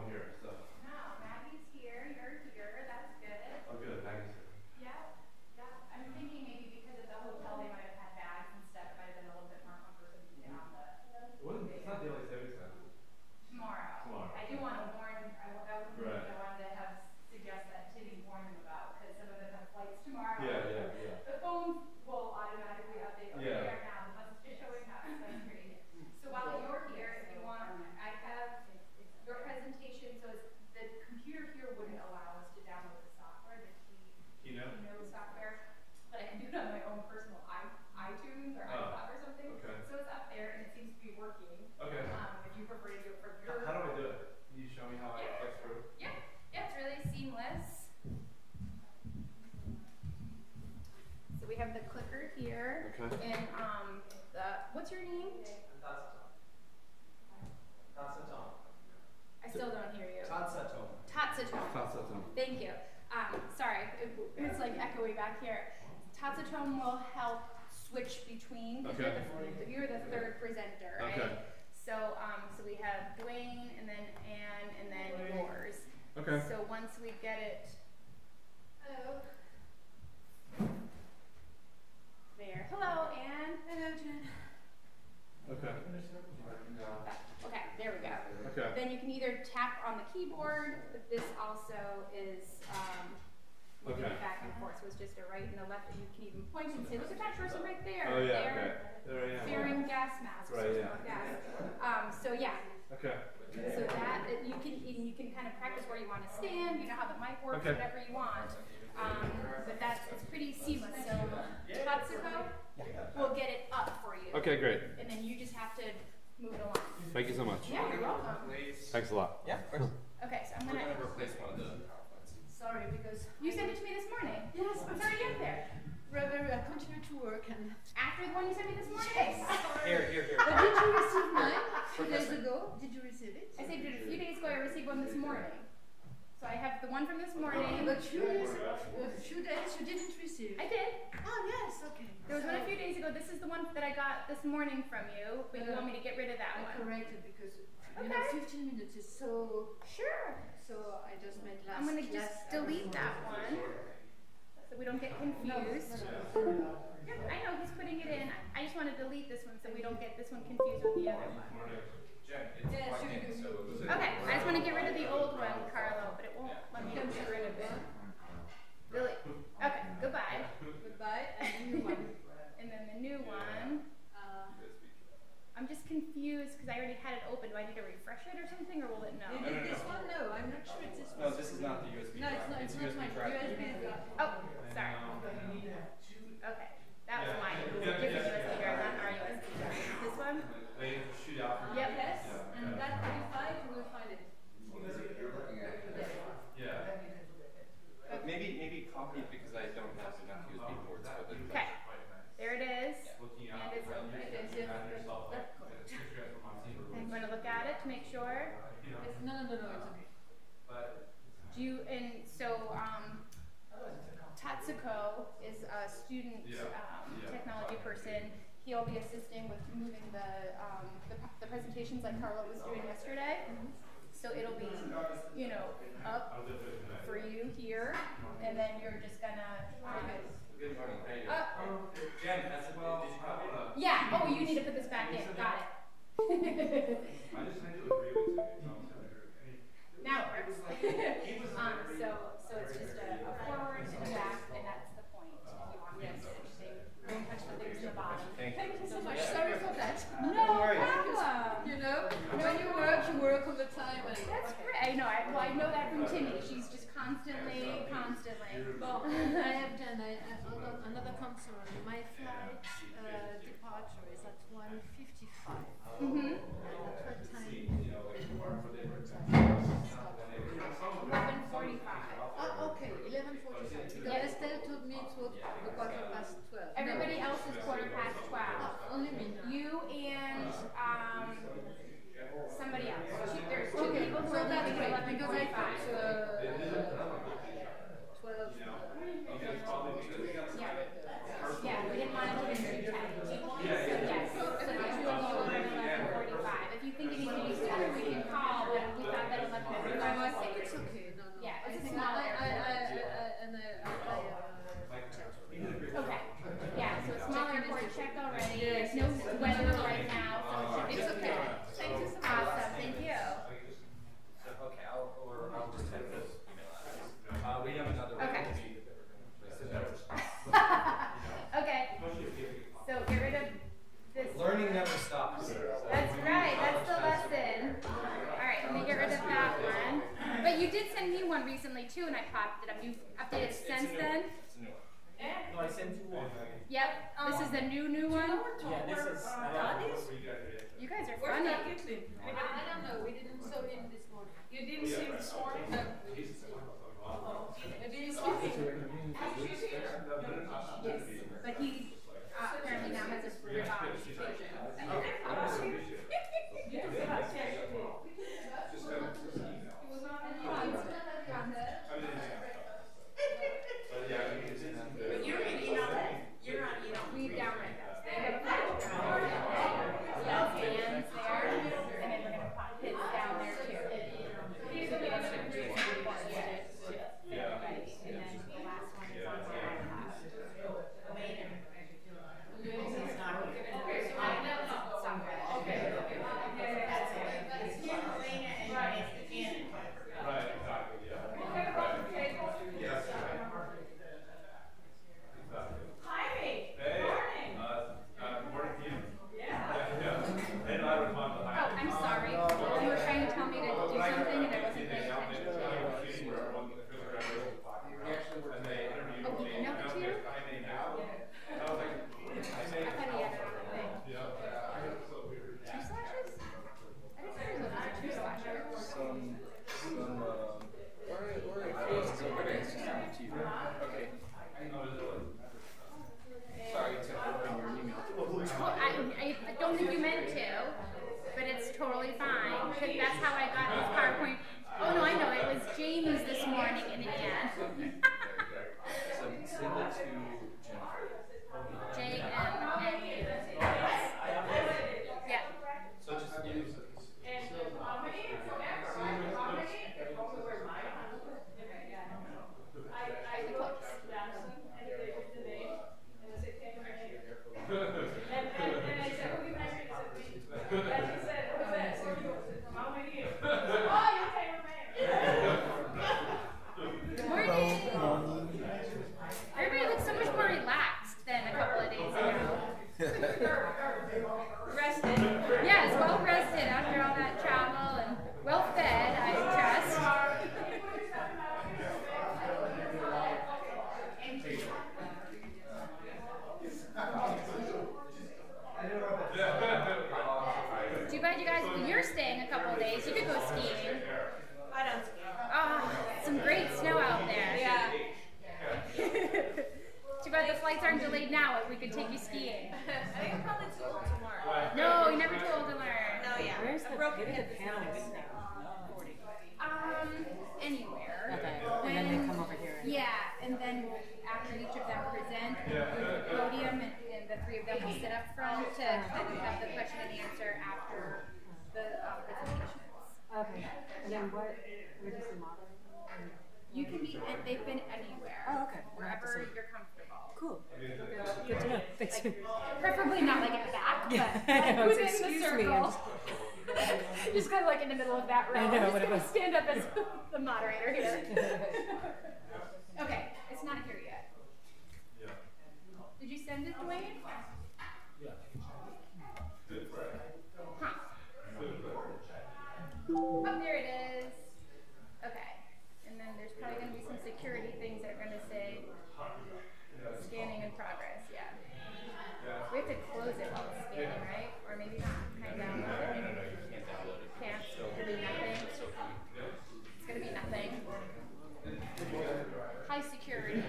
one here. So. No, Maggie's here. You're here. That's good. Oh, good. Maggie's here. Yeah. Yeah. I'm thinking maybe because at the hotel they might have had bags and stuff. It might have been a little bit more comfortable to get on the. It's not daylight savings time. Tomorrow. I do want to warn. That was right. I wanted to suggest that Timmy warn them about because some of them have flights tomorrow. Yeah. The phone will automatically update. Okay, they are now. The bus is just showing up. So that's great. So while you're here, if you want, I have your presentation. So the computer here wouldn't allow us to download the software, the Keynote software, but I can do it on my own personal iTunes or iCloud or something. Okay. So it's up there and it seems to be working. Okay. If you prefer to do it for your. How do I do it? Can you show me how I click through? Yeah. Yeah, it's really seamless. So we have the clicker here. Okay. And what's your name? I still don't hear you. Tatsatom. Thank you. Sorry, it's like echoey back here. Tatsatom will help switch between. Okay. You're the third presenter, right? Okay. So we have Dwayne, and then Anne, and then yours. Okay. So once we get it. Hello. There. Hello, Anne. Hello, Jen. Okay. Okay, there we go. Okay. Then you can either tap on the keyboard, but this also is moving it back and forth. So it's just a right and a left, and you can even point and say, look at that person right there. Oh yeah. There I am. Wearing gas masks. Right. Yeah. So yeah. Okay. So that you can kind of practice where you want to stand. You know how the mic works, whatever you want. But it's pretty seamless. So Tatsuko will get it up for you. Okay, great. And then you just have to move it along. Thank you so much. Yeah, you're welcome. Thanks a lot. Yeah, of course. Okay, so I'm gonna replace one of the PowerPoints. Sorry, because you sent it to me this morning. Yes, I'm sorry to get there. I continue to work and after the one you sent me this morning. Yes. Here. But did you receive mine a few days ago? Did you receive it? I saved it a few days ago. I received one this morning. So I have the one from this morning. But a few days you didn't receive. I did. Oh yes, okay. There was one a few days ago. This is the one that I got this morning from you, but you want me to get rid of that one. I corrected because 15 minutes is so. Sure. So I just made last. I'm gonna just delete that one. So we don't get confused. Yep, I know he's putting it in. I just want to delete this one so we don't get this one confused with the other one. Okay, I just want to get rid of the old one, Carlo, but it won't let me get rid of it. Really? Okay, goodbye. Goodbye, and the new one. And then the new one. I'm just confused because I already had it open. Do I need to refresh it or something, or will it know? This one? No, I'm not sure it's this one. No, this is not the USB drive. No, it's not USB drive. Oh, sorry. Okay, that was mine. It was a different USB drive, not our USB drive. This one? They shoot out. Yep. Yes, and that 35, you will find it. You're looking at it. Yeah. Maybe copy it because I don't have enough USB ports for the. Okay. There it is. Yeah. And it's open. I'm going to look at it to make sure. No, it's okay. Tatsuko is a student technology person. He'll be assisting with moving the presentations like Carlo was doing yesterday. So it'll be, up for you here, and then you're just gonna. Good morning. Jen, as well. Yeah. Oh, you need to put this back in. Got it. I just had to agree with you. Now it works. So it's just a forward and a back, and that's the point. If you want to do anything, don't touch the things in the bottom. Thank you so much. Sorry for that. No problem. When you work all the time. That's great. I know. I know that from Timmy. She's just constantly. Well, I have done another concern. My flight departure is at 1:55. Mm-hmm. At what time? 11:45. Oh, okay, 11:45. Because Estelle told me it was 12:15. Everybody else is 12:15. Only me. You and somebody else. There's two people who are leaving at 11:45. 12. Yeah, we didn't want to do it too tight. So yes, so the two of you will leave at 11:45. If you think it needs to be sooner, we can call, but we thought that 11:45 you did send me one recently too, and I popped it up. You've updated it since then? It's a new one. No, I sent you one. Yep. This is the new one? Yeah, this is. You guys are Where's funny. that Caitlin? I don't know. We didn't saw him this morning. You didn't see him this morning? No. Maybe he's sleeping. Yes. But he apparently now has a revenge occasion. You're on email. We download those. They have a flash drive. Yes, hands there. And then we're going to pop his down there too. These are the other two reports to everybody. And then the last one is on my iPad. He's not here. Right, exactly, yeah. Right. Yes. Exactly. Hi. Hey. Morning. Morning to you. Yeah. And I respond to hi. Oh, I'm sorry. You were trying to tell me to do something and I wasn't paying attention. Oh, he emailed it to you? I thought he had it on the thing. Two slashes? I didn't know there was a two slasher. Okay. Sorry, it's open your email. Well, I don't think you meant to, but it's totally fine. Because that's how I got his PowerPoint. Oh no, I know. It was Jamie's this morning in the end. So send it to Jennifer. J-M-N-A. Yeah. So just use Everybody looks so much more relaxed than a couple of days ago. Rested. Yes, well rested after all that travel and well fed, I trust. Too bad you guys, you're staying a couple of days. You could go skiing. I don't ski. Oh, some great snow out there. Yeah. Too bad the flights aren't delayed now. We could take you skiing. I think I'm probably too old tomorrow. No, you're never too old to learn. No, yeah. Where's A the broken where hip the is not a panels? good thing. 40. Anywhere. Okay, and then they come over here. Yeah, and then after each of them present, the podium and the three of them will sit up front to kind of have the question and answer after the presentations. Okay, and then what? Where does the model? You can be, and they've been anywhere. Oh, okay. Wherever you're comfortable. Cool. Good to know. Thanks. Preferably not like at the back, but Yeah, I know, like it's within the excuse me, circle. I'm Just kind of like in the middle of that row. I know, I'm just what gonna about- stand up as the moderator here. Okay, it's not here yet. Did you send it, Dwayne? Huh. Oh, there it is. Okay. And then there's probably going to be some security things that are going to say scanning in progress. Yeah. We have to close it while it's scanning, right? Or maybe not. Kind of download it. No, you can't download it. Can't. It's going to be nothing. It's going to be nothing. High security.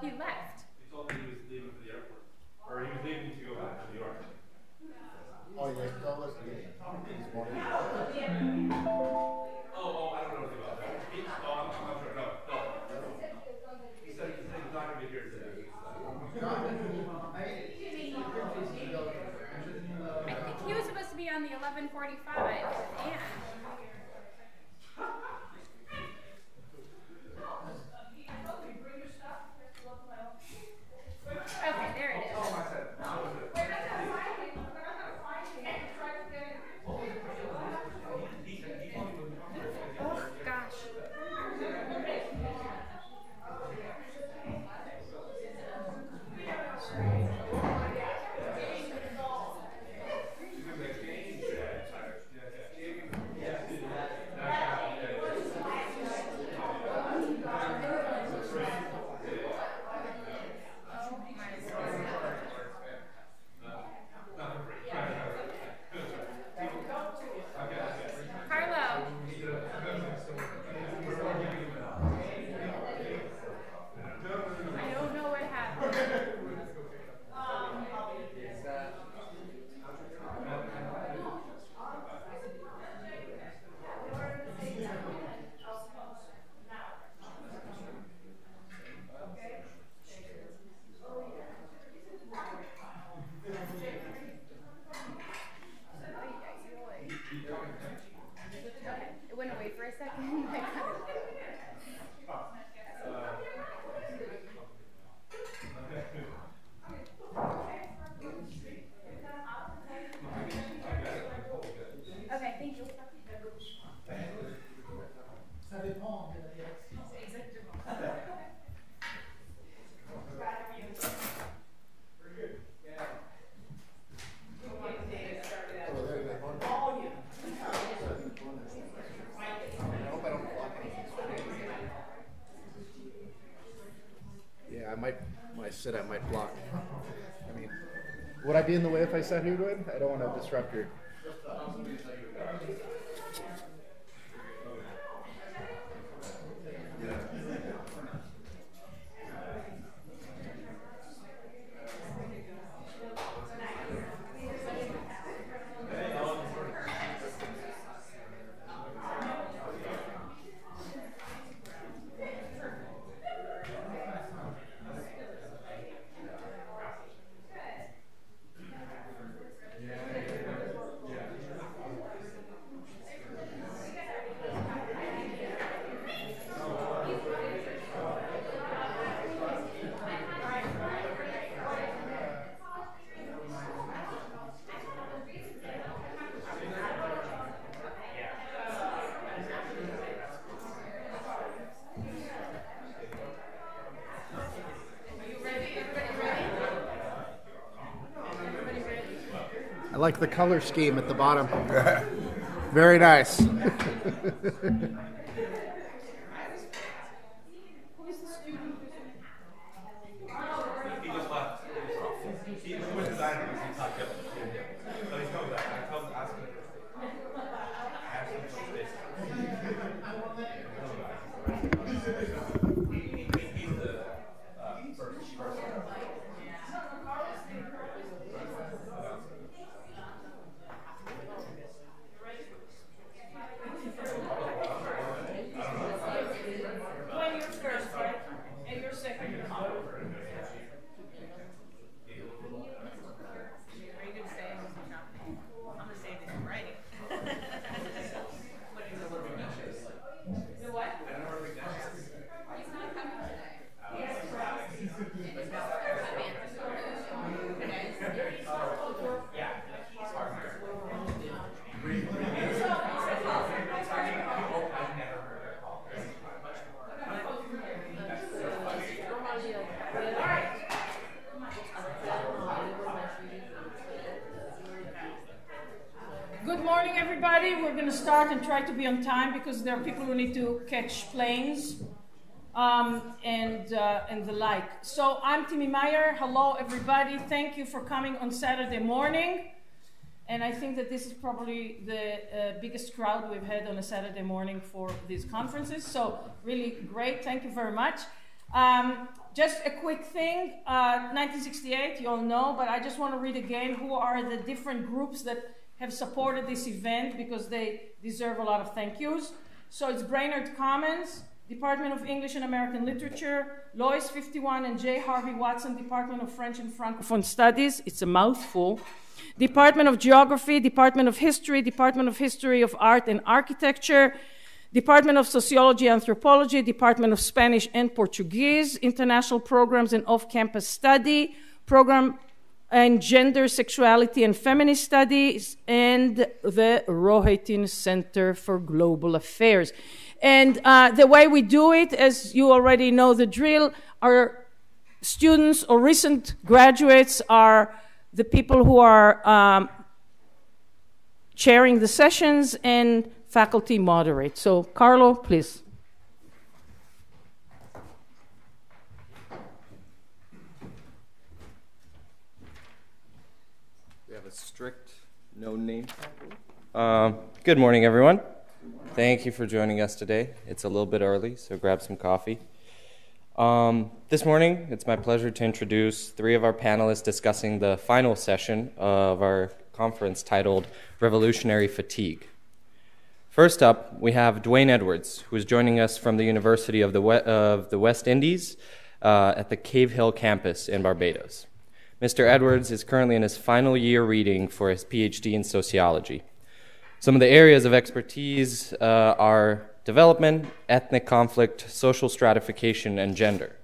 He left. He told me he was leaving for the airport. Or he was leaving to go back to New York. Oh, yeah, tell us this morning. Oh, I don't know anything about that. I'm not sure. No. He said he's not going to be here today. I think he was supposed to be on the 11:45 with Anne. Okay, there it is. sit at might block. I mean, would I be in the way if I sat here, Dwayne? I don't want to disrupt your... I like the color scheme at the bottom. Very nice. He just left. He was designing this. He's not good. So he's coming back. I told him to ask him. I asked him for space. He's the first person. When you're first, right? And you're second. Are you gonna say, no, I'm gonna say this in writing. The what? Good morning, everybody. We're going to start and try to be on time because there are people who need to catch planes and the like. So I'm Timmy Meyer. Hello, everybody. Thank you for coming on Saturday morning. And I think that this is probably the biggest crowd we've had on a Saturday morning for these conferences. So really great. Thank you very much. Just a quick thing. 1968, you all know, but I just want to read again who are the different groups that have supported this event because they deserve a lot of thank yous. So it's Brainerd Commons, Department of English and American Literature, Lois 51 and J. Harvey Watson, Department of French and Francophone Studies, it's a mouthful, Department of Geography, Department of History of Art and Architecture, Department of Sociology, Anthropology, Department of Spanish and Portuguese, International Programs and Off-Campus Study, Program and Gender, Sexuality and Feminist Studies, and the Rohatyn Center for Global Affairs. And the way we do it, as you already know the drill, our students or recent graduates are the people who are chairing the sessions and faculty moderate. So, Carlo, please. Strict no-name. Good morning, everyone. Thank you for joining us today. It's a little bit early, so grab some coffee. This morning, it's my pleasure to introduce three of our panelists discussing the final session of our conference titled Revolutionary Fatigue. First up, we have Dwayne Edwards, who is joining us from the University of the West Indies at the Cave Hill campus in Barbados. Mr. Edwards is currently in his final year reading for his PhD in sociology. Some of the areas of expertise are development, ethnic conflict, social stratification, and gender.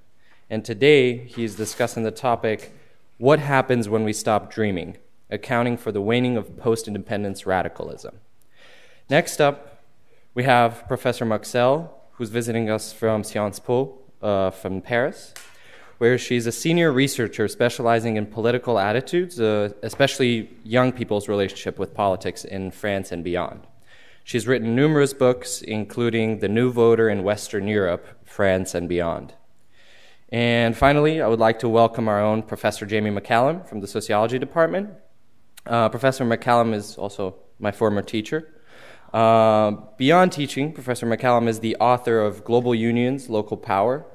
And today, he's discussing the topic, what happens when we stop dreaming, accounting for the waning of post-independence radicalism. Next up, we have Professor Marcel, who's visiting us from Sciences Po from Paris, where she's a senior researcher specializing in political attitudes, especially young people's relationship with politics in France and beyond. She's written numerous books, including The New Voter in Western Europe, France and Beyond. And finally, I would like to welcome our own Professor Jamie McCallum from the Sociology Department. Professor McCallum is also my former teacher. Beyond teaching, Professor McCallum is the author of Global Unions, Local Power,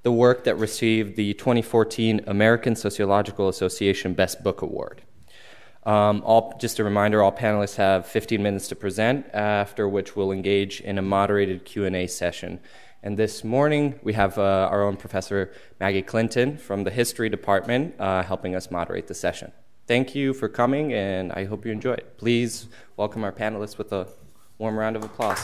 the work that received the 2014 American Sociological Association Best Book Award. Just a reminder, all panelists have 15 minutes to present, after which we'll engage in a moderated Q&A session. And this morning, we have our own Professor Maggie Clinton from the History Department helping us moderate the session. Thank you for coming, and I hope you enjoy it. Please welcome our panelists with a warm round of applause.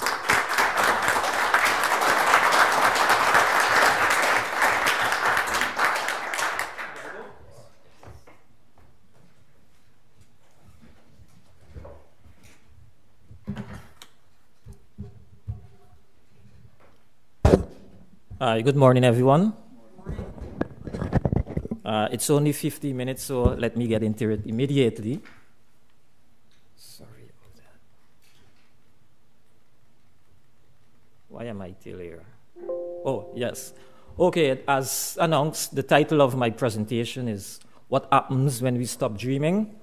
Hi, good morning, everyone. It's only 50 minutes, so let me get into it immediately. Sorry about that. Why am I still here? Oh, yes. Okay, as announced, the title of my presentation is What Happens When We Stop Dreaming?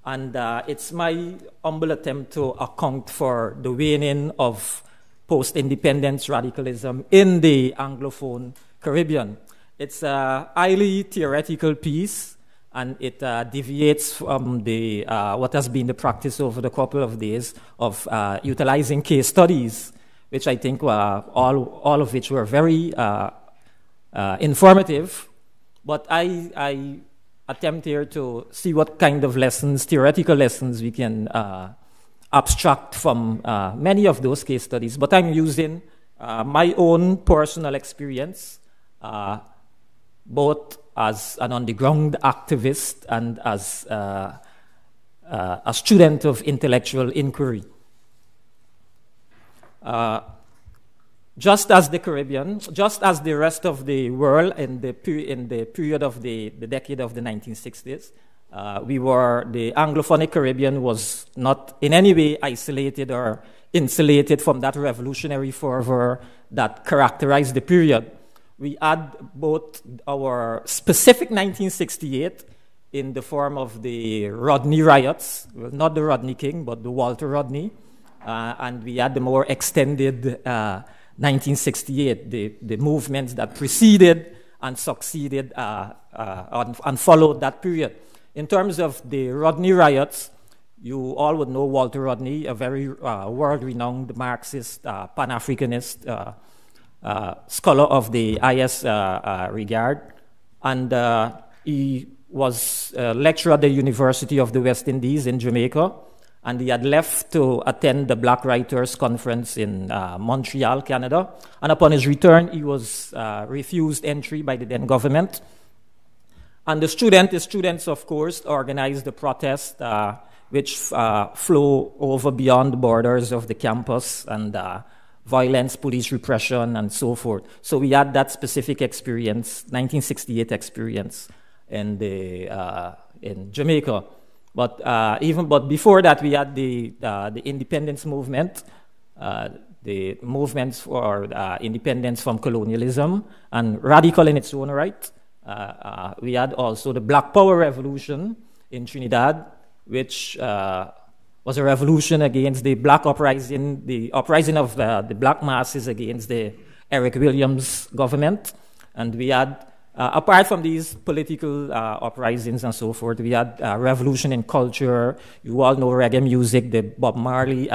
And it's my humble attempt to account for the waning of post-independence radicalism in the Anglophone Caribbean. It's a highly theoretical piece, and it deviates from the what has been the practice over the couple of days of utilizing case studies, which I think were all of which were very informative. But I attempt here to see what kind of lessons, theoretical lessons, we can abstract from many of those case studies, but I'm using my own personal experience, both as an on-the-ground activist and as a student of intellectual inquiry. Just as the Caribbean, just as the rest of the world in the period of the decade of the 1960s, the Anglophonic Caribbean was not in any way isolated or insulated from that revolutionary fervor that characterized the period. We had both our specific 1968 in the form of the Rodney riots, well, not the Rodney King, but the Walter Rodney, and we had the more extended 1968, the movements that preceded and succeeded and followed that period. In terms of the Rodney riots, you all would know Walter Rodney, a very world-renowned Marxist, Pan-Africanist scholar of the highest regard. And he was a lecturer at the University of the West Indies in Jamaica. And he had left to attend the Black Writers' Conference in Montreal, Canada. And upon his return, he was refused entry by the then government. And the students, of course, organized the protest, which flow over beyond the borders of the campus, and violence, police repression, and so forth. So we had that specific experience, 1968 experience, in Jamaica. But before that, we had the independence movement, the movements for independence from colonialism, and radical in its own right. We had also the Black Power Revolution in Trinidad, which was a revolution against the black uprising, the uprising of the black masses against the Eric Williams government. And we had, apart from these political uprisings and so forth, we had revolution in culture. You all know reggae music, the Bob Marley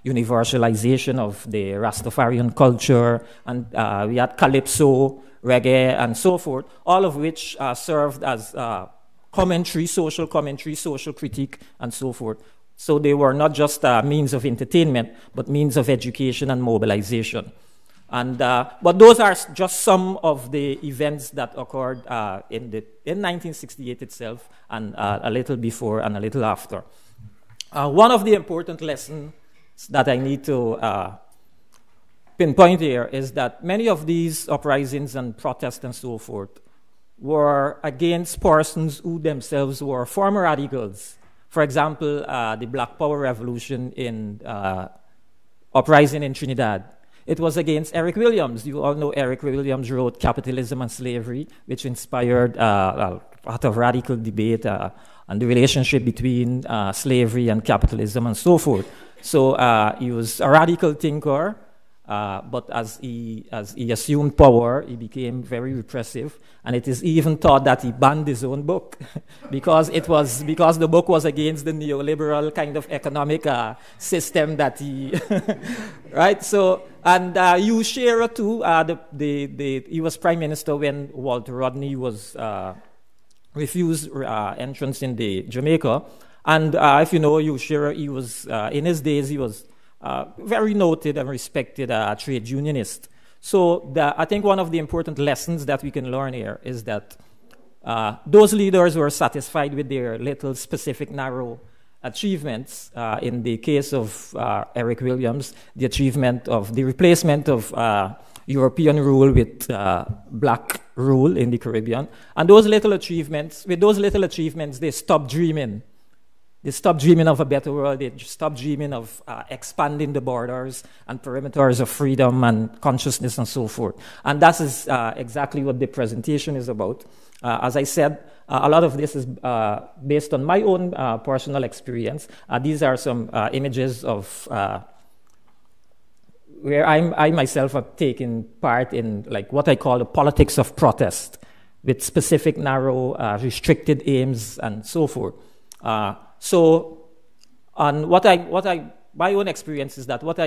universalization of the Rastafarian culture, and we had calypso, reggae, and so forth, all of which served as commentary, social critique, and so forth. So they were not just means of entertainment, but means of education and mobilization. And but those are just some of the events that occurred in 1968 itself, and a little before and a little after. One of the important lessons that I need to pinpoint here is that many of these uprisings and protests and so forth were against persons who themselves were former radicals. For example, the Black Power Revolution uprising in Trinidad. it was against Eric Williams. You all know Eric Williams wrote Capitalism and Slavery, which inspired a lot of radical debate on the relationship between slavery and capitalism and so forth. So he was a radical thinker, but as he assumed power, he became very repressive, and it is even thought that he banned his own book because the book was against the neoliberal kind of economic system that he right. So and Hugh Shearer too. He was prime minister when Walter Rodney was refused entrance in the Jamaica, and if you know Hugh Shearer, he was in his days he was very noted and respected trade unionist. So I think one of the important lessons that we can learn here is that those leaders were satisfied with their little specific narrow achievements. In the case of Eric Williams, the achievement of the replacement of European rule with black rule in the Caribbean. And with those little achievements, they stopped dreaming. They stopped dreaming of a better world. They stopped dreaming of expanding the borders and perimeters of freedom and consciousness and so forth. And that is exactly what the presentation is about. As I said, a lot of this is based on my own personal experience. These are some images of where I myself have taken part in like what I call the politics of protest, with specific, narrow, restricted aims and so forth. So, on my own experience is that what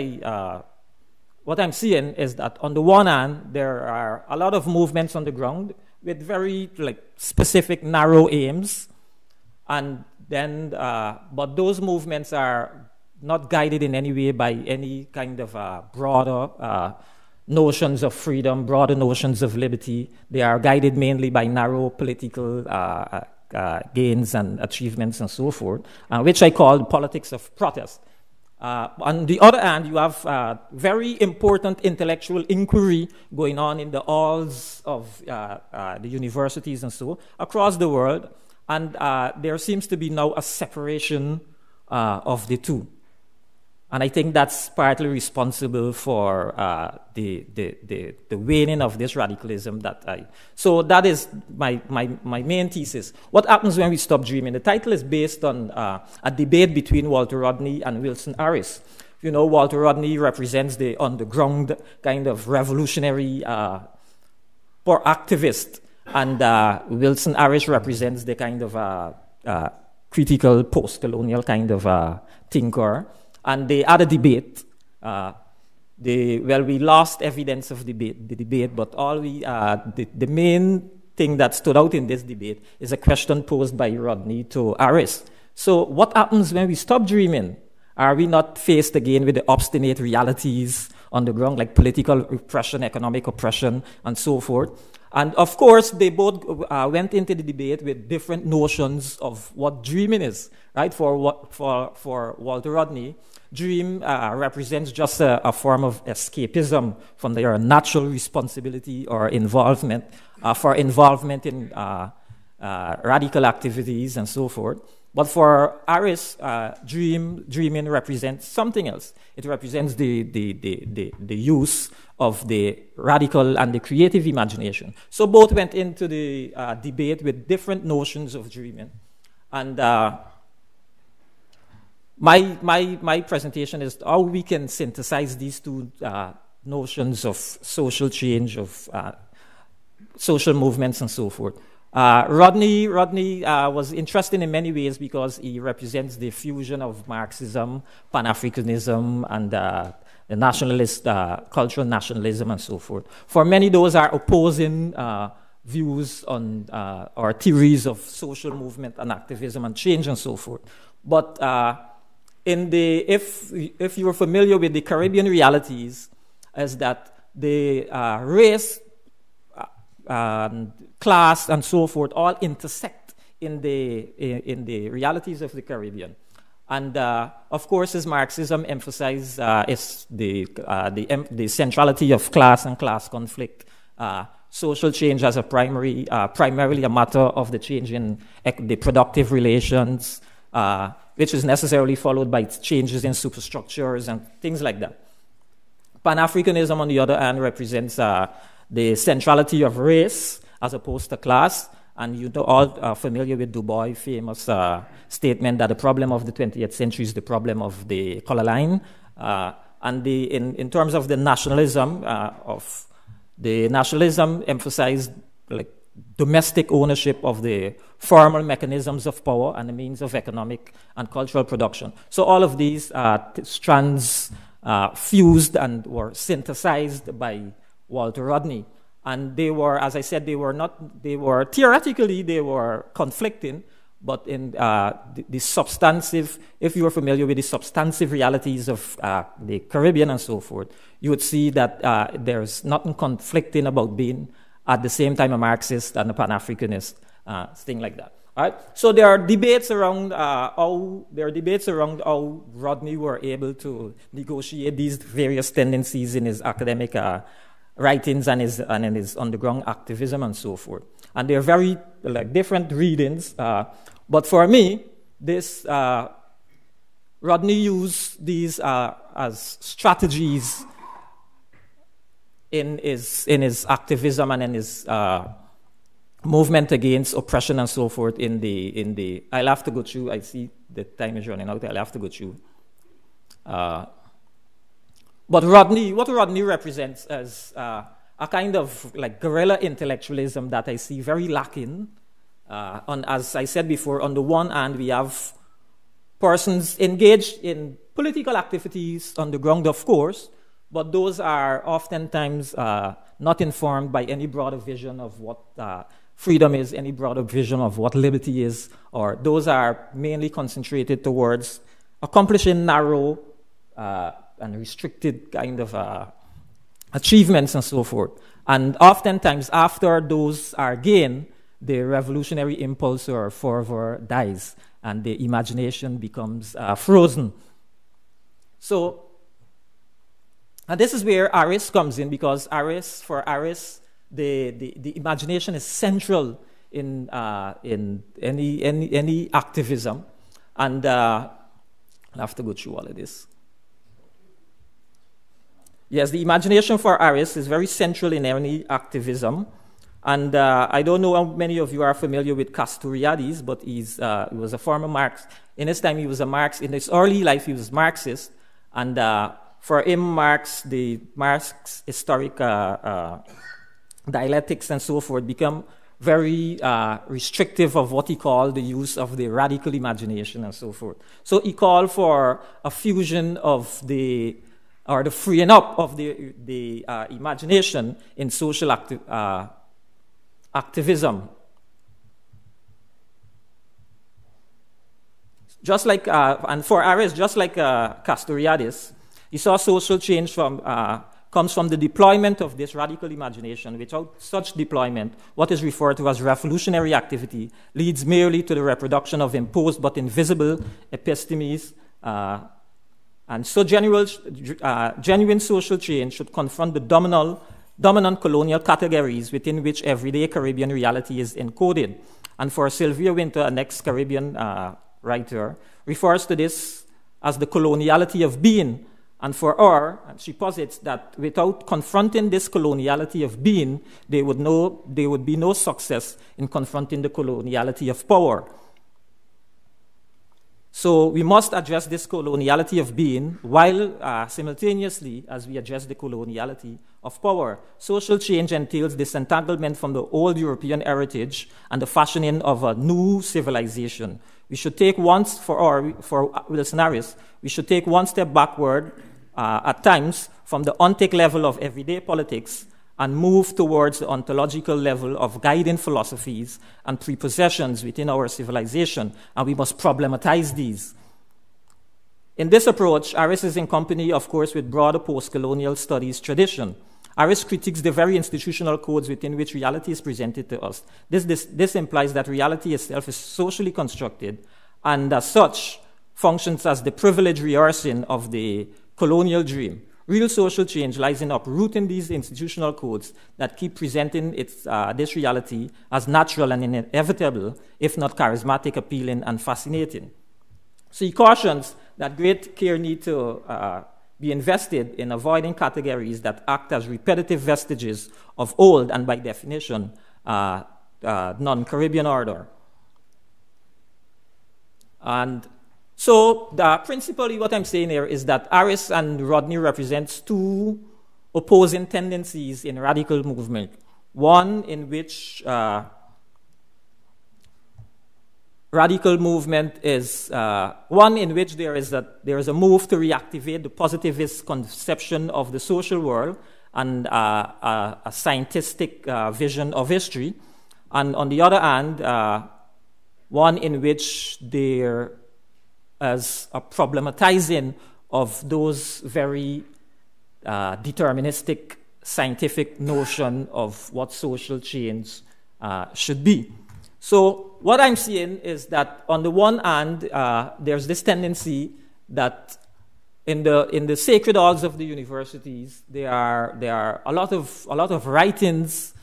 I'm seeing is that on the one hand, there are a lot of movements on the ground with very specific, narrow aims, and then, but those movements are not guided in any way by any kind of broader notions of freedom, broader notions of liberty. They are guided mainly by narrow political gains and achievements and so forth, which I call the politics of protest. On the other hand, you have very important intellectual inquiry going on in the halls of the universities and so across the world, and there seems to be now a separation of the two. And I think that's partly responsible for the waning of this radicalism so that is my main thesis. What happens when we stop dreaming? The title is based on a debate between Walter Rodney and Wilson Harris. You know, Walter Rodney represents the underground kind of revolutionary poor activist, and Wilson Harris represents the kind of critical post-colonial kind of thinker. And they had a debate. We lost evidence of the debate, but the main thing that stood out in this debate is a question posed by Rodney to Harris. So what happens when we stop dreaming? Are we not faced again with the obstinate realities on the ground, like political repression, economic oppression, and so forth? And of course, they both went into the debate with different notions of what dreaming is, right? For Walter Rodney, dream represents just a form of escapism from their natural responsibility or involvement, for involvement in radical activities and so forth. But for Harris, dreaming represents something else. It represents the use of the radical and the creative imagination. So both went into the debate with different notions of dreaming. And my presentation is how we can synthesize these two notions of social change, of social movements, and so forth. Rodney was interesting in many ways because he represents the fusion of Marxism, Pan-Africanism, and the nationalist, cultural nationalism, and so forth. For many, those are opposing views on or theories of social movement and activism and change and so forth. But if you're familiar with the Caribbean realities, is that the race, class, and so forth all intersect in the realities of the Caribbean. And of course, as Marxism emphasizes is the centrality of class and class conflict. Social change as a primarily a matter of the change in the productive relations, which is necessarily followed by changes in superstructures and things like that. Pan-Africanism, on the other hand, represents the centrality of race as opposed to class. And you all are familiar with Du Bois' famous statement that the problem of the 20th century is the problem of the color line. And in terms of the nationalism, emphasized like domestic ownership of the formal mechanisms of power and the means of economic and cultural production. So all of these strands fused and were synthesized by Walter Rodney. And they were, as I said, theoretically, they were conflicting, but in the substantive, if you are familiar with the substantive realities of the Caribbean and so forth, you would see that there's nothing conflicting about being at the same time a Marxist and a Pan-Africanist, thing like that. All right? So there are debates around how Rodney were able to negotiate these various tendencies in his academic writings and in his underground activism and so forth. And they're very different readings. But for me, this Rodney used these as strategies in his activism and in his movement against oppression and so forth. I'll have to go through. I see the time is running out. I'll have to go through. But what Rodney represents as a kind of guerrilla intellectualism that I see very lacking. As I said before, on the one hand, we have persons engaged in political activities on the ground, of course, but those are oftentimes not informed by any broader vision of what freedom is, any broader vision of what liberty is, or those are mainly concentrated towards accomplishing narrow and restricted kind of achievements and so forth. And oftentimes, after those are gained, the revolutionary impulse or fervor dies, and the imagination becomes frozen. So, and this is where Aris comes in, because for Aris, the imagination is central in any activism, and I'll have to go through all of this. Yes, the imagination for Aris is very central in any activism. And I don't know how many of you are familiar with Castoriadis, but he was a former Marx. In his time, he was a Marx. In his early life, he was Marxist. And for him, the Marx historic dialectics and so forth become very restrictive of what he called the use of the radical imagination and so forth. So he called for a fusion of the freeing up of the imagination in social activism. Just like, and for Aris, just like Castoriadis, he saw social change comes from the deployment of this radical imagination. Without such deployment, what is referred to as revolutionary activity leads merely to the reproduction of imposed but invisible epistemes. And so genuine social change should confront the dominant colonial categories within which everyday Caribbean reality is encoded. And for Sylvia Winter, an ex-Caribbean writer, refers to this as the coloniality of being. And for her, she posits that without confronting this coloniality of being, there would be no success in confronting the coloniality of power. So we must address this coloniality of being while simultaneously as we address the coloniality of power. Social change entails disentanglement from the old European heritage and the fashioning of a new civilization. We should take for Wilson Harris, we should take one step backward at times from the ontec level of everyday politics and move towards the ontological level of guiding philosophies and prepossessions within our civilization, and we must problematize these. In this approach, Aris is in company, of course, with broader post-colonial studies tradition. Aris critiques the very institutional codes within which reality is presented to us. This implies that reality itself is socially constructed, and as such, functions as the privileged rehearsing of the colonial dream. Real social change lies in uprooting these institutional codes that keep presenting this reality as natural and inevitable, if not charismatic, appealing, and fascinating. So he cautions that great care need to be invested in avoiding categories that act as repetitive vestiges of old and, by definition, non-Caribbean order. And so, principally, what I'm saying here is that Harris and Rodney represents two opposing tendencies in radical movement. One in which radical movement is one in which there is a move to reactivate the positivist conception of the social world and a scientific vision of history, and on the other hand, one in which there is a problematizing of those very deterministic scientific notion of what social change should be. So what I'm seeing is that on the one hand, there's this tendency that in the sacred halls of the universities, there are a lot of writings,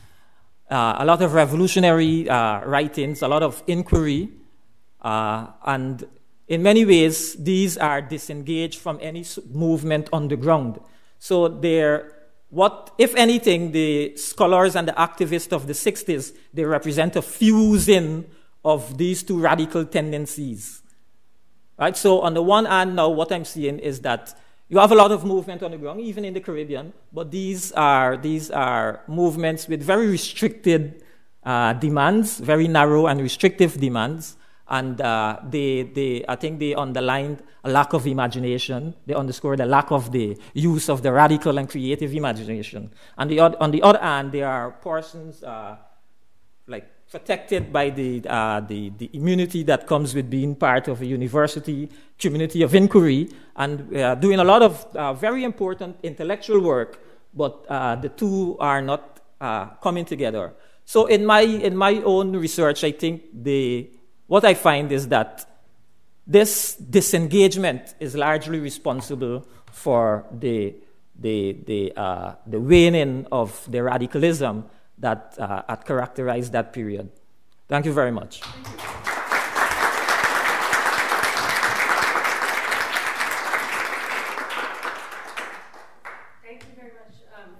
a lot of revolutionary writings, a lot of inquiry, and in many ways, these are disengaged from any movement on the ground. So what, if anything, the scholars and the activists of the 60s, they represent a fusing of these two radical tendencies. Right? So on the one hand, now what I'm seeing is that you have a lot of movement on the ground, even in the Caribbean, but these are movements with very restricted demands, very narrow and restrictive demands, and I think they underlined a lack of imagination. They underscored the lack of the use of the radical and creative imagination. And on the other hand, there are portions like protected by the immunity that comes with being part of a university community of inquiry, and doing a lot of very important intellectual work, but the two are not coming together. So in my own research, I think what I find is that this disengagement is largely responsible for the waning of the radicalism that had characterized that period. Thank you very much. Thank you very much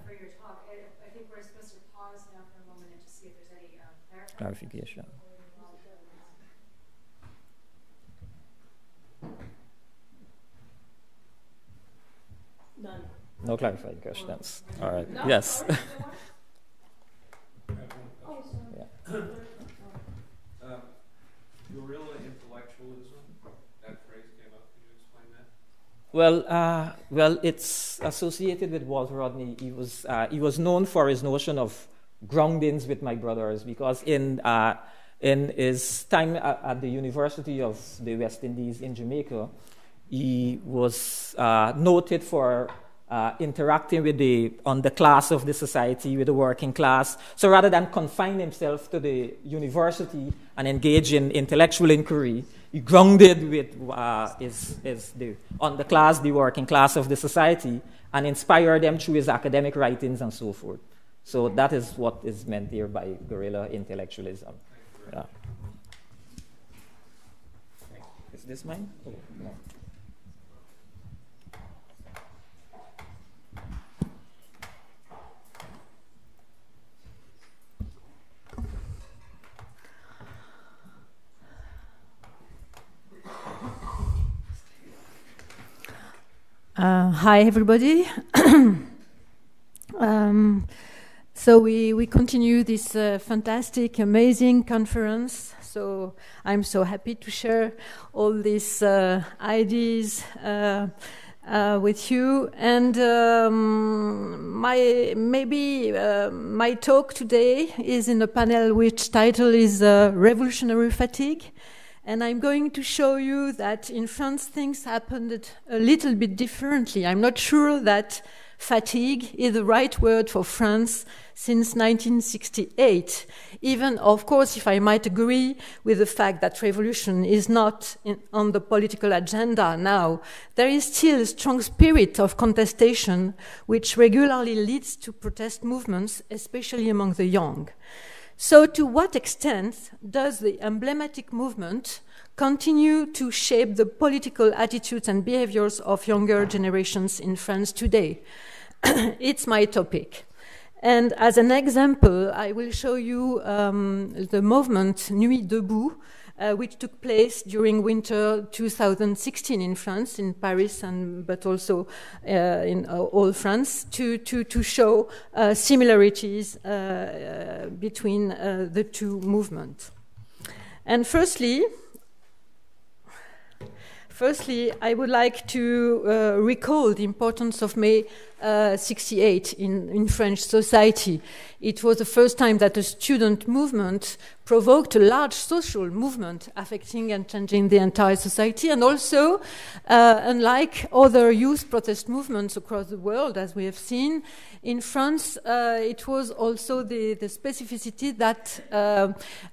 for your talk. I think we're supposed to pause now for a moment and just see if there's any clarification. None. No clarifying questions. All right. No? Yes. Guerrilla intellectualism. That phrase came up. Can you explain that? Well, it's associated with Walter Rodney. He was known for his notion of groundings with my brothers, because in his time at the University of the West Indies in Jamaica, he was noted for interacting with the underclass of the society, with the working class. So rather than confine himself to the university and engage in intellectual inquiry, he grounded with the underclass, the working class of the society, and inspired them through his academic writings and so forth. So that is what is meant here by guerrilla intellectualism. Yeah. Is this mine? Oh, no. Hi, everybody. So we continue this fantastic, amazing conference. So I'm so happy to share all these ideas with you. And my talk today is in a panel which title is Revolutionary Fatigue. And I'm going to show you that in France things happened a little bit differently. I'm not sure that fatigue is the right word for France since 1968. Even, of course, if I might agree with the fact that revolution is not on the political agenda now, there is still a strong spirit of contestation which regularly leads to protest movements, especially among the young. So to what extent does the emblematic movement continue to shape the political attitudes and behaviors of younger generations in France today. It's my topic. And as an example, I will show you the movement Nuit debout, which took place during winter 2016 in France, in Paris, but also in all France, to show similarities between the two movements. And firstly, I would like to recall the importance of May 68 in French society. It was the first time that a student movement provoked a large social movement affecting and changing the entire society. And also, unlike other youth protest movements across the world, as we have seen, in France, it was also the specificity that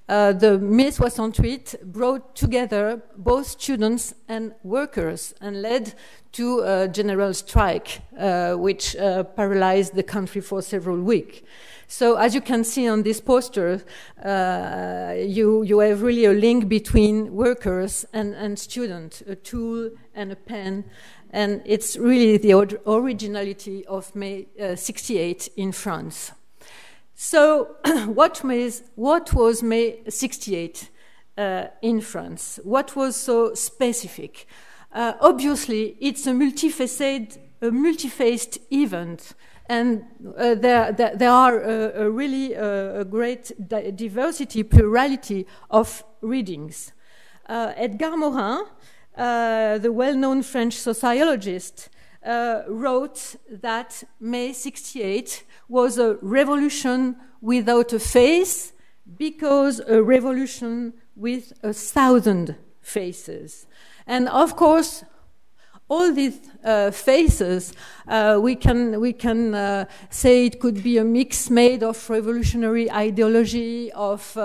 the Mai 68 brought together both students and workers and led to a general strike, which paralyzed the country for several weeks. So as you can see on this poster, you have really a link between workers and students, a tool and a pen, and it's really the originality of May 68 in France. So what was May 68 in France? What was so specific? Obviously, it's a multi-faced event, and there are really a great diversity, plurality of readings. Edgar Morin, the well-known French sociologist, wrote that May 68 was a revolution without a face because a revolution with 1,000 faces. And of course, all these faces, we can say it could be a mix made of revolutionary ideology, of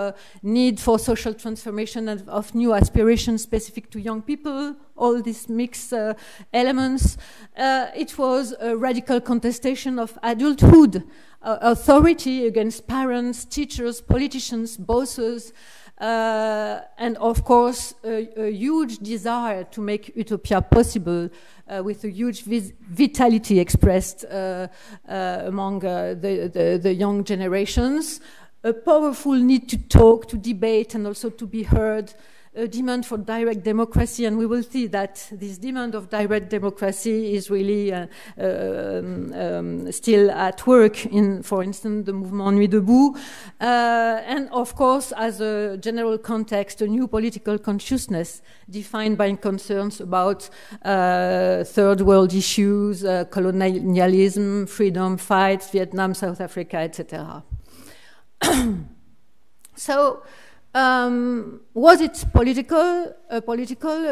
need for social transformation, and of new aspirations specific to young people, all these mixed elements. It was a radical contestation of adulthood, authority against parents, teachers, politicians, bosses, and of course, a huge desire to make utopia possible, with a huge vitality expressed among the young generations, a powerful need to talk, to debate, and also to be heard, a demand for direct democracy, and we will see that this demand of direct democracy is really still at work in, for instance, the movement Nuit debout, and of course, as a general context, a new political consciousness defined by concerns about third world issues, colonialism, freedom fights, Vietnam, South Africa, etc. So, was it political, a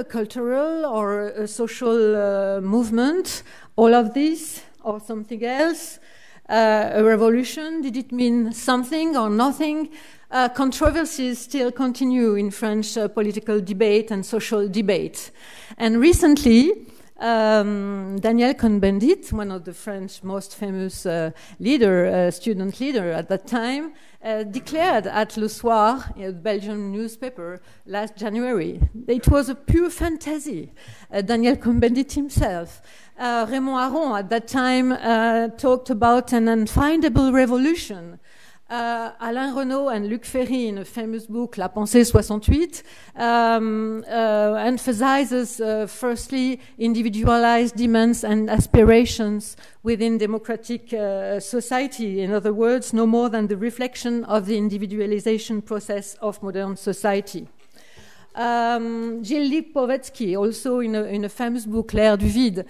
cultural, or a social movement? All of this, or something else? A revolution? Did it mean something or nothing? Controversies still continue in French political debate and social debate. And recently, Daniel Cohn-Bendit, one of the French most famous student leader at that time, declared at Le Soir, a Belgian newspaper, last January. It was a pure fantasy. Daniel Cohn-Bendit himself. Raymond Aron at that time talked about an unfindable revolution. Alain Renaud and Luc Ferry, in a famous book, La Pensée 68, emphasizes firstly individualized demands and aspirations within democratic society. In other words, no more than the reflection of the individualization process of modern society. Gilles Lipovetsky, also in a famous book, L'ère du vide,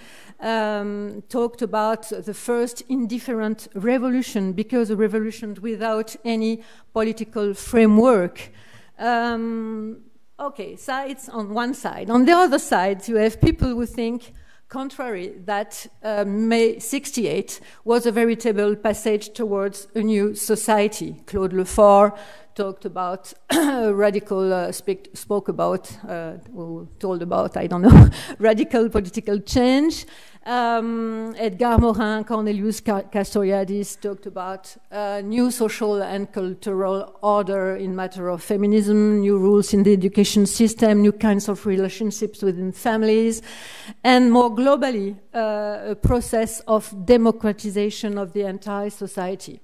talked about the first indifferent revolution, because a revolution without any political framework. Okay, so it's on one side. On the other side, you have people who think contrary, that May 68 was a veritable passage towards a new society. Claude Lefort talked about radical, spoke about, told about, I don't know, radical political change. Edgar Morin, Cornelius Castoriadis talked about new social and cultural order in matter of feminism, new rules in the education system, new kinds of relationships within families, and more globally, a process of democratization of the entire society.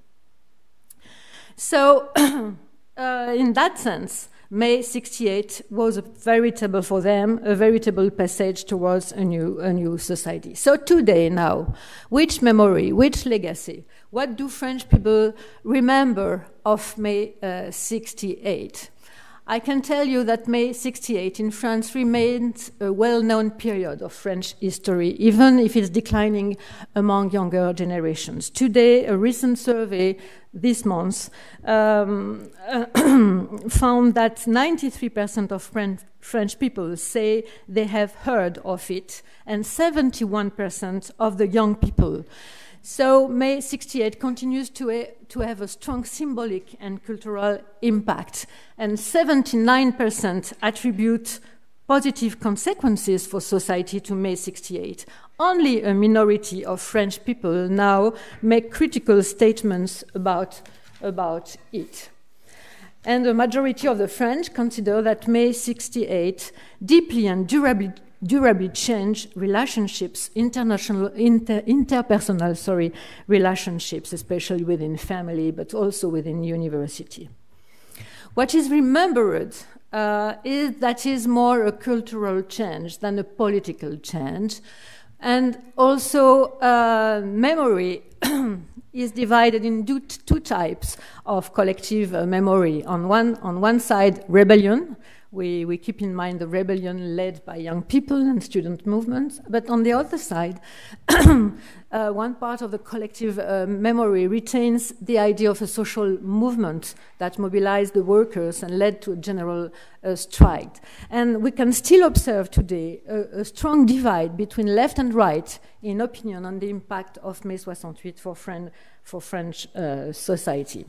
So, in that sense, May 68 was for them, a veritable passage towards a new society. So today now, which memory, which legacy, what do French people remember of May 68? I can tell you that May 68 in France remains a well-known period of French history, even if it's declining among younger generations. Today, a recent survey this month found that 93% of French people say they have heard of it, and 71% of the young people. So May 68 continues to have a strong symbolic and cultural impact, and 79% attribute positive consequences for society to May 68. Only a minority of French people now make critical statements about it. And the majority of the French consider that May 68 deeply and durably changed relationships, interpersonal relationships, especially within family, but also within university. What is remembered is more a cultural change than a political change. And also memory is divided into two types of collective memory. On one side, rebellion. We keep in mind the rebellion led by young people and student movements. But on the other side, one part of the collective memory retains the idea of a social movement that mobilized the workers and led to a general strike. And we can still observe today a strong divide between left and right in opinion on the impact of Mai 68 for French society.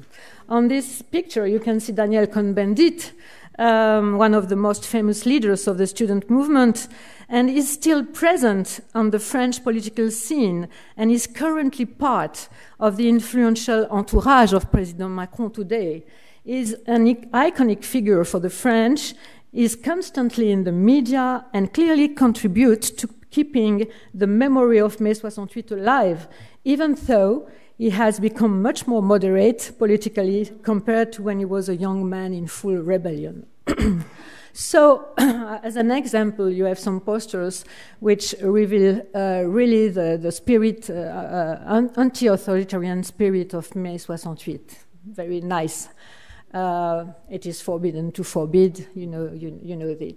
On this picture, you can see Daniel Cohn-Bendit, one of the most famous leaders of the student movement, and is still present on the French political scene and is currently part of the influential entourage of President Macron today. Is an iconic figure for the French, is constantly in the media and clearly contributes to keeping the memory of Mai 68 alive, even though he has become much more moderate politically compared to when he was a young man in full rebellion. So, as an example, you have some posters which reveal really the spirit, anti-authoritarian spirit of Mai 68. Very nice. It is forbidden to forbid, you know that.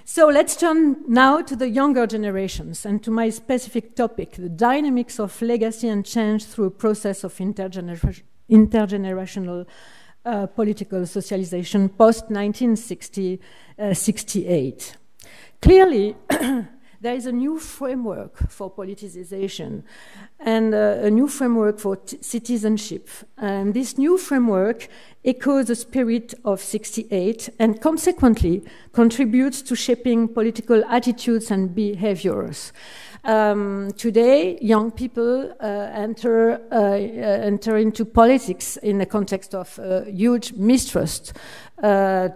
So let's turn now to the younger generations and to my specific topic, the dynamics of legacy and change through a process of intergenerational political socialization post-1968. Clearly, there is a new framework for politicization and a new framework for citizenship. And this new framework echoes the spirit of 68 and consequently contributes to shaping political attitudes and behaviors. Today, young people enter into politics in the context of huge mistrust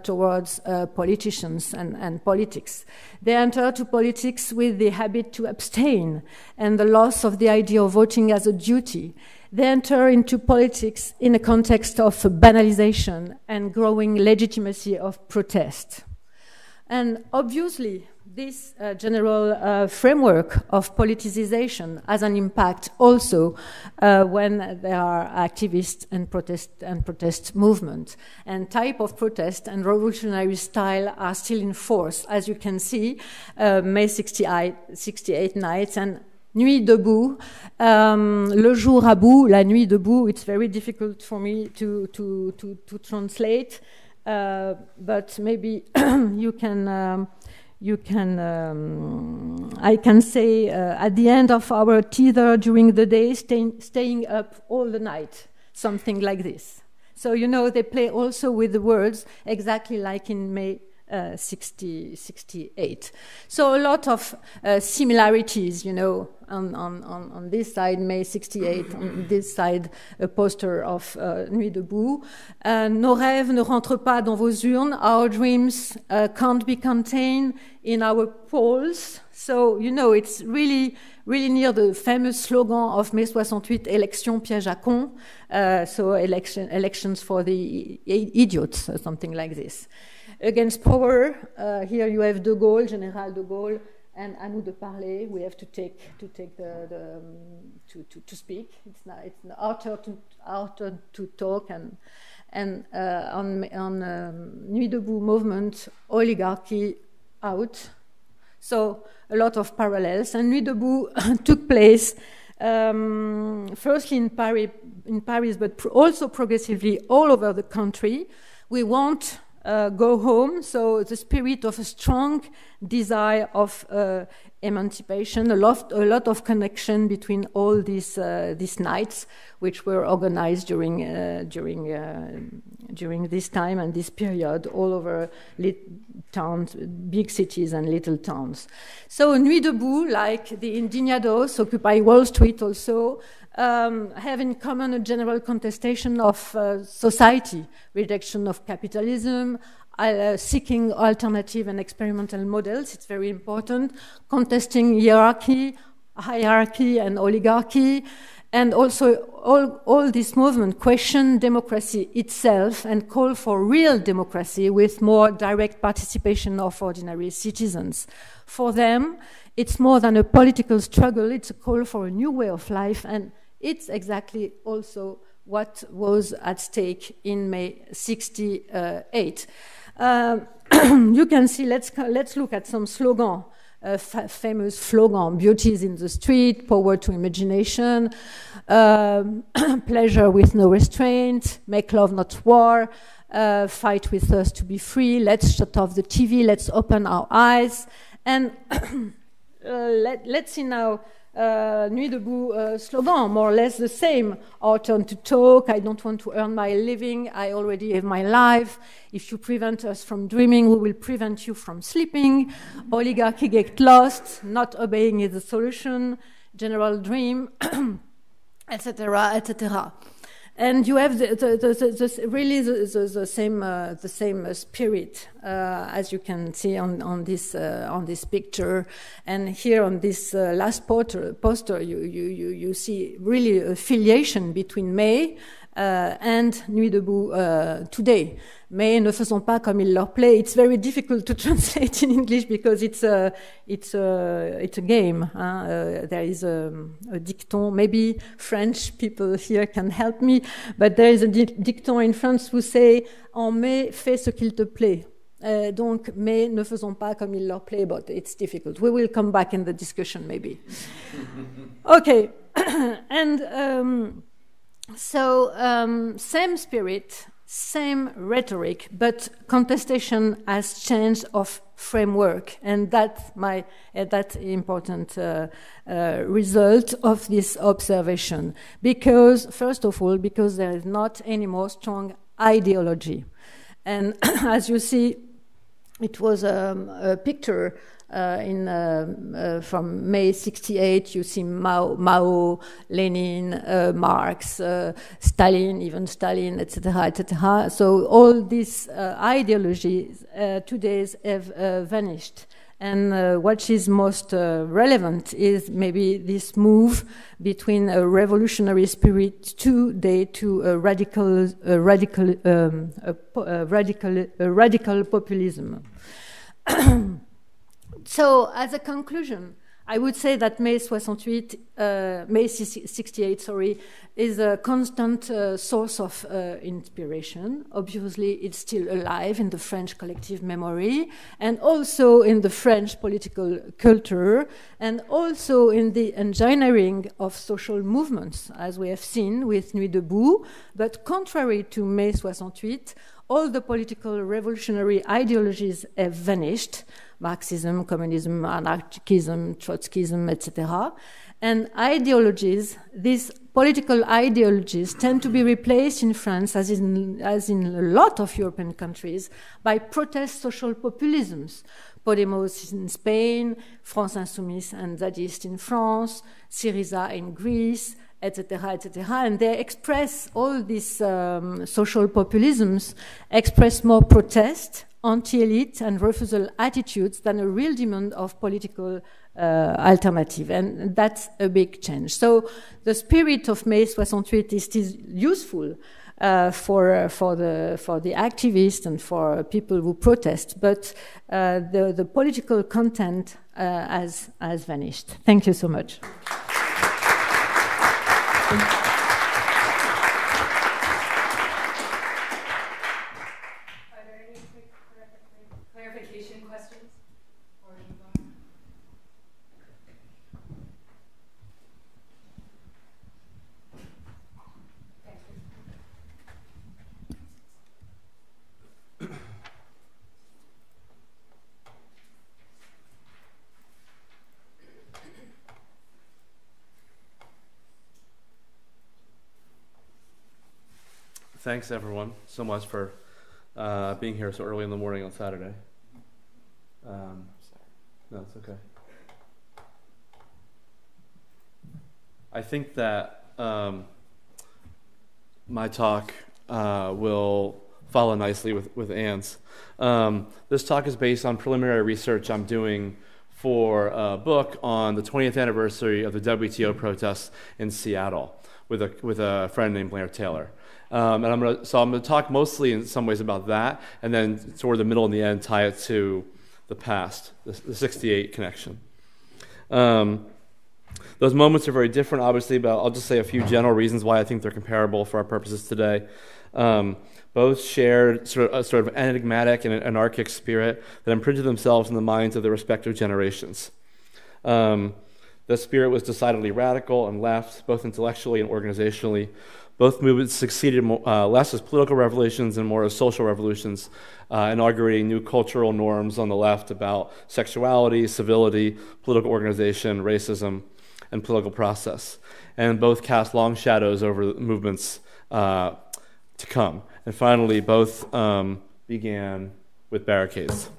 towards politicians and politics. They enter to politics with the habit to abstain and the loss of the idea of voting as a duty. They enter into politics in a context of banalization and growing legitimacy of protest. And obviously, this general framework of politicization has an impact also when there are activists and protest movement. And type of protest and revolutionary style are still in force. As you can see, May 68 nights and Nuit debout, le jour à bout, la nuit debout. It's very difficult for me to translate, but maybe I can say at the end of our tether during the day, staying up all the night, something like this. So, they play also with the words exactly like in May 68. So a lot of similarities, you know, on this side, May 68, on this side, a poster of Nuit debout. Nos rêves ne rentrent pas dans vos urnes. Our dreams can't be contained in our polls. So, you know, it's really near the famous slogan of Mai 68, Élection piège à con. So elections for the idiots, or something like this. Against power, here you have De Gaulle, General De Gaulle, and à nous de parler. We have to speak. It's our turn to talk. And on Nuit debout movement, oligarchy out. So a lot of parallels. And Nuit debout took place firstly in Paris, but also progressively all over the country. We won't go home. So the spirit of a strong desire of emancipation, a lot of connection between all these nights, which were organized during this time and this period all over towns, big cities and little towns. So Nuit debout, like the Indignados, Occupy Wall Street also, have in common a general contestation of society, rejection of capitalism, seeking alternative and experimental models. It's very important. Contesting hierarchy and oligarchy. And also all this movement question democracy itself and call for real democracy with more direct participation of ordinary citizens. For them, it's more than a political struggle. It's a call for a new way of life, and it's exactly also what was at stake in May 68. You can see, let's look at some slogan, famous slogan: beauty is in the street, power to imagination, pleasure with no restraint, make love not war, fight with us to be free, let's shut off the TV, let's open our eyes. And let's see now Nuit debout slogan, more or less the same. Our turn to talk, I don't want to earn my living, I already have my life. If you prevent us from dreaming, we will prevent you from sleeping. Oligarchy get lost, not obeying is the solution. General dream, etc., etc. And you have the same spirit, as you can see on this picture, and here on this last poster, you see really a filiation between May and Nuit debout today. Mais ne faisons pas comme il leur plaît. It's very difficult to translate in English because it's a game. There is a dicton. Maybe French people here can help me, but there is a dicton in France who say en mai fais ce qu'il te plaît. Donc, mais ne faisons pas comme il leur plaît, but it's difficult. We will come back in the discussion maybe. Okay, and same spirit, same rhetoric, but contestation has changed of framework, and that's important result of this observation. Because, first of all, because there is not any more strong ideology. And as you see, it was a picture from May 68. You see Mao, Lenin, Marx, Stalin, etc., etc. So all these ideologies today have vanished. And what is most relevant is maybe this move between a revolutionary spirit today to a radical populism. So, as a conclusion, I would say that Mai 68, is a constant source of inspiration. Obviously, it's still alive in the French collective memory, and also in the French political culture, and also in the engineering of social movements, as we have seen with Nuit debout. But contrary to Mai 68, all the political revolutionary ideologies have vanished: Marxism, communism, anarchism, Trotskyism, etc. And ideologies, these political ideologies tend to be replaced in France, as in a lot of European countries, by protest social populisms. Podemos in Spain, France Insoumise and Zadist in France, Syriza in Greece, etc., etc. And they express all these social populisms, express more protest, anti-elite and refusal attitudes than a real demand of political alternative. And that's a big change. So the spirit of Mai 68 is still useful for the activists and for people who protest, but the political content has vanished. Thank you so much. Clarification questions? Thanks, everyone, so much for being here so early in the morning on Saturday. No, it's okay. I think that my talk will follow nicely with Anne's. This talk is based on preliminary research I'm doing for a book on the 20th anniversary of the WTO protests in Seattle with a friend named Blair Taylor. And I'm going to talk mostly in some ways about that, and then toward the middle and the end tie it to the past, the 68 connection. Those moments are very different, obviously, but I'll just say a few general reasons why I think they're comparable for our purposes today. Both shared sort of enigmatic and anarchic spirit that imprinted themselves in the minds of their respective generations. The spirit was decidedly radical and left, both intellectually and organizationally. Both movements succeeded less as political revolutions and more as social revolutions, inaugurating new cultural norms on the left about sexuality, civility, political organization, racism, and political process. And both cast long shadows over the movements to come. And finally, both began with barricades.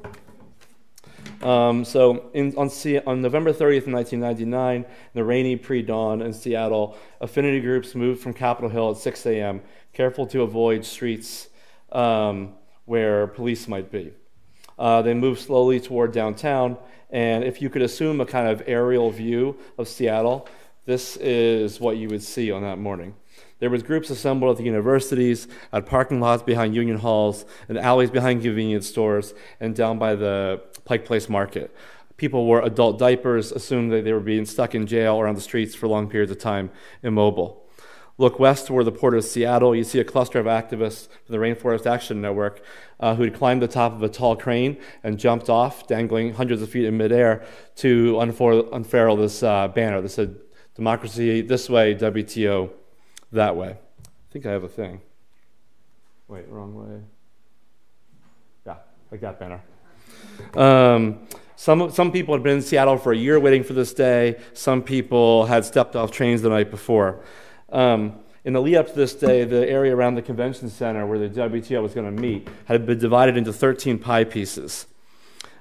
On November 30th, 1999, in the rainy pre-dawn in Seattle, affinity groups moved from Capitol Hill at 6 a.m., careful to avoid streets where police might be. They moved slowly toward downtown, and if you could assume a kind of aerial view of Seattle, this is what you would see on that morning. There was groups assembled at the universities, at parking lots behind union halls, and alleys behind convenience stores, and down by the Pike Place Market. People wore adult diapers, assumed that they were being stuck in jail or on the streets for long periods of time, immobile. Look west toward the port of Seattle, you see a cluster of activists from the Rainforest Action Network who had climbed the top of a tall crane and jumped off, dangling hundreds of feet in midair, to unfurl this banner that said, "Democracy this way, WTO that way." I think I have a thing. Wait, wrong way. Yeah, like that banner. Some people had been in Seattle for a year waiting for this day. Some people had stepped off trains the night before. In the lead up to this day, the area around the convention center where the WTO was going to meet had been divided into 13 pie pieces.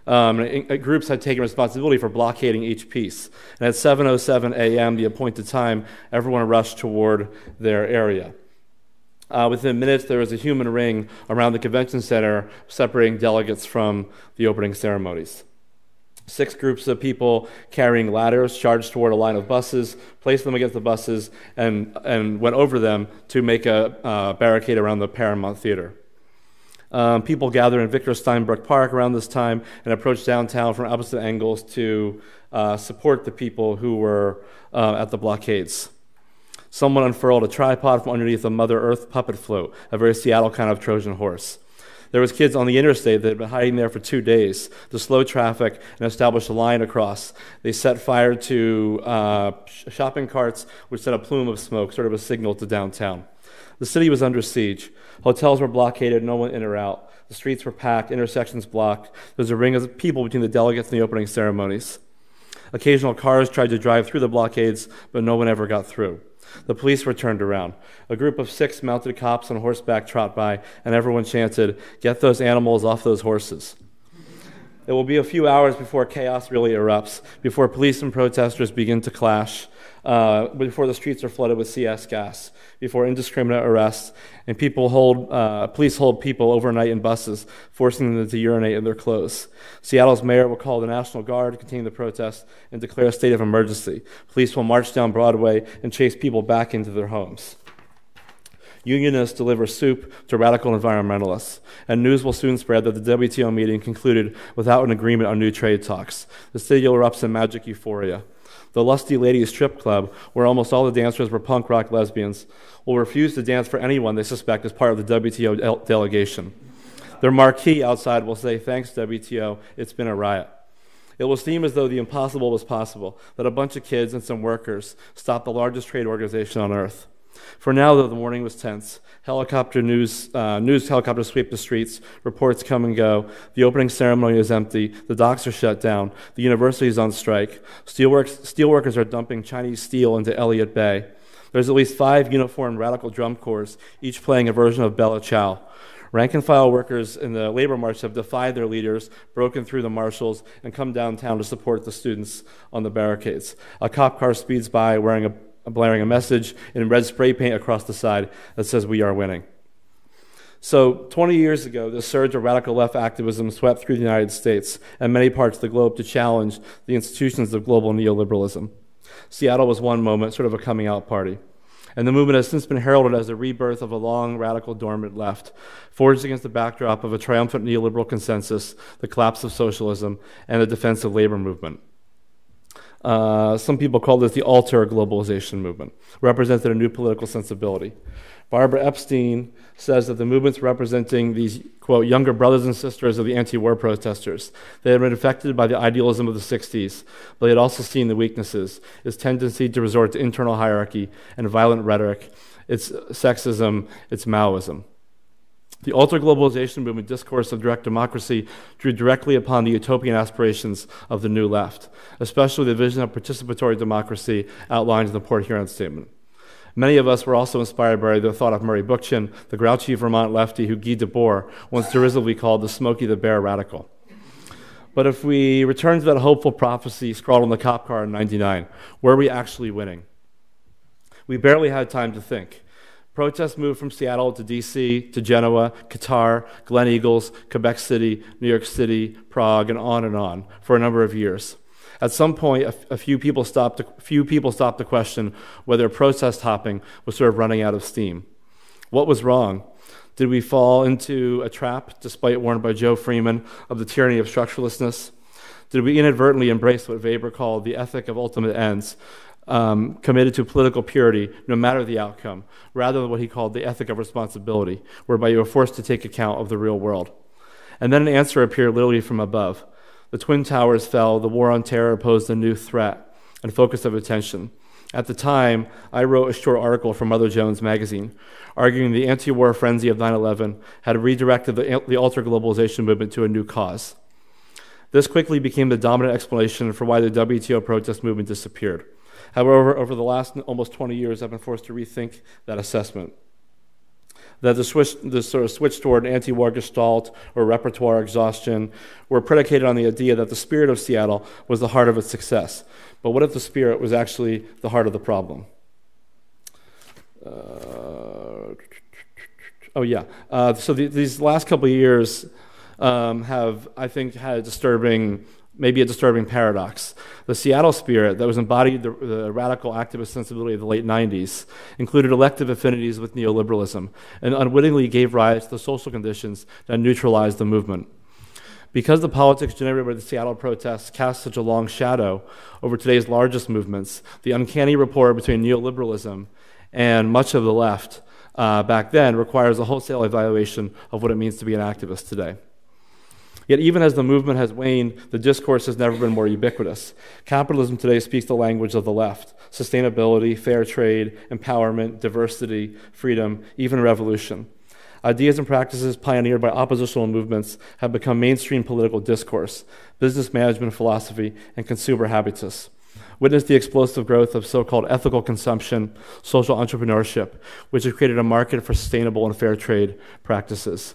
Groups had taken responsibility for blockading each piece. And at 7:07 a.m., the appointed time, everyone rushed toward their area. Within minutes, there was a human ring around the convention center separating delegates from the opening ceremonies. 6 groups of people carrying ladders charged toward a line of buses, placed them against the buses, and went over them to make a barricade around the Paramount Theater. People gathered in Victor Steinbrook Park around this time and approached downtown from opposite angles to support the people who were at the blockades. Someone unfurled a tripod from underneath a Mother Earth puppet float, a very Seattle kind of Trojan horse. There was kids on the interstate that had been hiding there for 2 days to slow traffic and establish a line across. They set fire to shopping carts, which sent a plume of smoke, sort of a signal to downtown. The city was under siege. Hotels were blockaded, no one in or out. The streets were packed, intersections blocked. There was a ring of people between the delegates and the opening ceremonies. Occasional cars tried to drive through the blockades, but no one ever got through. The police were turned around. A group of 6 mounted cops on horseback trot by, and everyone chanted, "Get those animals off those horses." It will be a few hours before chaos really erupts, before police and protesters begin to clash, before the streets are flooded with CS gas, before indiscriminate arrests, and police hold people overnight in buses, forcing them to urinate in their clothes. Seattle's mayor will call the National Guard to contain the protests and declare a state of emergency. Police will march down Broadway and chase people back into their homes. Unionists deliver soup to radical environmentalists, and news will soon spread that the WTO meeting concluded without an agreement on new trade talks. The city erupts in magic euphoria. The Lusty Ladies Strip Club, where almost all the dancers were punk rock lesbians, will refuse to dance for anyone they suspect is part of the WTO delegation. Their marquee outside will say, "Thanks, WTO, it's been a riot." It will seem as though the impossible was possible, that a bunch of kids and some workers stopped the largest trade organization on earth. For now, though, the morning was tense. News helicopters sweep the streets, reports come and go, the opening ceremony is empty, the docks are shut down, the university is on strike, steelworkers are dumping Chinese steel into Elliott Bay. There's at least 5 uniformed radical drum corps, each playing a version of Bella Ciao. Rank-and-file workers in the labor march have defied their leaders, broken through the marshals, and come downtown to support the students on the barricades. A cop car speeds by blaring a message in red spray paint across the side that says, "We are winning." So 20 years ago, this surge of radical left activism swept through the United States and many parts of the globe to challenge the institutions of global neoliberalism. Seattle was one moment, sort of a coming out party. And the movement has since been heralded as the rebirth of a long, radical, dormant left, forged against the backdrop of a triumphant neoliberal consensus, the collapse of socialism, and the defense of labor movement. Some people call this the alter globalization movement, represented a new political sensibility. Barbara Epstein says that the movements representing these, quote, younger brothers and sisters of the anti-war protesters. They had been affected by the idealism of the 60s, but they had also seen the weaknesses, its tendency to resort to internal hierarchy and violent rhetoric, its sexism, its Maoism. The alter-globalization movement discourse of direct democracy drew directly upon the utopian aspirations of the new left, especially the vision of participatory democracy outlined in the Port Huron Statement. Many of us were also inspired by the thought of Murray Bookchin, the grouchy Vermont lefty who Guy Debord once derisively called the Smokey the Bear radical. But if we return to that hopeful prophecy scrawled on the cop car in '99, were we actually winning? We barely had time to think. Protests moved from Seattle to D.C., to Genoa, Qatar, Glen Eagles, Quebec City, New York City, Prague, and on for a number of years. At some point, a few people stopped to question whether protest hopping was sort of running out of steam. What was wrong? Did we fall into a trap, despite warned by Joe Freeman, of the tyranny of structurelessness? Did we inadvertently embrace what Weber called the ethic of ultimate ends, committed to political purity no matter the outcome, rather than what he called the ethic of responsibility, whereby you are forced to take account of the real world? And then an answer appeared literally from above. The Twin Towers fell, the war on terror posed a new threat and focus of attention. At the time, I wrote a short article for Mother Jones magazine, arguing the anti-war frenzy of 9/11 had redirected the alter-globalization movement to a new cause. This quickly became the dominant explanation for why the WTO protest movement disappeared. However, over the last almost 20 years, I've been forced to rethink that assessment. That the sort of switch toward anti-war gestalt or repertoire exhaustion were predicated on the idea that the spirit of Seattle was the heart of its success. But what if the spirit was actually the heart of the problem? So these last couple of years have, I think, had a disturbing paradox. The Seattle spirit that was embodied the radical activist sensibility of the late 90s included elective affinities with neoliberalism and unwittingly gave rise to the social conditions that neutralized the movement. Because the politics generated by the Seattle protests cast such a long shadow over today's largest movements, the uncanny rapport between neoliberalism and much of the left back then requires a wholesale evaluation of what it means to be an activist today. Yet even as the movement has waned, the discourse has never been more ubiquitous. Capitalism today speaks the language of the left: sustainability, fair trade, empowerment, diversity, freedom, even revolution. Ideas and practices pioneered by oppositional movements have become mainstream political discourse, business management philosophy, and consumer habitus. witnessed the explosive growth of so-called ethical consumption, social entrepreneurship, which has created a market for sustainable and fair trade practices.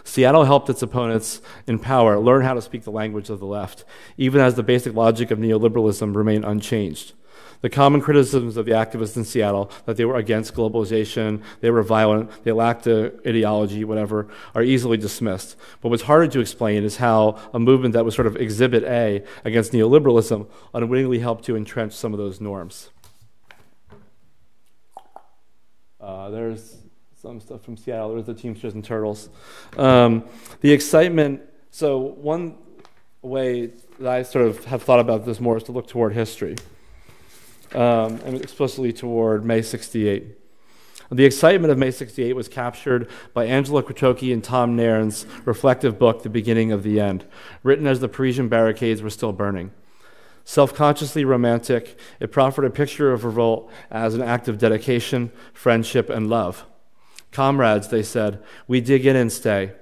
Seattle helped its opponents in power learn how to speak the language of the left, even as the basic logic of neoliberalism remained unchanged. The common criticisms of the activists in Seattle, that they were against globalization, they were violent, they lacked ideology, whatever, are easily dismissed. But what's harder to explain is how a movement that was sort of exhibit A against neoliberalism unwittingly helped to entrench some of those norms. There's some stuff from Seattle. There's the Teamsters and Turtles. The excitement, so one way that I sort of have thought about this more is to look toward history. And explicitly toward May 68. The excitement of May 68 was captured by Angela Kwatoki and Tom Nairn's reflective book, The Beginning of the End, written as the Parisian barricades were still burning. Self-consciously romantic, it proffered a picture of revolt as an act of dedication, friendship, and love. Comrades, they said, we dig in and stay.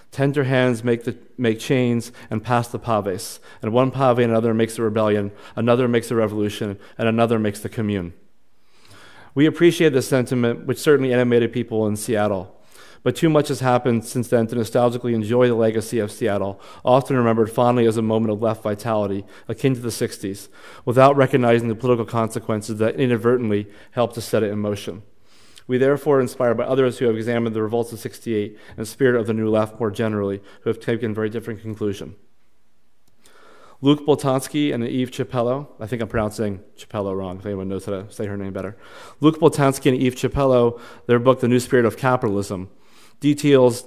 Tender hands make chains and pass the paves, and one pave and another makes a rebellion, another makes a revolution, and another makes the commune. We appreciate this sentiment, which certainly animated people in Seattle. But too much has happened since then to nostalgically enjoy the legacy of Seattle, often remembered fondly as a moment of left vitality, akin to the 60s, without recognizing the political consequences that inadvertently helped to set it in motion. We therefore, inspired by others who have examined the revolts of 68 and the spirit of the New Left more generally, who have taken a very different conclusion. Luke Boltanski and Eve Chiapello, I think I'm pronouncing Chiapello wrong, if anyone knows how to say her name better. Luke Boltanski and Eve Chiapello, their book, The New Spirit of Capitalism, details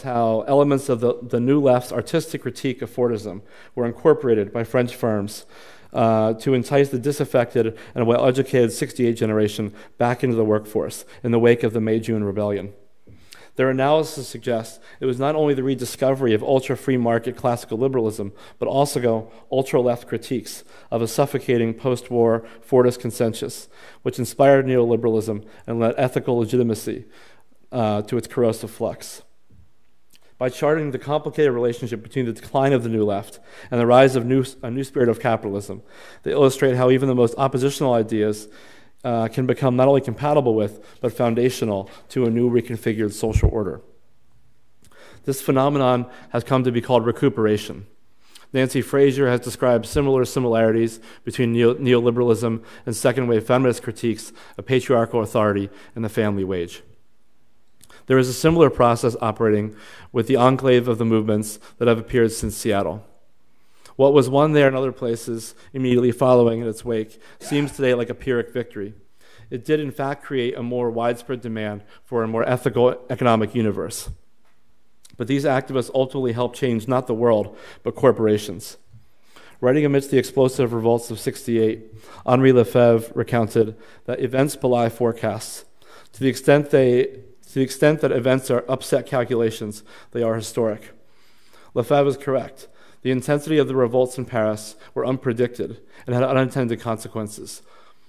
how elements of the New Left's artistic critique of Fordism were incorporated by French firms to entice the disaffected and well-educated 68 generation back into the workforce in the wake of the May-June rebellion. Their analysis suggests it was not only the rediscovery of ultra-free market classical liberalism, but also ultra-left critiques of a suffocating post-war Fordist consensus, which inspired neoliberalism and lent ethical legitimacy to its corrosive flux. By charting the complicated relationship between the decline of the New Left and the rise of a new spirit of capitalism, they illustrate how even the most oppositional ideas can become not only compatible with, but foundational to a new reconfigured social order. This phenomenon has come to be called recuperation. Nancy Fraser has described similar similarities between neoliberalism and second-wave feminist critiques of patriarchal authority and the family wage. There is a similar process operating with the enclave of the movements that have appeared since Seattle. What was won there in other places immediately following in its wake seems today like a Pyrrhic victory. It did in fact create a more widespread demand for a more ethical economic universe. But these activists ultimately helped change not the world, but corporations. Writing amidst the explosive revolts of 68, Henri Lefebvre recounted that events belie forecasts. To the extent that events are upset calculations, they are historic. Lefebvre is correct. The intensity of the revolts in Paris were unpredicted and had unintended consequences.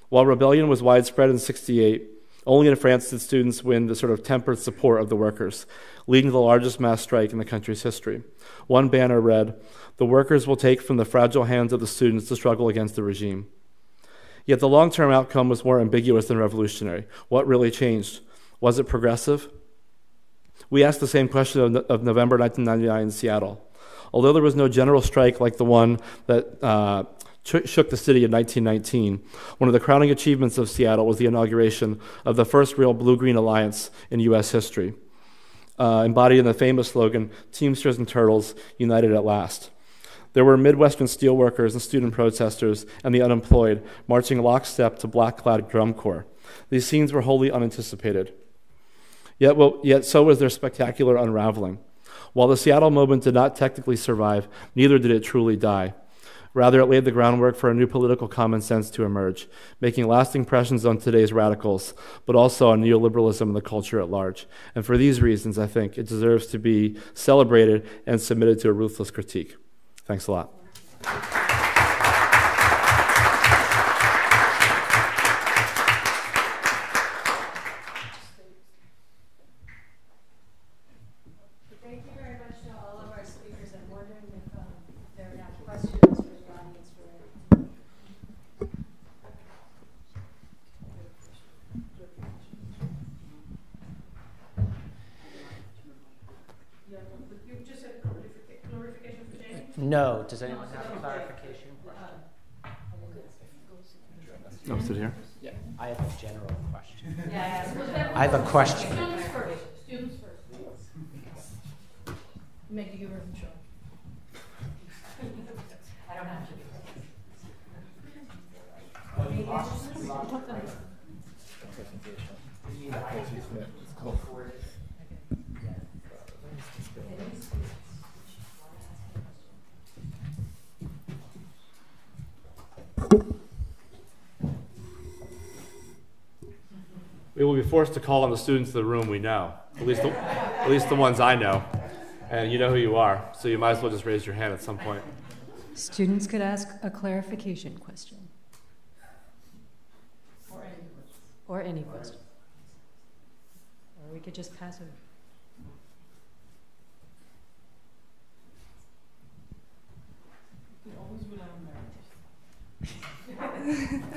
While rebellion was widespread in 68, only in France did students win the sort of tempered support of the workers, leading to the largest mass strike in the country's history. One banner read, "The workers will take from the fragile hands of the students to struggle against the regime." Yet the long-term outcome was more ambiguous than revolutionary. What really changed? Was it progressive? We asked the same question of November 1999 in Seattle. Although there was no general strike like the one that shook the city in 1919, one of the crowning achievements of Seattle was the inauguration of the first real blue-green alliance in U.S. history, embodied in the famous slogan, "Teamsters and Turtles, united at last." There were Midwestern steelworkers and student protesters and the unemployed marching lockstep to black-clad drum corps. These scenes were wholly unanticipated. Yet so was their spectacular unraveling. While the Seattle movement did not technically survive, neither did it truly die. Rather, it laid the groundwork for a new political common sense to emerge, making lasting impressions on today's radicals, but also on neoliberalism and the culture at large. And for these reasons, I think it deserves to be celebrated and submitted to a ruthless critique. Thanks a lot. Thank you very much to all of our speakers. I'm wondering if there are now questions for the audience. No. Does anyone have a clarification question? Oh, sit here. Yeah. I have a general question. I have a question. Students first. Students first. Make the giver from show. I don't have to. We will be forced to call on the students in the room we know, at least the ones I know, and you know who you are, so you might as well just raise your hand at some point. Students could ask a clarification question. Or any question. Or we could just pass it.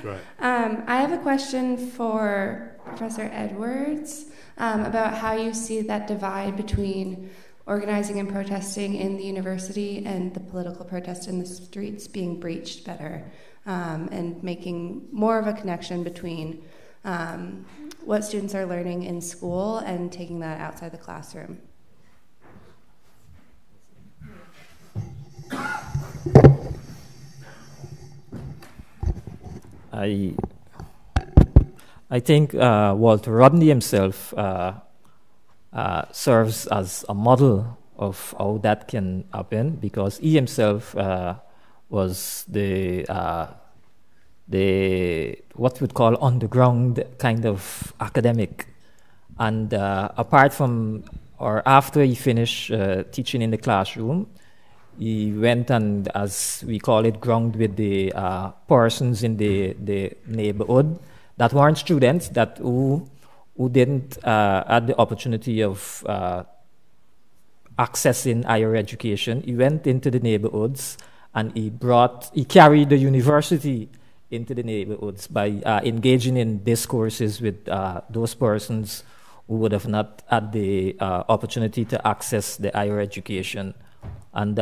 Right. I have a question for Professor Edwards about how you see that divide between organizing and protesting in the university and the political protest in the streets being breached better, and making more of a connection between what students are learning in school and taking that outside the classroom. I think Walter Rodney himself serves as a model of how that can happen, because he himself was the what we'd call underground kind of academic, and apart from or after he finished teaching in the classroom, he went and, as we call it, ground with the persons in the neighborhood that weren't students, that who didn't had the opportunity of accessing higher education. He went into the neighborhoods and he carried the university into the neighborhoods by engaging in discourses with those persons who would have not had the opportunity to access the higher education. And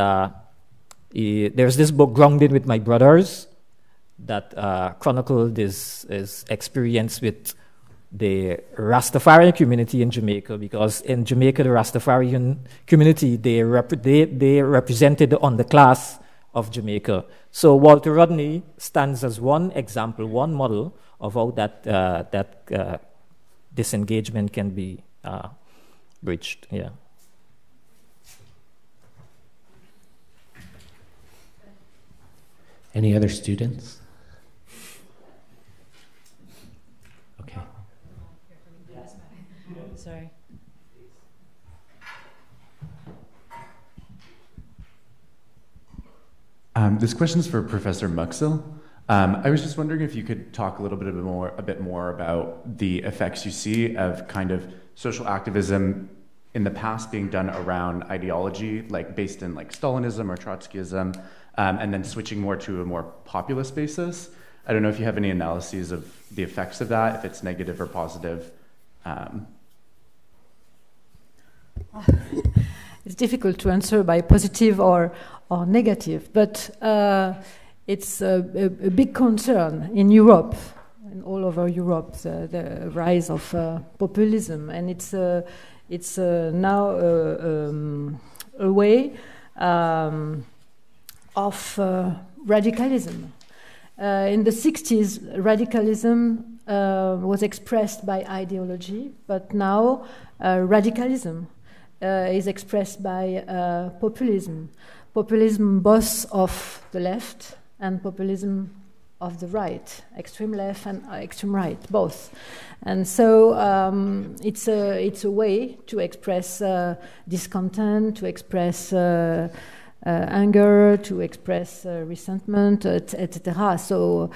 there's this book, Grounded with My Brothers, that chronicled his experience with the Rastafarian community in Jamaica, because in Jamaica, the Rastafarian community, they represented the underclass of Jamaica. So Walter Rodney stands as one example, one model of how that disengagement can be breached. Yeah. Any other students? Okay. Sorry. This question is for Professor Muxel. I was just wondering if you could talk a bit more about the effects you see of kind of social activism in the past being done around ideology, like based in like Stalinism or Trotskyism, and then switching more to a more populist basis. I don't know if you have any analyses of the effects of that, if it's negative or positive. It's difficult to answer by positive or negative, but it's a big concern in Europe and all over Europe, the rise of populism, and it's now a way of radicalism. In the 60s, radicalism was expressed by ideology, but now radicalism is expressed by populism. Populism both of the left and populism of the right, extreme left and extreme right, both. And so it's a way to express discontent, to express anger, to express resentment, etc. So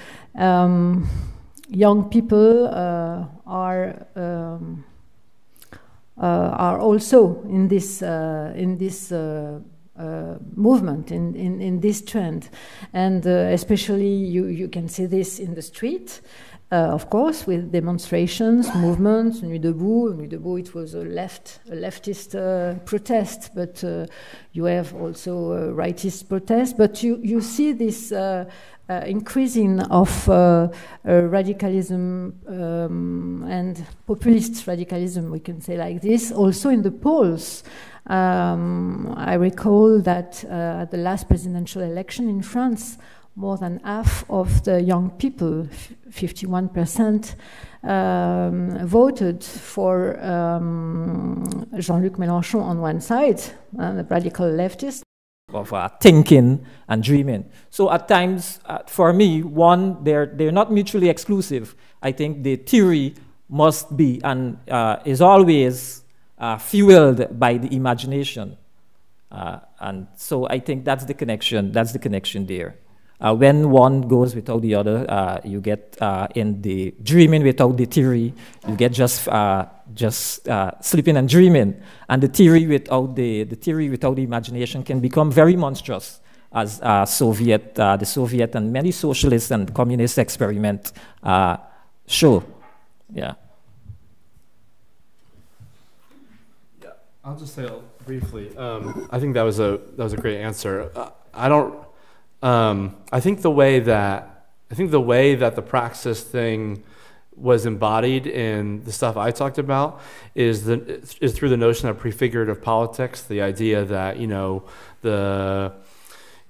young people are also in this movement in this trend. And especially you can see this in the street, of course, with demonstrations, movements, Nuit Debout. Nuit Debout, it was a leftist protest, but you have also a rightist protest. But you see this increasing of radicalism and populist radicalism, we can say like this, also in the polls. I recall that at the last presidential election in France, more than half of the young people, 51%, voted for Jean-Luc Mélenchon on one side, the radical leftist. Of thinking and dreaming. So at times, for me, they're not mutually exclusive. I think the theory must be and is always fueled by the imagination. And so I think that's the connection there. When one goes without the other, you get in the dreaming without the theory, you get just sleeping and dreaming. And the theory without the imagination can become very monstrous, as the Soviet and many socialist and communist experiment show. Yeah. I'll just say briefly. I think that was a great answer. I think the way that the praxis thing was embodied in the stuff I talked about is through the notion of prefigurative politics, the idea that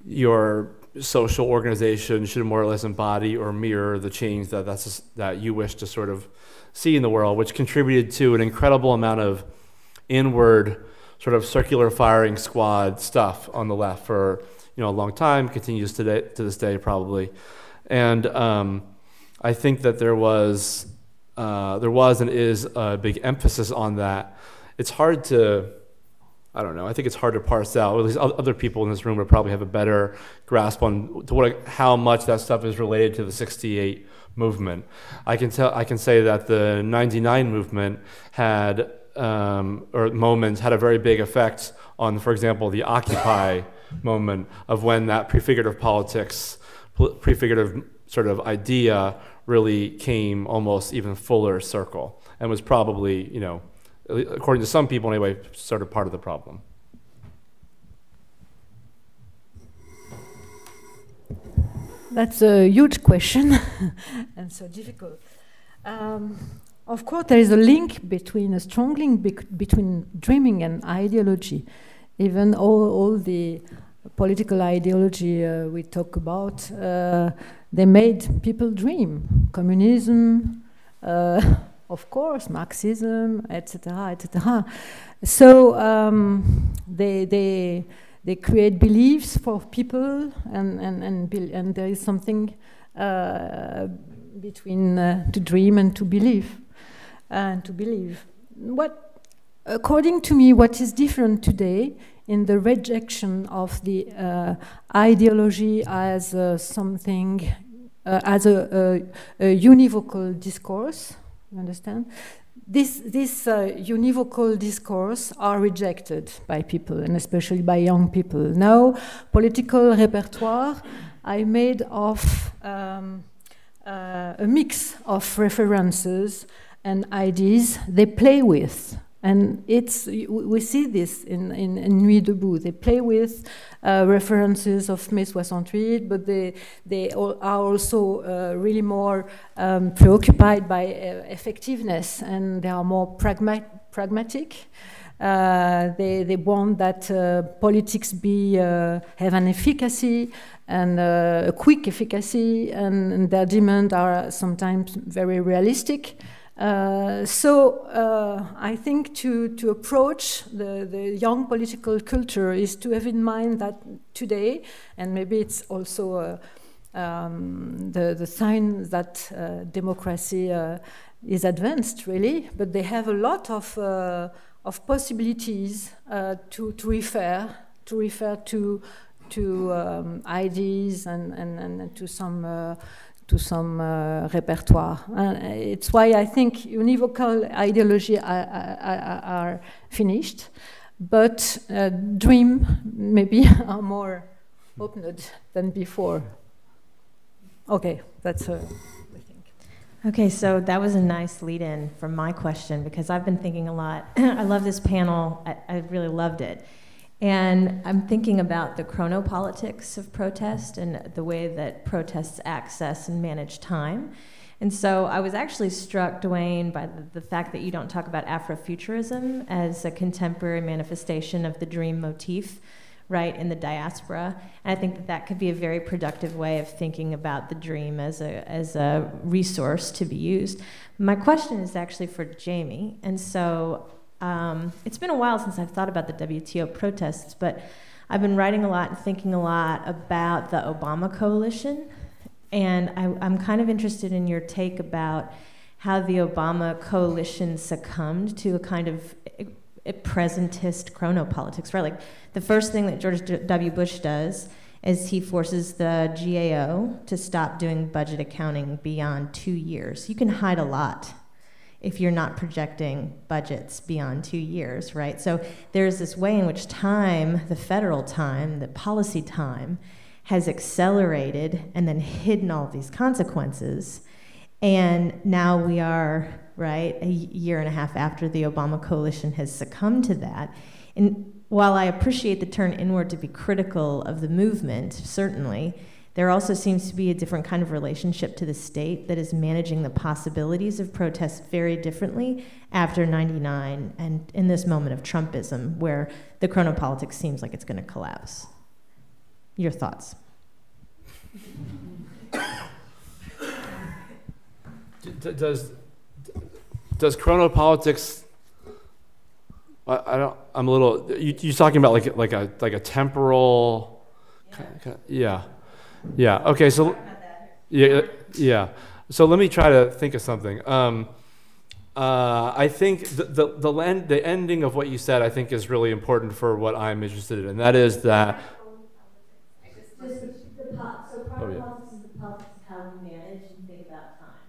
your social organization should more or less embody or mirror the change that you wish to sort of see in the world, which contributed to an incredible amount of inward sort of circular firing squad stuff on the left for a long time, continues to this day probably. And I think that there was and is a big emphasis on that. It's hard to, I think it's hard to parse out, or at least other people in this room would probably have a better grasp on how much that stuff is related to the '68 movement. I can say that the '99 movement had had a very big effect on, for example, the Occupy moment of when that prefigurative politics, prefigurative sort of idea really came almost even fuller circle and was probably, according to some people anyway, sort of part of the problem. That's a huge question and so difficult. Of course, there is a strong link between dreaming and ideology. Even all the political ideology we talk about, they made people dream. Communism, of course, Marxism, etc., etc. So they create beliefs for people, and there is something between to dream and to believe. According to me, what is different today in the rejection of the ideology as something, as a univocal discourse, you understand? This univocal discourse are rejected by people, and especially by young people. Now, political repertoire are made of a mix of references and ideas they play with. And we see this in Nuit Debout. They play with references of Mai 68, but they are also really more preoccupied by effectiveness, and they are more pragmatic. They want that politics have an efficacy and a quick efficacy, and their demands are sometimes very realistic. So I think to approach the young political culture is to have in mind that today, and maybe it's also the sign that democracy is advanced, really, but they have a lot of possibilities to refer to ideas and to some repertoire. It's why I think univocal ideology are finished, but dream maybe are more opened than before. Okay, that's I think. Okay, so that was a nice lead-in for my question, because I've been thinking a lot. I love this panel. I really loved it. And I'm thinking about the chronopolitics of protest and the way that protests access and manage time. And so I was actually struck, Dwayne, by the fact that you don't talk about Afrofuturism as a contemporary manifestation of the dream motif, right, in the diaspora. And I think that that could be a very productive way of thinking about the dream as a resource to be used. My question is actually for Jamie. And so it's been a while since I've thought about the WTO protests, but I've been writing a lot and thinking a lot about the Obama coalition. And I'm kind of interested in your take about how the Obama coalition succumbed to a kind of a presentist chronopolitics, right? Like the first thing that George W. Bush does is he forces the GAO to stop doing budget accounting beyond 2 years. You can hide a lot if you're not projecting budgets beyond 2 years, right? So there's this way in which time, the federal time, the policy time, has accelerated and then hidden all these consequences. And now we are, right, a year and a half after the Obama coalition has succumbed to that. And while I appreciate the turn inward to be critical of the movement, certainly, there also seems to be a different kind of relationship to the state that is managing the possibilities of protest very differently after '99 and in this moment of Trumpism, where the chronopolitics seems like it's going to collapse. Your thoughts? Does chronopolitics? I'm a little. You're talking about like a temporal. Yeah. Yeah. Okay. So. Yeah. Yeah. So let me try to think of something. I think the ending of what you said, I think, is really important for what I'm interested in, and that is that. So chronopolitics is the politics of how we manage and think about time.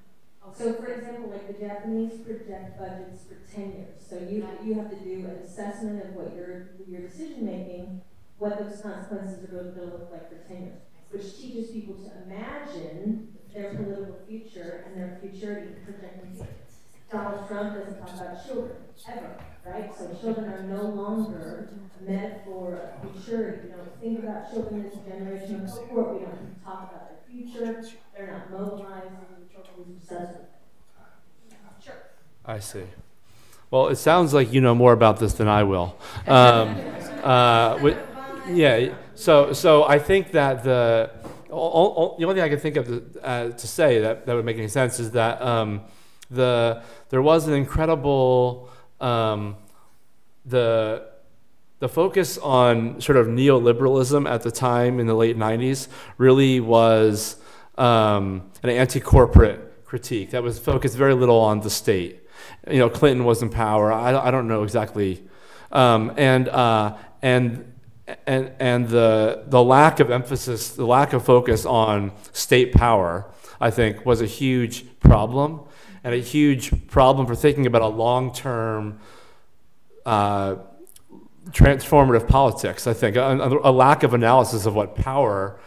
So for example, like the Japanese project budgets for 10 years. So you have to do an assessment of what your decision making, what those consequences are going to look like for 10 years, which teaches people to imagine their political future and their futurity projecting future. Donald Trump doesn't talk about children, ever, right? So children are no longer a metaphor of futurity. We don't think about children as a generation of support. We don't talk about their future. They're not mobilized. Sure. I see. Well, it sounds like you know more about this than I will. Yeah. So I think that the only thing I can think of to say that would make any sense is that there was an incredible the focus on sort of neoliberalism at the time in the late 90s really was an anti-corporate critique that was focused very little on the state. You know, Clinton was in power. I don't know exactly, and the lack of emphasis, the lack of focus on state power, I think, was a huge problem, and a huge problem for thinking about a long-term transformative politics. I think a lack of analysis of what power.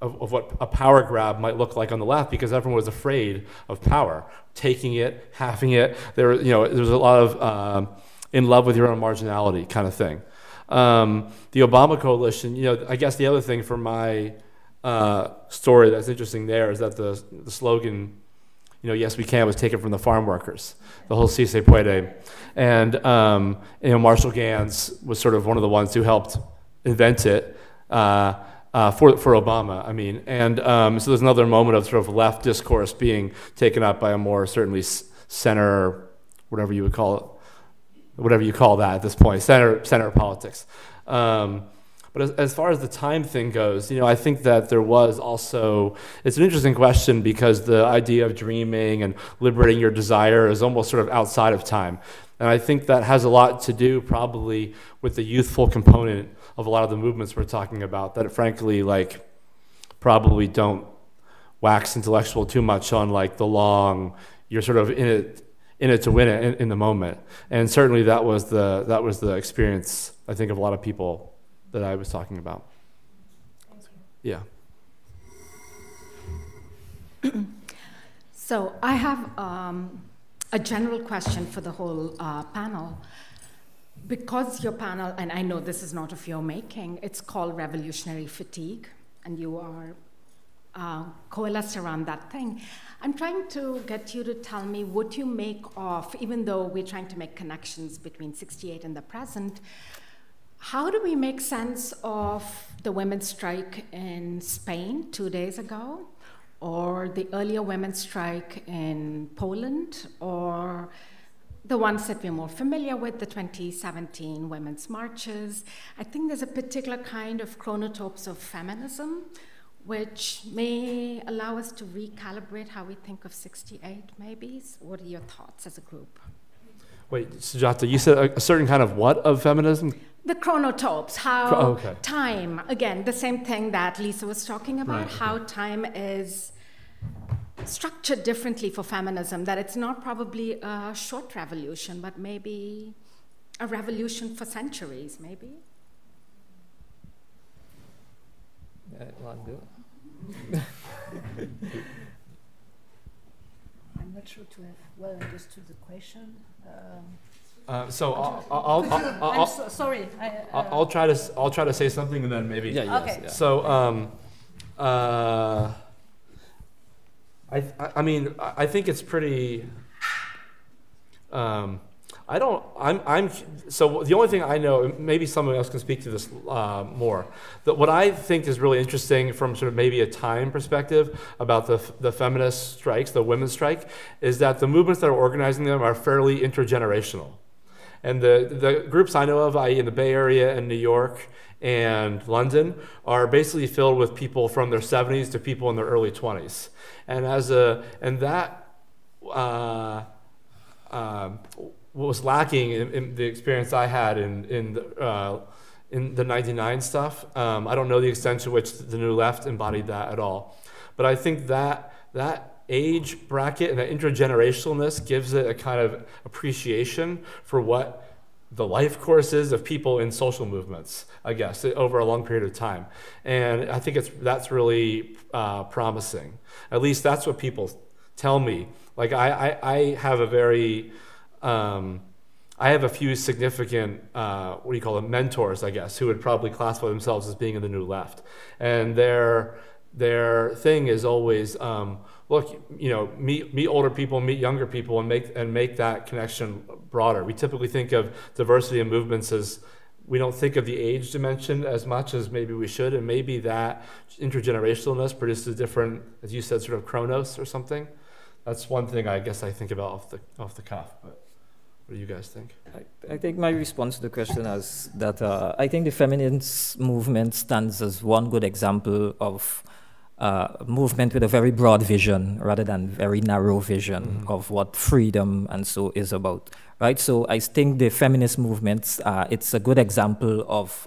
Of what a power grab might look like on the left, because everyone was afraid of power, taking it, having it. There was a lot of in love with your own marginality kind of thing. The Obama coalition, I guess the other thing for my story that's interesting there is that the slogan, yes we can, was taken from the farm workers, the whole Si Se Puede, and Marshall Gans was sort of one of the ones who helped invent it. For Obama, I mean, and so there's another moment of sort of left discourse being taken up by a more certainly center, whatever you call that at this point, center politics. But as far as the time thing goes, I think that there was also, it's an interesting question because the idea of dreaming and liberating your desire is almost sort of outside of time. And I think that has a lot to do probably with the youthful component of a lot of the movements we're talking about that frankly probably don't wax intellectual too much on the long, you're sort of in in it to win it in the moment. And certainly that was the experience, I think, of a lot of people that I was talking about. Yeah. So I have a general question for the whole panel. Because your panel, and I know this is not of your making, it's called Revolutionary Fatigue, and you are coalesced around that thing. I'm trying to get you to tell me what you make of, even though we're trying to make connections between 68 and the present, how do we make sense of the women's strike in Spain 2 days ago, or the earlier women's strike in Poland, or the ones that we're more familiar with, the 2017 women's marches? I think there's a particular kind of chronotopes of feminism which may allow us to recalibrate how we think of 68, maybe. What are your thoughts as a group? Wait, Sujata, you said a certain kind of what of feminism? The chronotopes, how time, again, the same thing that Lisa was talking about, right, how time is structured differently for feminism, that it's not probably a short revolution, but maybe a revolution for centuries, maybe. I'm not sure to have well understood the question. So sorry. I'll try to say something and then maybe. Yeah. Yes, okay. yeah. So I mean I think it's pretty. So the only thing I know, maybe someone else can speak to this more, that what I think is really interesting from sort of maybe a time perspective about the feminist strikes, the women's strike, is that the movements that are organizing them are fairly intergenerational. And the groups I know of, i.e. in the Bay Area and New York and London, are basically filled with people from their 70s to people in their early 20s. And that what was lacking in the experience I had in the 99 stuff. I don't know the extent to which the New Left embodied that at all. But I think that age bracket and that intergenerationalness gives it a kind of appreciation for what the life course is of people in social movements, I guess, over a long period of time. And I think that's really promising. At least that's what people tell me. Like I have a very... I have a few significant, what do you call them, mentors, I guess, who would probably classify themselves as being in the New Left. And their thing is always, look, you know, meet older people, meet younger people, and make that connection broader. We typically think of diversity in movements as, we don't think of the age dimension as much as maybe we should, and maybe that intergenerationalness produces a different, as you said, sort of chronos or something. That's one thing I guess I think about off the cuff, but what do you guys think? I think my response to the question is that I think the feminist movement stands as one good example of a movement with a very broad vision rather than very narrow vision of what freedom and so is about, right? So I think the feminist movements, it's a good example of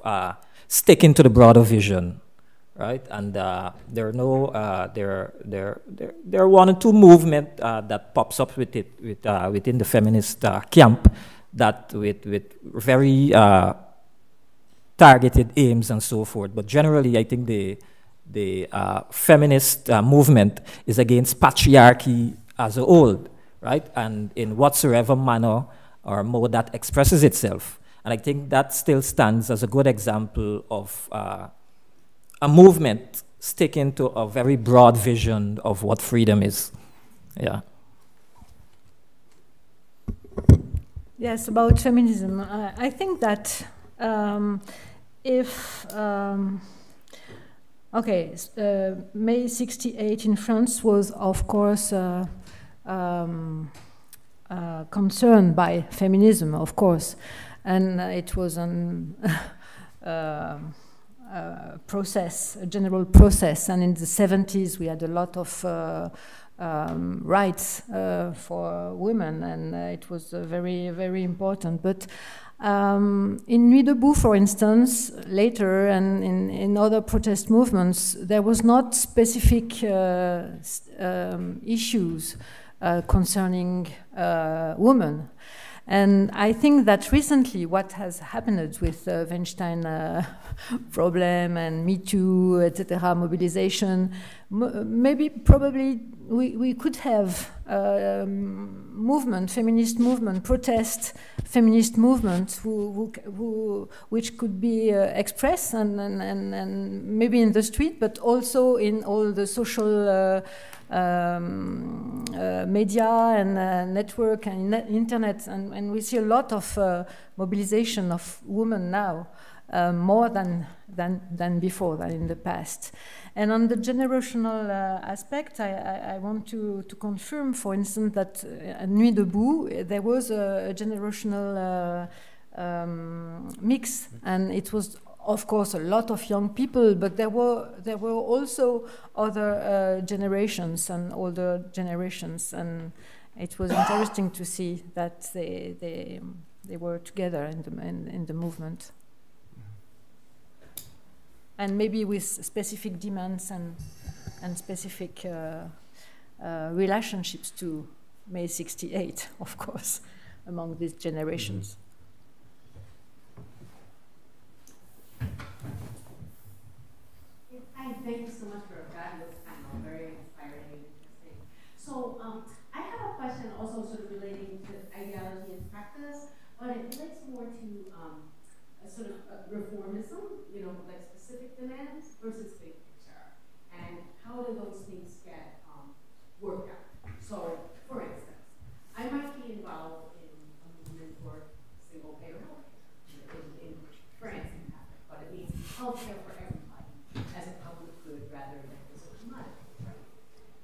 sticking to the broader vision, right? And there are no, there are one or two movements that pops up with it within the feminist camp that with very targeted aims and so forth. But generally, I think the feminist movement is against patriarchy as a whole, right? And in whatsoever manner or mode that expresses itself. And I think that still stands as a good example of a movement sticking to a very broad vision of what freedom is. Yeah. Yes, about feminism. I think that May 68 in France was, of course, concerned by feminism, of course, and it was process, a general process, and in the 70s we had a lot of rights for women, and it was very, very important. But in Nuit debout, for instance, later, and in other protest movements, there was not specific issues concerning women. And I think that recently what has happened with the Weinstein problem and Me Too, etc., mobilization, probably we could have movement, feminist movement, protest feminist movement, which could be expressed and maybe in the street, but also in all the social media and network and internet, and we see a lot of mobilization of women now, more than before, than in the past. And on the generational aspect, I want to confirm, for instance, that at Nuit Debout there was a generational mix, and it was, of course, a lot of young people, but there were also other generations and older generations, and it was interesting to see that they were together in the movement, and maybe with specific demands and specific relationships to May 68, of course, among these generations. Hi, thank you so much for a fabulous panel, very inspiring and interesting. So I have a question also sort of relating to ideology and practice, but it relates more to a sort of reformism, you know, like specific demands versus big picture. And how do those things get worked out? So, for instance, I might be involved in a movement for single-payer healthcare. In France, it happened, but it means healthcare for everybody as a public good rather than as a commodity, right?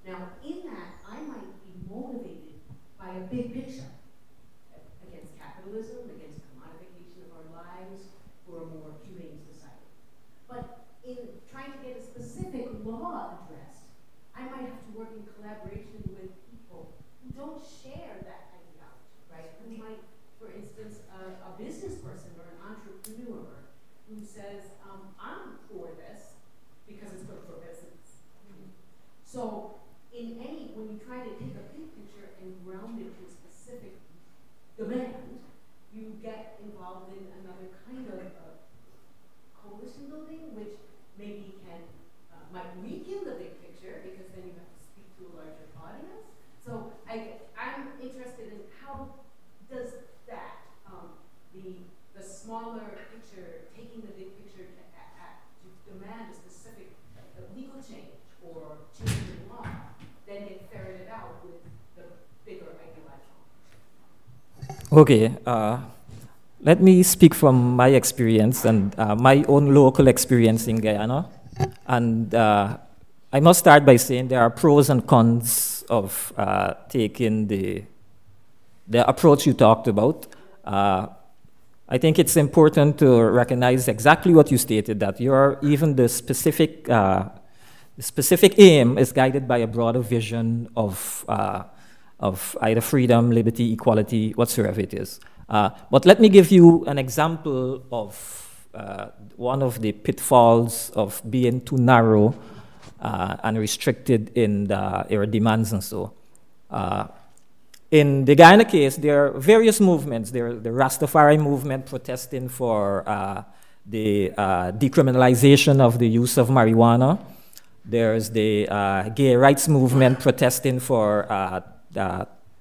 Now, in that, I might be motivated by a big picture against capitalism, against commodification of our lives, for a more humane society. But in trying to get a specific law addressed, I might have to work in collaboration with people who don't share that ideology, right? Who might, for instance, a business person or an entrepreneur who says, I'm for this because it's good for business. So when you try to take a big picture and ground it to a specific demand, you get involved in another kind of coalition building, which maybe might weaken the big picture because then you have to speak to a larger audience. So I'm interested in how does that, the smaller picture, taking the big picture to demand a specific legal change or change in law, then get ferreted out with the bigger ideological picture. Okay. Let me speak from my experience and my own local experience in Guyana. And I must start by saying there are pros and cons of taking the approach you talked about. I think it's important to recognize exactly what you stated, that even the specific aim is guided by a broader vision of either freedom, liberty, equality, whatsoever it is. But let me give you an example of one of the pitfalls of being too narrow and restricted in your demands and so. In the Guyana case, there are various movements. There are the Rastafari movement protesting for the decriminalization of the use of marijuana. There's the gay rights movement protesting for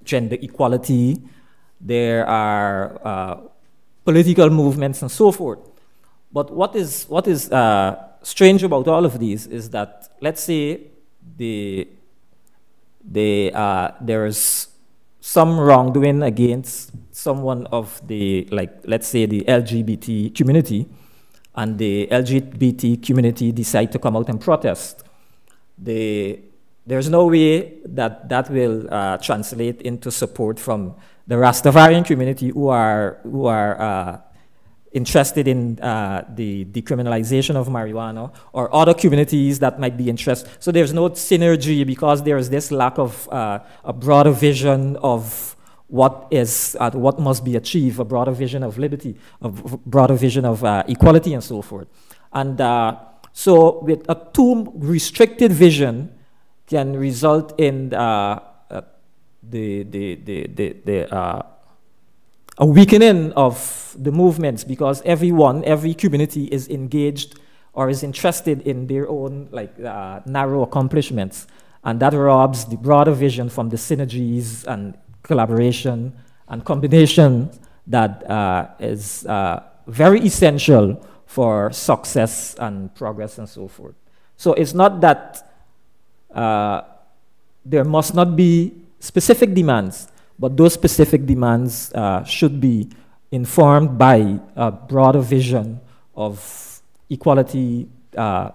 gender equality. There are political movements and so forth. But what is strange about all of these is that, let's say there's some wrongdoing against someone of the, let's say the LGBT community, and the LGBT community decide to come out and protest. There's no way that will translate into support from the Rastafarian community who are interested in the decriminalization of marijuana, or other communities that might be interested. So there's no synergy because there's this lack of a broader vision of what must be achieved, a broader vision of liberty, a broader vision of equality and so forth. And so with a too restricted vision can result in a weakening of the movements because every community is engaged or is interested in their own narrow accomplishments, and that robs the broader vision from the synergies and collaboration and combination that is very essential for success and progress and so forth. So it's not that there must not be specific demands, but those specific demands should be informed by a broader vision of equality,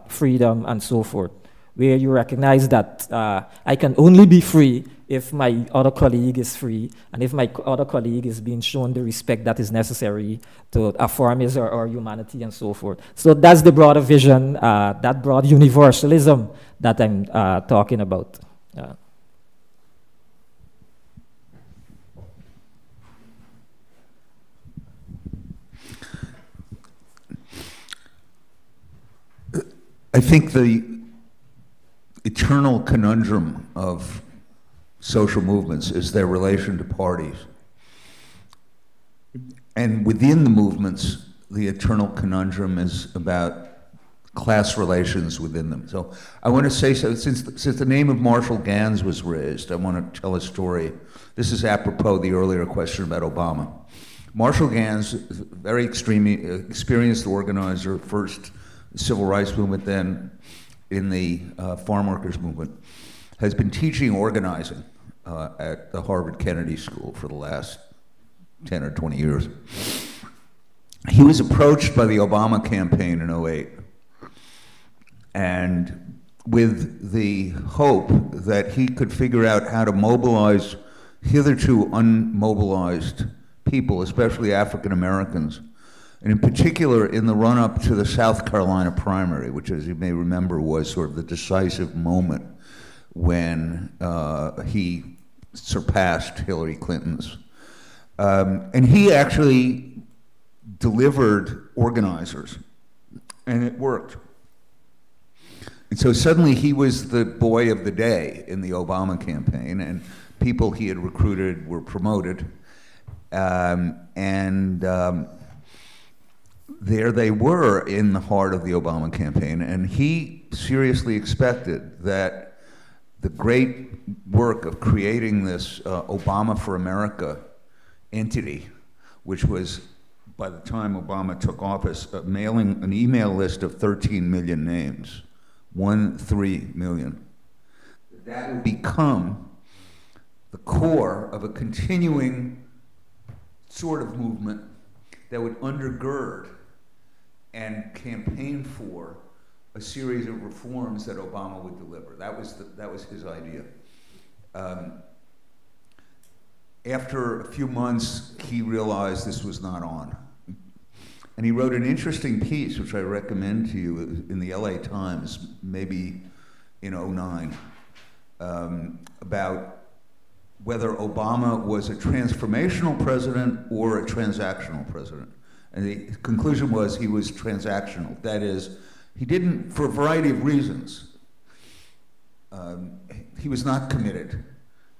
freedom, and so forth, where you recognize that I can only be free if my other colleague is free, and if my other colleague is being shown the respect that is necessary to affirm his or her humanity and so forth. So that's the broader vision, that broad universalism that I'm talking about. I think the eternal conundrum of social movements is their relation to parties. And within the movements, the eternal conundrum is about class relations within them. So I want to say, so since the name of Marshall Gans was raised, I want to tell a story. This is apropos the earlier question about Obama. Marshall Gans, very extremely experienced organizer, first civil rights movement, then in the farm workers movement, has been teaching organizing at the Harvard Kennedy School for the last 10 or 20 years. He was approached by the Obama campaign in '08, and with the hope that he could figure out how to mobilize hitherto unmobilized people, especially African Americans, and in particular in the run-up to the South Carolina primary, which, as you may remember, was sort of the decisive moment when he surpassed Hillary Clinton's. And he actually delivered organizers, and it worked. And so suddenly he was the boy of the day in the Obama campaign, and people he had recruited were promoted. There they were in the heart of the Obama campaign, and he seriously expected that the great work of creating this Obama for America entity, which was, by the time Obama took office, mailing an email list of 13 million names, 13 million, that would become the core of a continuing sort of movement that would undergird and campaign for a series of reforms that Obama would deliver. That was his idea. After a few months, he realized this was not on. And he wrote an interesting piece, which I recommend to you, in the LA Times, maybe in '09, about whether Obama was a transformational president or a transactional president. And the conclusion was he was transactional. That is, he didn't, for a variety of reasons, he was not committed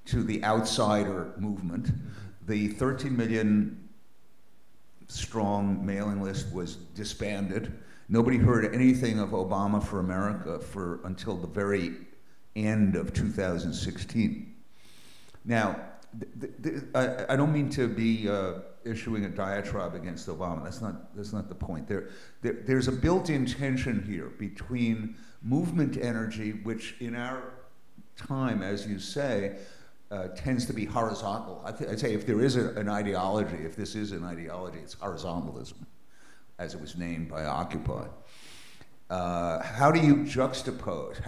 to the outsider movement. The 13 million strong mailing list was disbanded. Nobody heard anything of Obama for America until the very end of 2016. Now, I don't mean to be issuing a diatribe against Obama. That's not the point. There's a built-in tension here between movement energy, which in our time, as you say, tends to be horizontal. I'd say if there is an ideology, if this is an ideology, it's horizontalism, as it was named by Occupy. How do you juxtapose?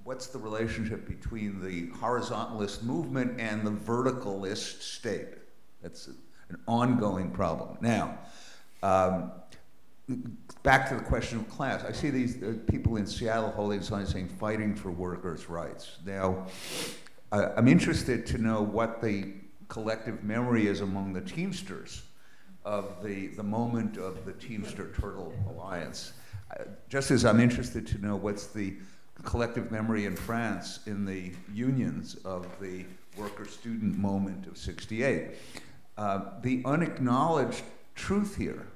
What's the relationship between the horizontalist movement and the verticalist state? That's an ongoing problem. Now, back to the question of class. I see these people in Seattle holding signs saying, "Fighting for workers' rights." Now, I'm interested to know what the collective memory is among the Teamsters of the moment of the Teamster Turtle Alliance. Just as I'm interested to know what's the collective memory in France in the unions of the worker-student moment of '68. The unacknowledged truth here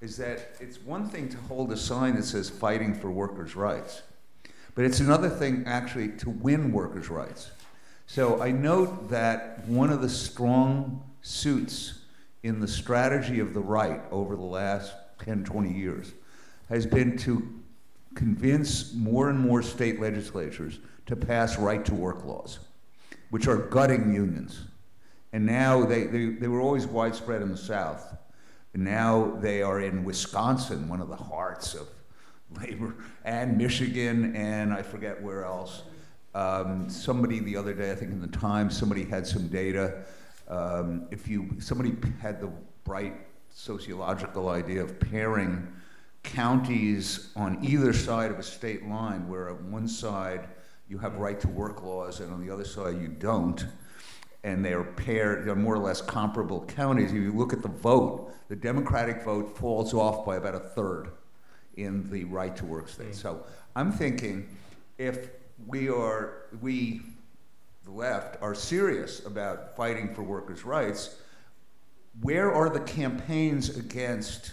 is that it's one thing to hold a sign that says fighting for workers' rights, but it's another thing actually to win workers' rights. So I note that one of the strong suits in the strategy of the right over the last 10, 20 years has been to convince more and more state legislatures to pass right-to-work laws, which are gutting unions. And now they were always widespread in the South. And now they are in Wisconsin, one of the hearts of labor, and Michigan, and I forget where else. Somebody the other day, I think in the Times, somebody had some data. Somebody had the bright sociological idea of pairing counties on either side of a state line, where on one side you have right-to-work laws, and on the other side you don't. And they are paired, they're more or less comparable counties. If you look at the vote, the Democratic vote falls off by about a third in the right-to-work states. So I'm thinking, if we, the left, are serious about fighting for workers' rights, where are the campaigns against,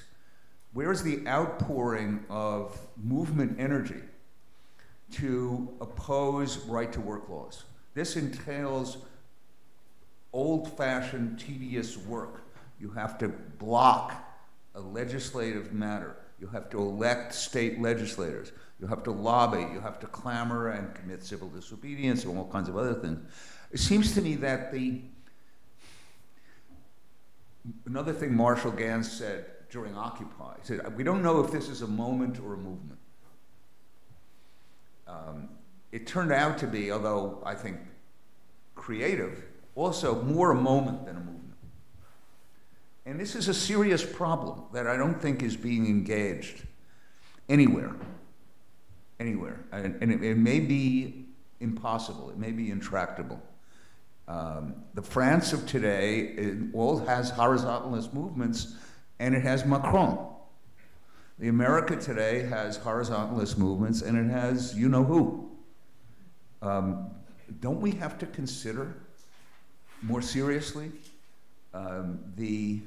where is the outpouring of movement energy to oppose right-to-work laws? This entails old-fashioned, tedious work. You have to block a legislative matter. You have to elect state legislators. You have to lobby. You have to clamor and commit civil disobedience and all kinds of other things. It seems to me that another thing Marshall Gans said during Occupy, he said, we don't know if this is a moment or a movement. It turned out to be, although I think creative, also more a moment than a movement. And this is a serious problem that I don't think is being engaged anywhere. And it may be impossible, it may be intractable. The France of today has horizontalist movements, and it has Macron. The America today has horizontalist movements, and it has you-know-who. Don't we have to consider more seriously the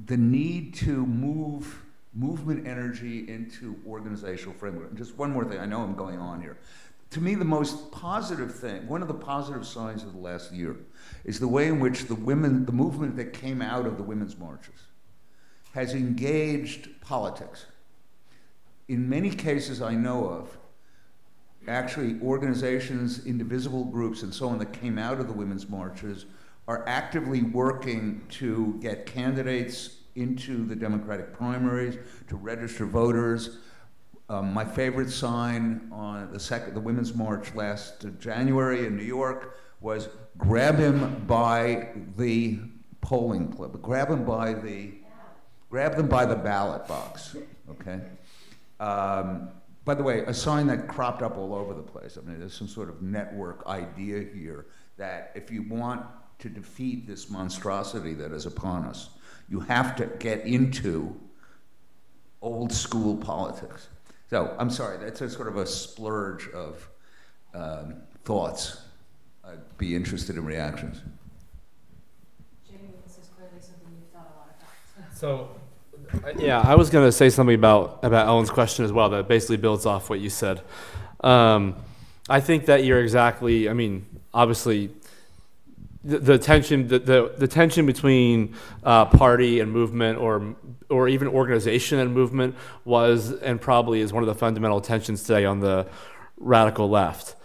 need to move movement energy into organizational framework? And just one more thing, I know I'm going on here. To me, the most positive thing, one of the positive signs of the last year, is the way in which the movement that came out of the women's marches has engaged politics. In many cases I know of, actually organizations, indivisible groups, and so on that came out of the women's marches are actively working to get candidates into the Democratic primaries, to register voters. My favorite sign on the Women's March last January in New York was grab him by the polling club, grab them by the ballot box, okay? By the way, a sign that cropped up all over the place. I mean, there's some sort of network idea here that if you want to defeat this monstrosity that is upon us, you have to get into old school politics. So, I'm sorry, that's a sort of a splurge of thoughts. I'd be interested in reactions. Jamie, this is clearly something you've thought a lot about. So, yeah, I was going to say something about Ellen's question as well that basically builds off what you said. I think that you're exactly, I mean, obviously, the tension between party and movement or even organization and movement was and probably is one of the fundamental tensions today on the radical left.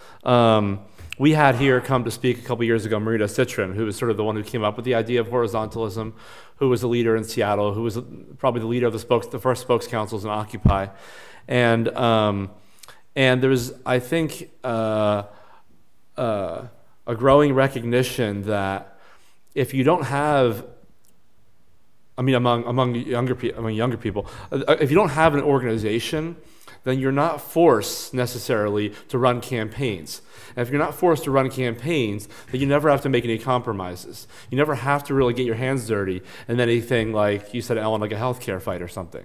We had here come to speak a couple years ago Marita Citrin, who was sort of the one who came up with the idea of horizontalism, who was a leader in Seattle, who was probably the leader of the first spokes councils in Occupy. And there was, I think, a growing recognition that if you don't have, I mean, among younger people, if you don't have an organization, then you're not forced necessarily to run campaigns. And if you're not forced to run campaigns, then you never have to make any compromises. You never have to really get your hands dirty in anything like, you said, Ellen, like a healthcare fight or something.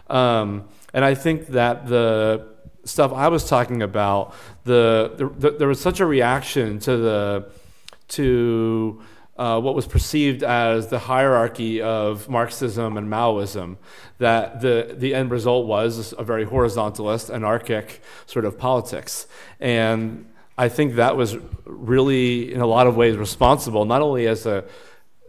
And I think that the stuff I was talking about, there was such a reaction to what was perceived as the hierarchy of Marxism and Maoism, that the end result was a very horizontalist, anarchic sort of politics. And I think that was really, in a lot of ways, responsible, not only as a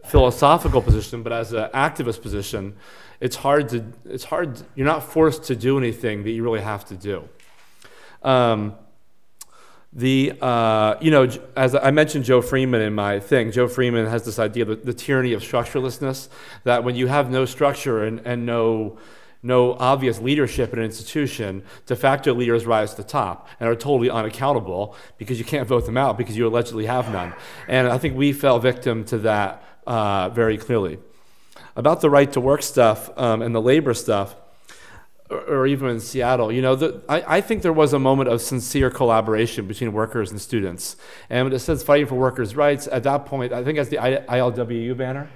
philosophical position, but as an activist position. It's hard, you're not forced to do anything that you really have to do. As I mentioned Joe Freeman in my thing, Joe Freeman has this idea of the tyranny of structurelessness, that when you have no structure and no obvious leadership in an institution, de facto leaders rise to the top and are totally unaccountable because you can't vote them out because you allegedly have none. And I think we fell victim to that very clearly. About the right to work stuff and the labor stuff, or even in Seattle, I think there was a moment of sincere collaboration between workers and students. And when it says fighting for workers' rights, at that point, I think that's the ILWU banner.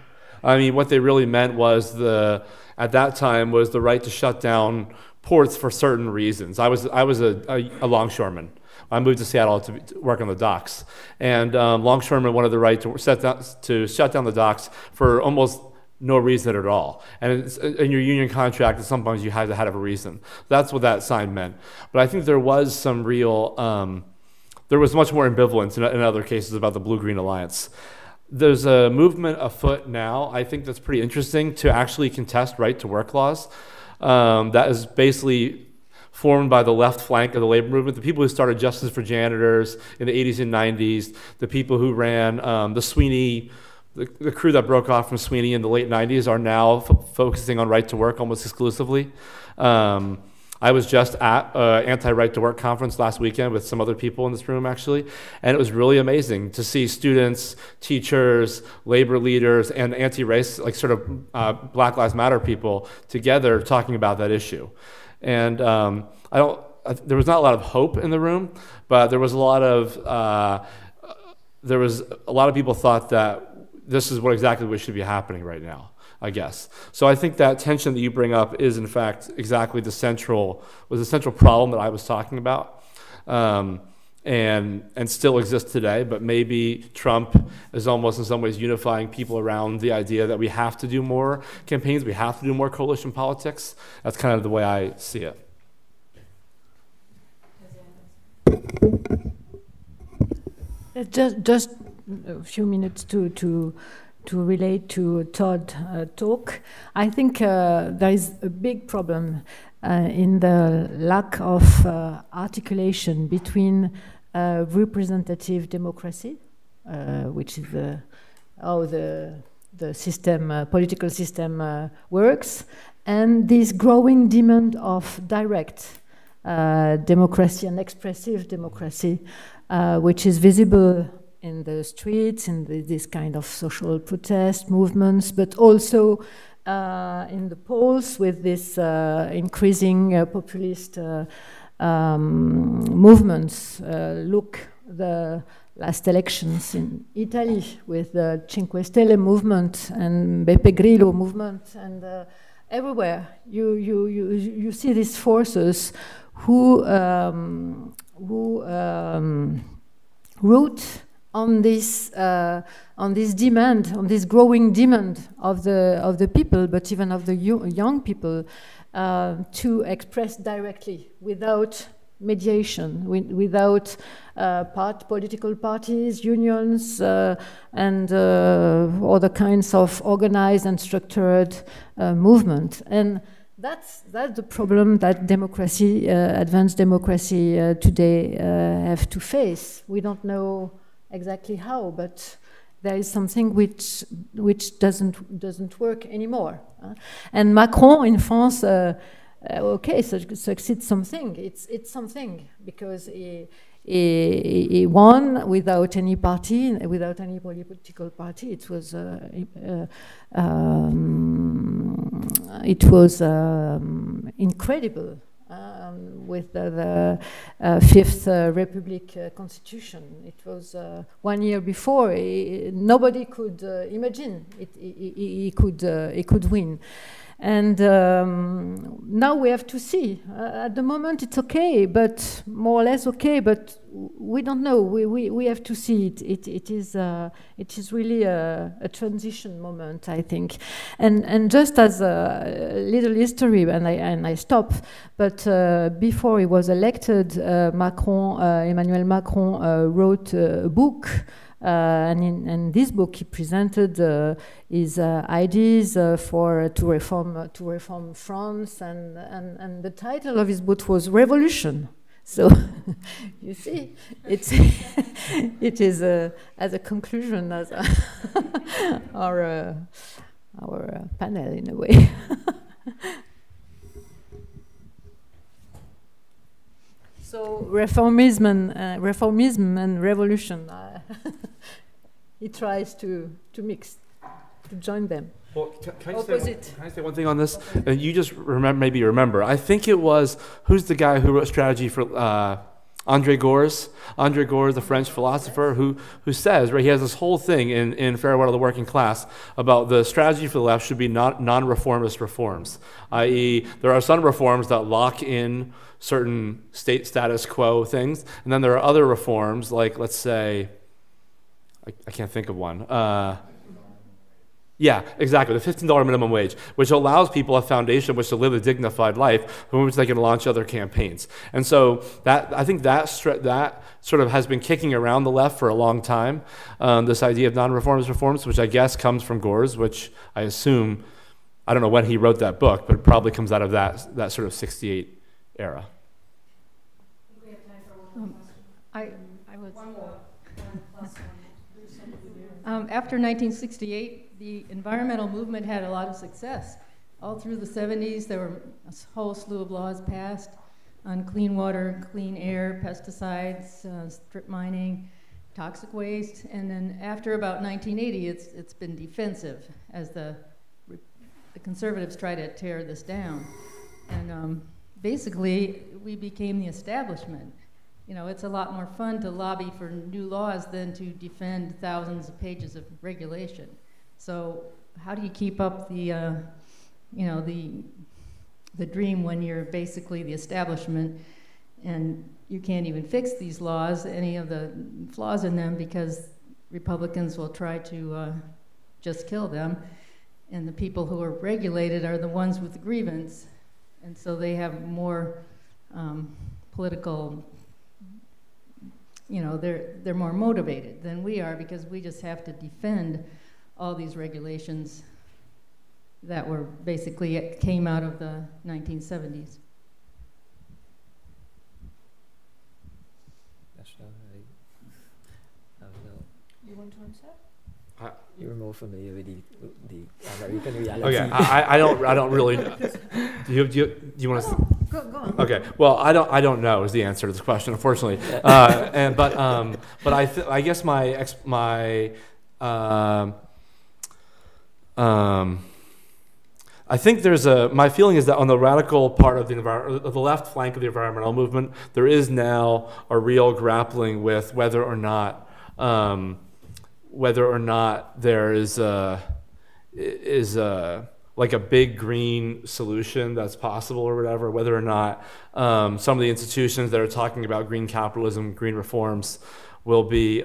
I mean, what they really meant was at that time was the right to shut down ports for certain reasons. I was a longshoreman. I moved to Seattle to work on the docks, and longshoremen wanted the right to shut down the docks for almost no reason at all. And in your union contract, sometimes you had to have a reason. That's what that sign meant. But I think there was some real, there was much more ambivalence in other cases about the Blue-Green Alliance. There's a movement afoot now, I think that's pretty interesting, to actually contest right-to-work laws. That is basically formed by the left flank of the labor movement, the people who started Justice for Janitors in the 80s and 90s, the people who ran the Sweeney, the crew that broke off from Sweeney in the late 90s are now focusing on right to work almost exclusively. I was just at an anti-right to work conference last weekend with some other people in this room, actually, and it was really amazing to see students, teachers, labor leaders, and anti-race, like sort of Black Lives Matter people together talking about that issue. And there was not a lot of hope in the room, but there was a lot of people thought that this is exactly what should be happening right now, I guess. So I think that tension that you bring up is, in fact, exactly the central problem that I was talking about, and still exists today. But maybe Trump is almost in some ways unifying people around the idea that we have to do more campaigns, we have to do more coalition politics. That's kind of the way I see it. Just a few minutes to relate to Todd's talk. I think there is a big problem in the lack of articulation between representative democracy, which is how the system, political system works, and this growing demand of direct democracy and expressive democracy, which is visible in the streets, in this kind of social protest movements, but also in the polls with this increasing populist movements. Look, the last elections in Italy with the Cinque Stelle movement and Beppe Grillo movement, and everywhere you see these forces who root on this demand, on this growing demand of the people, but even of the young people, to express directly without mediation, without political parties, unions, and other kinds of organized and structured movement. And that's the problem that democracy, advanced democracy today have to face. We don't know exactly how, but there is something which doesn't work anymore. And Macron in France, okay, succeeds something. It's something because he won without any party, without any political party. It was incredible. With the Fifth Republic Constitution. It was 1 year before. Nobody could imagine he could win. And now we have to see. At the moment, it's okay, but more or less okay. But we don't know. We have to see it. It is really a transition moment, I think. And just as a little history, and I stop. But before he was elected, Emmanuel Macron wrote a book. And in this book, he presented his ideas to reform France, and the title of his book was Revolution. So you see, it is as a conclusion as our panel in a way. So reformism and revolution. He tries to mix, to join them. Well, can I say one thing on this? Okay. You just maybe remember. I think it was, who's the guy who wrote strategy for André Gorz? André Gorz, the French philosopher, who says, right, he has this whole thing in Farewell to the Working Class about the strategy for the left should be non-reformist reforms, i.e. there are some reforms that lock in certain state status quo things, and then there are other reforms, like, let's say, I can't think of one. Yeah, exactly, the $15 minimum wage, which allows people a foundation which to live a dignified life from which they can launch other campaigns. And so I think that sort of has been kicking around the left for a long time, this idea of non-reformist reforms, which I guess comes from Gorz, which I assume, I don't know when he wrote that book, but it probably comes out of that sort of 68 era. I was after 1968, the environmental movement had a lot of success. All through the 70s, there were a whole slew of laws passed on clean water, clean air, pesticides, strip mining, toxic waste, and then after about 1980, it's been defensive as the conservatives try to tear this down. And basically, we became the establishment. You know, it's a lot more fun to lobby for new laws than to defend thousands of pages of regulation. So how do you keep up the dream when you're basically the establishment and you can't even fix these laws, any of the flaws in them, because Republicans will try to just kill them, and the people who are regulated are the ones with the grievance, and so they have more political, you know, they're more motivated than we are, because we just have to defend all these regulations that were basically came out of the 1970s. You want to answer? You're more familiar with the American reality. Okay, I don't really know. Do you want to? Go on. Okay, well, I don't know is the answer to this question, unfortunately. But I guess I think my feeling is that on the radical part of the left flank of the environmental movement, there is now a real grappling with whether or not there is like a big green solution that's possible or whatever, whether or not some of the institutions that are talking about green capitalism, green reforms will be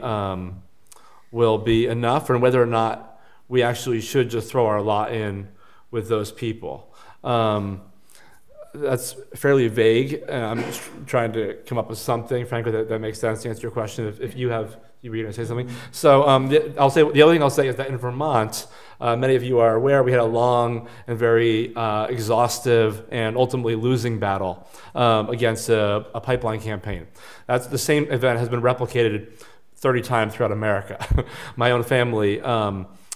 enough, and whether or not we actually should just throw our lot in with those people. That's fairly vague. I'm just trying to come up with something, frankly, that makes sense to answer your question. If you were going to say something. So I'll say the other thing I'll say is that in Vermont, many of you are aware, we had a long and very exhaustive and ultimately losing battle against a pipeline campaign. That's the same event has been replicated 30 times throughout America. My own family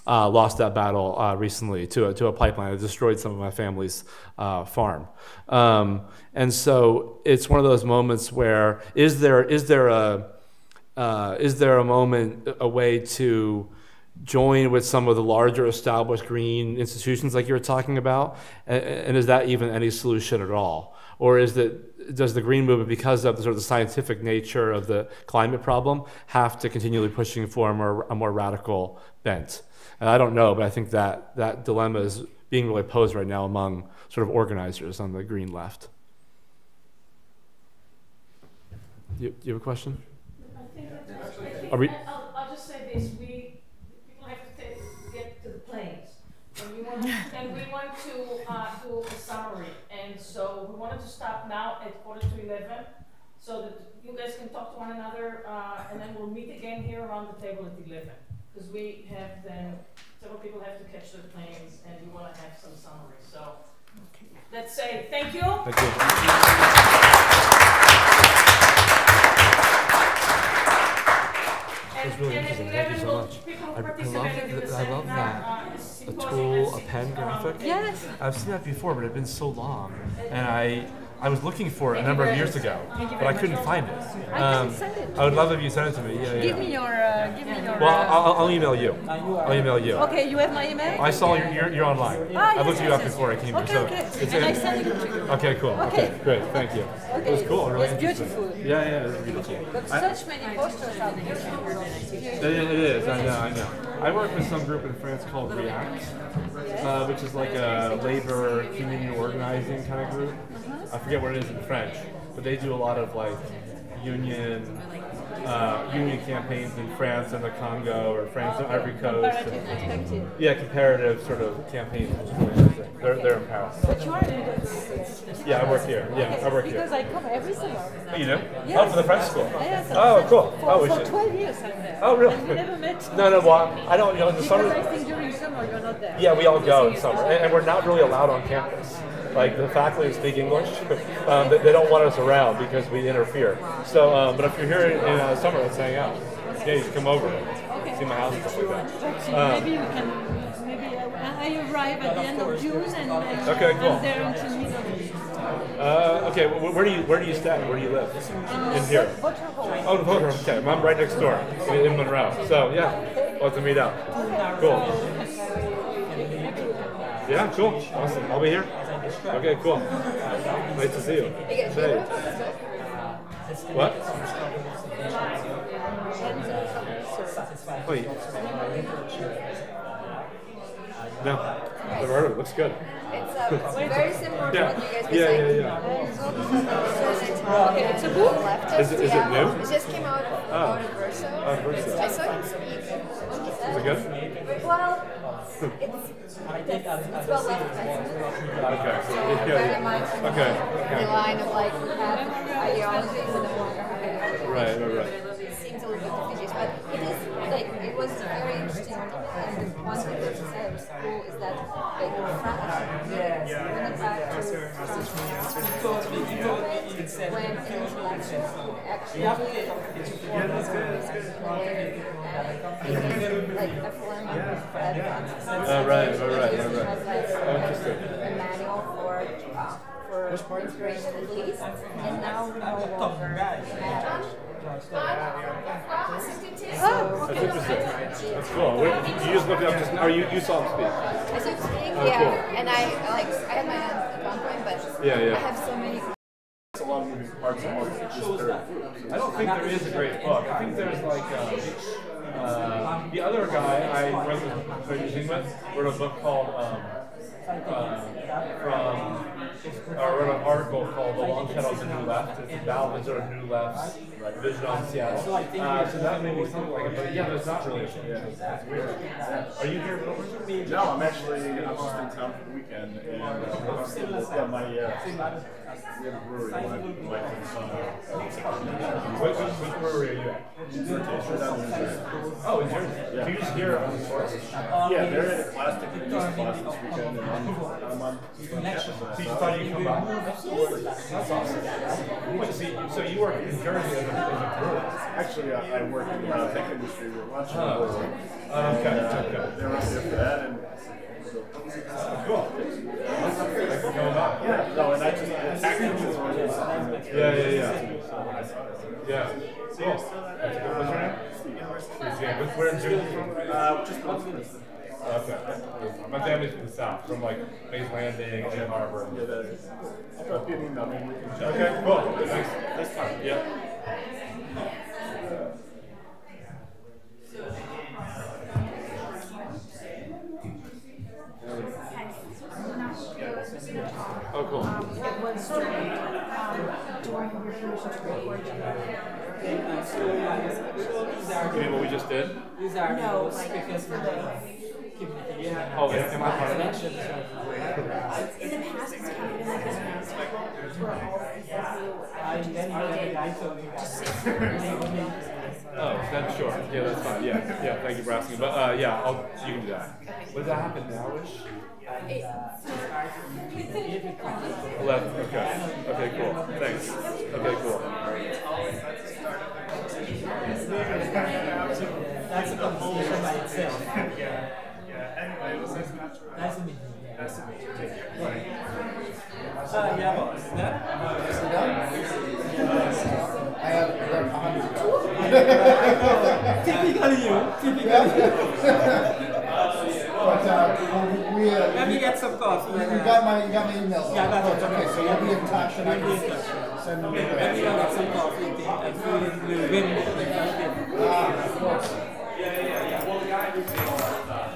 lost that battle recently to a pipeline that destroyed some of my family's farm. And so it's one of those moments where is there a moment, a way to join with some of the larger established green institutions like you were talking about? And is that even any solution at all? Or does the green movement, because of the sort of the scientific nature of the climate problem, have to continually pushing for a more radical bent? And I don't know, but I think that dilemma is being really posed right now among sort of organizers on the green left. You have a question? I think I'll just say this: people have to get to the planes, and we want to do a summary, and so we wanted to stop now at 11:45, so that you guys can talk to one another, and then we'll meet again here around the table at 11, because we have then several people have to catch their planes, and we want to have some summary. So let's say thank you. Thank you. It was really interesting. Thank you so much. I love that. A tool, a pen graphic. Yes. I've seen that before, but it's been so long. And I was looking for it a number of years ago, but I couldn't find it. I can send it. I would love if you sent it to me. Yeah, Give me your. Well, I'll email you. I'll email you. Okay, you have my email. I saw you're online. I looked you up before I came here. So it's and I sent it to you. Okay, cool. Okay, great. Tk you. Okay. It was cool. Really it's beautiful. Yeah, it's beautiful. But such many posters out there. It is. I know. I work with some group in France called React, which is like a labor community organizing kind of group. I forget what it is in French, but they do a lot of like union campaigns in France and the Congo or France and Ivory Coast. Yeah, comparative sort of campaigns. Which is really interesting. They're in Paris. But you are in the Yeah, I work here. Yeah, I work here. Because I come every summer. Oh, you do? Yes. Oh, for the French school. Yes. Oh, cool. For 12 years I'm there. Oh, really? And we never met. No, well, I don't. In the summer. Because I think during summer you're not there. Yeah, we all go in summer, and we're not really allowed on campus. Like the faculty speak English, they don't want us around because we interfere. So, but if you're here in summer, let's hang out. Yeah, you can come over, see my house and stuff like that. Maybe we can. Maybe I arrive at the end of June and okay, cool. I'm there until middle of June. Okay, where do you stay? Where do you live? In here. Oh, the Boulder. Okay, I'm right next door in Monroe. So yeah, we'll have to meet up. Cool. Yeah, cool. Awesome. I'll be here. Okay, cool. Nice to see you. Say. What? Wait. No. Never heard of it. Looks good. It's very similar to what you guys were saying. Okay, it's a book. Is it new? It just came out of Verso. Verso. I saw him speak. Is it good? Well, it's well left. Okay. So very much the line of like ideologies and the more Right. It seems a little bit diffuse, but it is like it was very interesting. And one thing that you said was cool is that like bringing back to when intellectuals could actually like a form for advanced science. Right. Interesting. A manual for inspiration at least, and now we no longer Oh, okay. That's interesting. That's cool. You just looked up, or you saw him speak? I saw him speak, cool. and I had my hands at one point, but yeah. I have so many. A lot of moving parts and more I don't think there is a great book. I think there's like the other guy I wrote wrote a book called I wrote an article called "The Long Shadow of the New Left." It's about the sort of New Left's vision on Seattle. So that may be something like it, but yeah, there's not really. That's weird. Are you here? No, I'm just in town for the weekend, and we have a brewery. My wife and son. Which brewery are you at? Oh, in Jersey. Yeah. So you just here on the source? Yeah, they're in a plastic release class this weekend, and I'm on. So you thought you'd come by? Absolutely. That's awesome. Wait, so you work in Jersey as a brewer? Actually, I work in the tech industry. We're launching a brewery. Okay. They're up there for that, and cool. Thanks for coming by. Yeah. No, and I just packaging is always something that's very interesting. Yeah. Cool. What's your name? Steve. Where in Jersey from? Just Princeton. Okay. My family's from the south, from like Mays Landing, Egg Harbor. Yeah, that is. I'll drop you an email. Okay, cool. Thanks. Next time. Yeah. You mean what we just did? These are no, because for the community. Oh, am I part of that? In the past, it's kind of been like this where all Oh, that's sure. Yeah, that's fine. Yeah, thank you for asking. But yeah, you can do that. Does that happen now-ish? 11. Okay, cool. Thanks. Okay, cool. That's a conversation by itself. Anyway, it was nice to meet you. Nice to meet you. Nice to meet you. Take care. I have 100. Typically you. But let me get some coffee. You got my email. Yeah, that's okay. So we'll be in touch. We'll be in touch. Send me Let me get some coffee and we'll win the of course. Well, the guy who's doing all that stuff.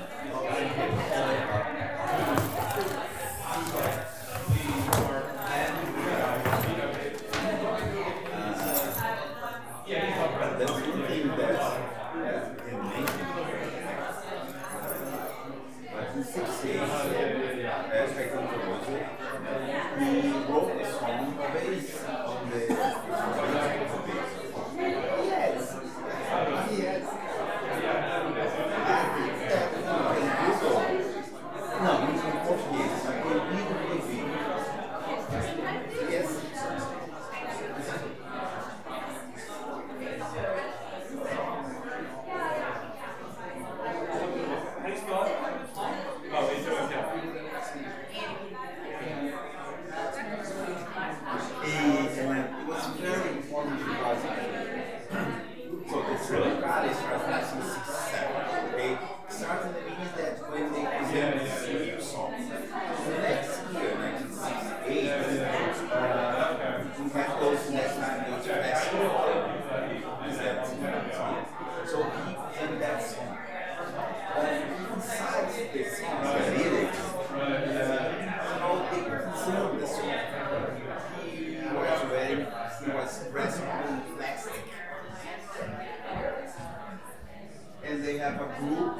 And they have a group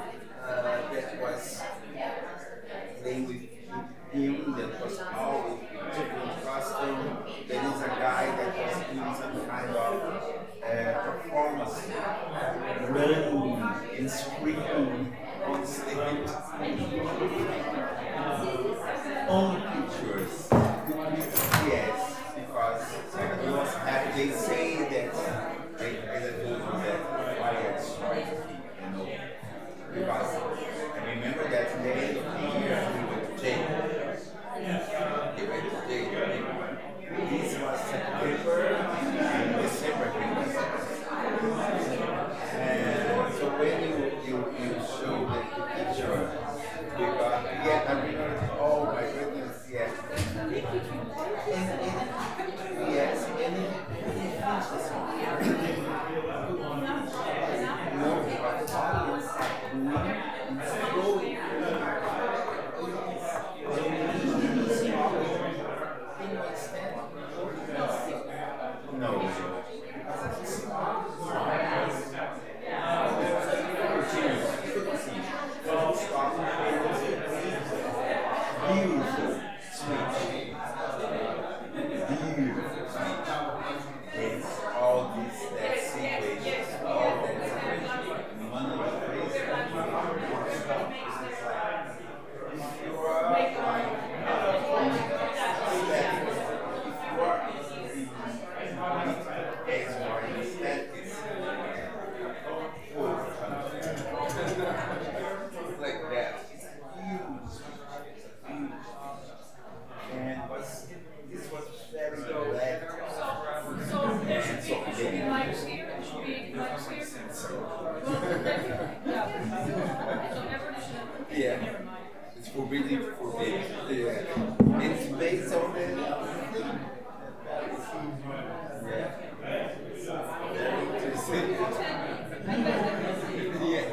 that was playing with him, that was all different costume. There is a guy that was doing some kind of performance, running and screaming on stage. Only pictures. Yes, because it was happy. They say that they told me that quiet strike, because I remember that day he went to jail. He went to jail. This was September and December. And so when you show the picture, because yeah, I remember, oh my goodness, yes. Yes, and yeah, it's forbidden. Yeah, it's based on the yeah. Very interesting. Yeah.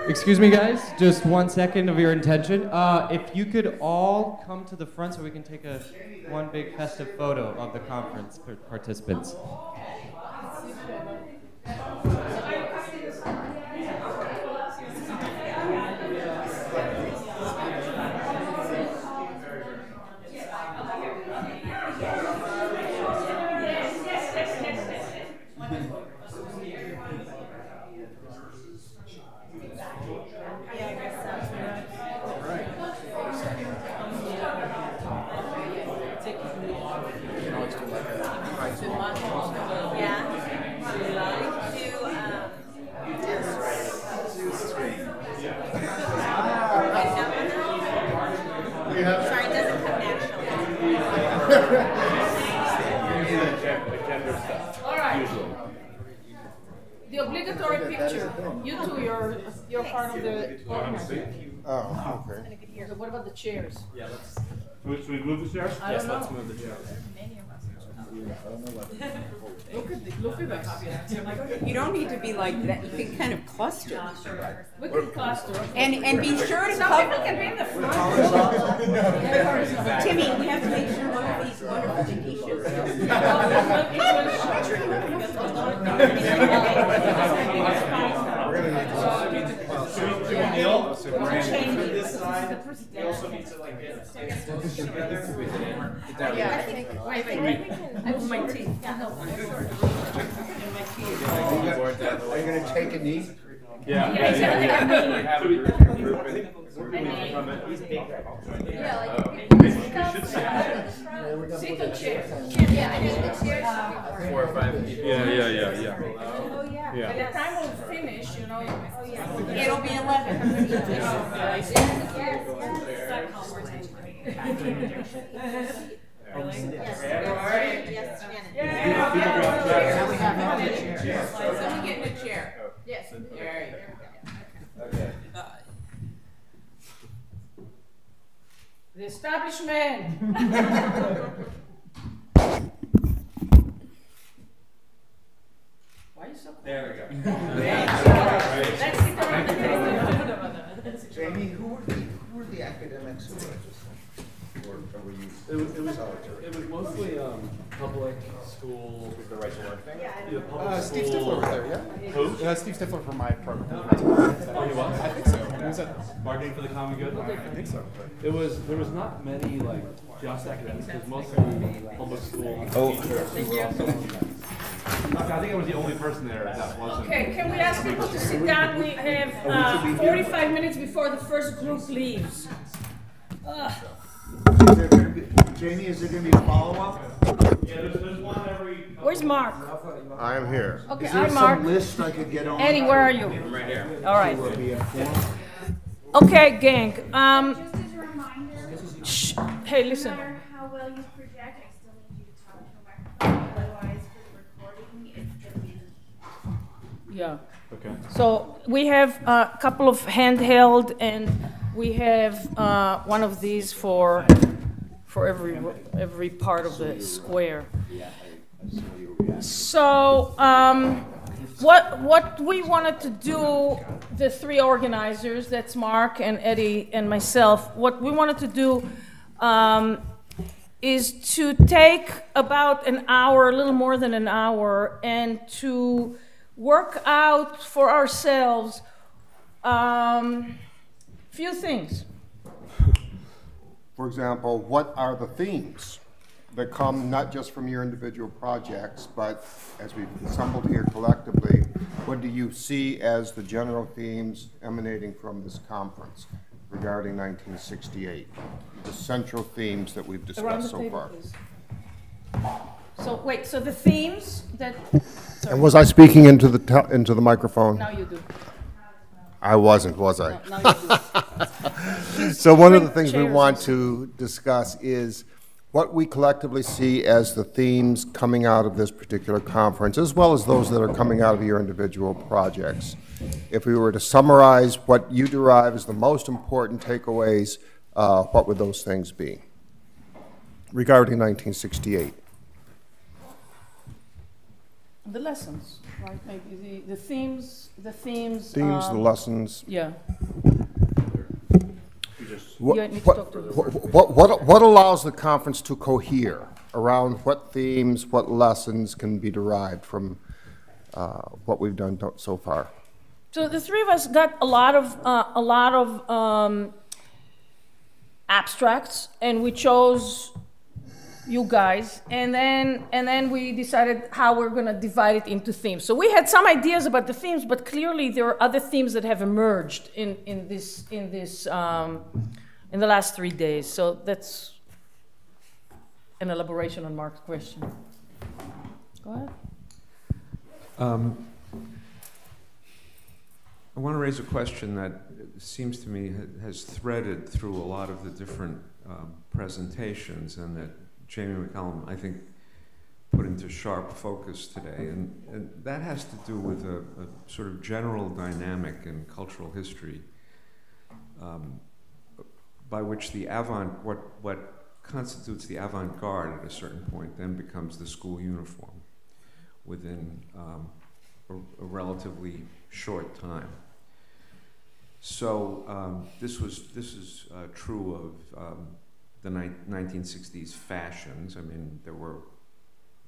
Excuse me, guys. Just 1 second of your attention. If you could all come to the front so we can take one big festive photo of the conference participants. Sorry, it doesn't come naturally. All right. The obligatory picture. You two, you're part of the. Oh, okay. So what about the chairs? Yeah, should we move the chairs? I don't know. Let's move the chairs. Look at us. You don't need to be like that. You can kind of cluster. We can cluster. And be sure to Some people can be in the front. Timmy, we have to make sure one of these wonderful We also need to like get together. Yeah, I think. Wait. I have my teeth. Are you going to take a knee? Yeah. Sit on chairs. Yeah, I know the chairs. 4 or 5 people. Yeah. Oh, yeah. By the time we'll finish, it'll be 11. Someone get in a chair. Yes. There we go. Okay. The establishment. Why are you so cool? There we go. Let's sit around the table. Jamie, who were the academics who were or were you? It was mostly public school. The right to work thing? Yeah, public Steve school. Stifler was there, yeah? Who? Steve Stifler from my program. Oh, he was? I think so. He was at Bargaining for the common good? I think so. There was not many like just academics. It was mostly public school teachers. Thank you. I think I was the only person there that wasn't. Okay, can we ask people to sit down? We have 45 minutes before the first group leaves. Jamie, is there going to be a follow-up? Yeah, there's one every. Where's Mark? I am here. Okay, Is there I'm Mark. some list I could get on? Eddie, where are you? I'm right here. All right. Will be informed? Okay, gang. Just as a reminder, Shh. Hey, listen. no matter how well you project, I still need you to talk to the microphone. Otherwise, for the recording, it's going to be. Yeah. Okay. So we have a couple of handheld, and we have one of these for every part of the square. So what we wanted to do, the three organizers, that's Mark and Eddie and myself, what we wanted to do is to take about an hour, a little more than an hour, and to work out for ourselves few things. For example, what are the themes that come not just from your individual projects, but as we've assembled here collectively, what do you see as the general themes emanating from this conference regarding 1968? The central themes that we've discussed so far. Please. So wait, so the themes that. Sorry. And was I speaking into the microphone? Now you do. I wasn't, was I? No, now you do. So one of the things we want to discuss is what we collectively see as the themes coming out of this particular conference, as well as those that are coming out of your individual projects. If we were to summarize what you derive as the most important takeaways, what would those things be regarding 1968? The lessons, right? Maybe the themes. The lessons. Yeah. What allows the conference to cohere around what themes, what lessons can be derived from what we've done so far? So the three of us got a lot of abstracts, and we chose you guys, and then we decided how we're going to divide it into themes. So we had some ideas about the themes, but clearly there are other themes that have emerged in the last 3 days. So that's an elaboration on Mark's question. Go ahead. I want to raise a question that seems to me has threaded through a lot of the different presentations, and that Jamie McCallum, I think, put into sharp focus today. And that has to do with a sort of general dynamic in cultural history by which the what constitutes the avant-garde at a certain point then becomes the school uniform within a relatively short time. So this is true of the 1960s fashions. I mean, you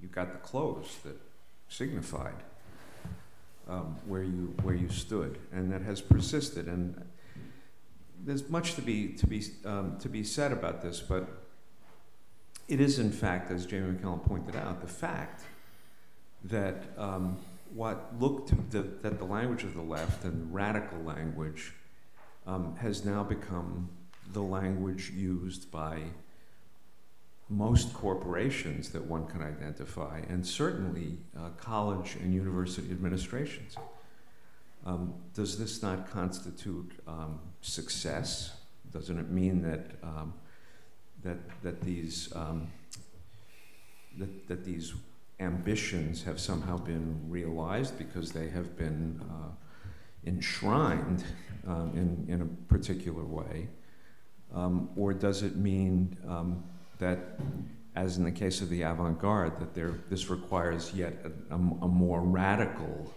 got the clothes that signified where you stood, and that has persisted. And there's much to be said about this, but it is, in fact, as Jamie McCallum pointed out, the fact that that the language of the left and radical language has now become the language used by most corporations that one can identify, and certainly college and university administrations. Does this not constitute success? Doesn't it mean that these ambitions have somehow been realized because they have been enshrined in a particular way? Or does it mean that, as in the case of the avant-garde, that this requires yet a more radical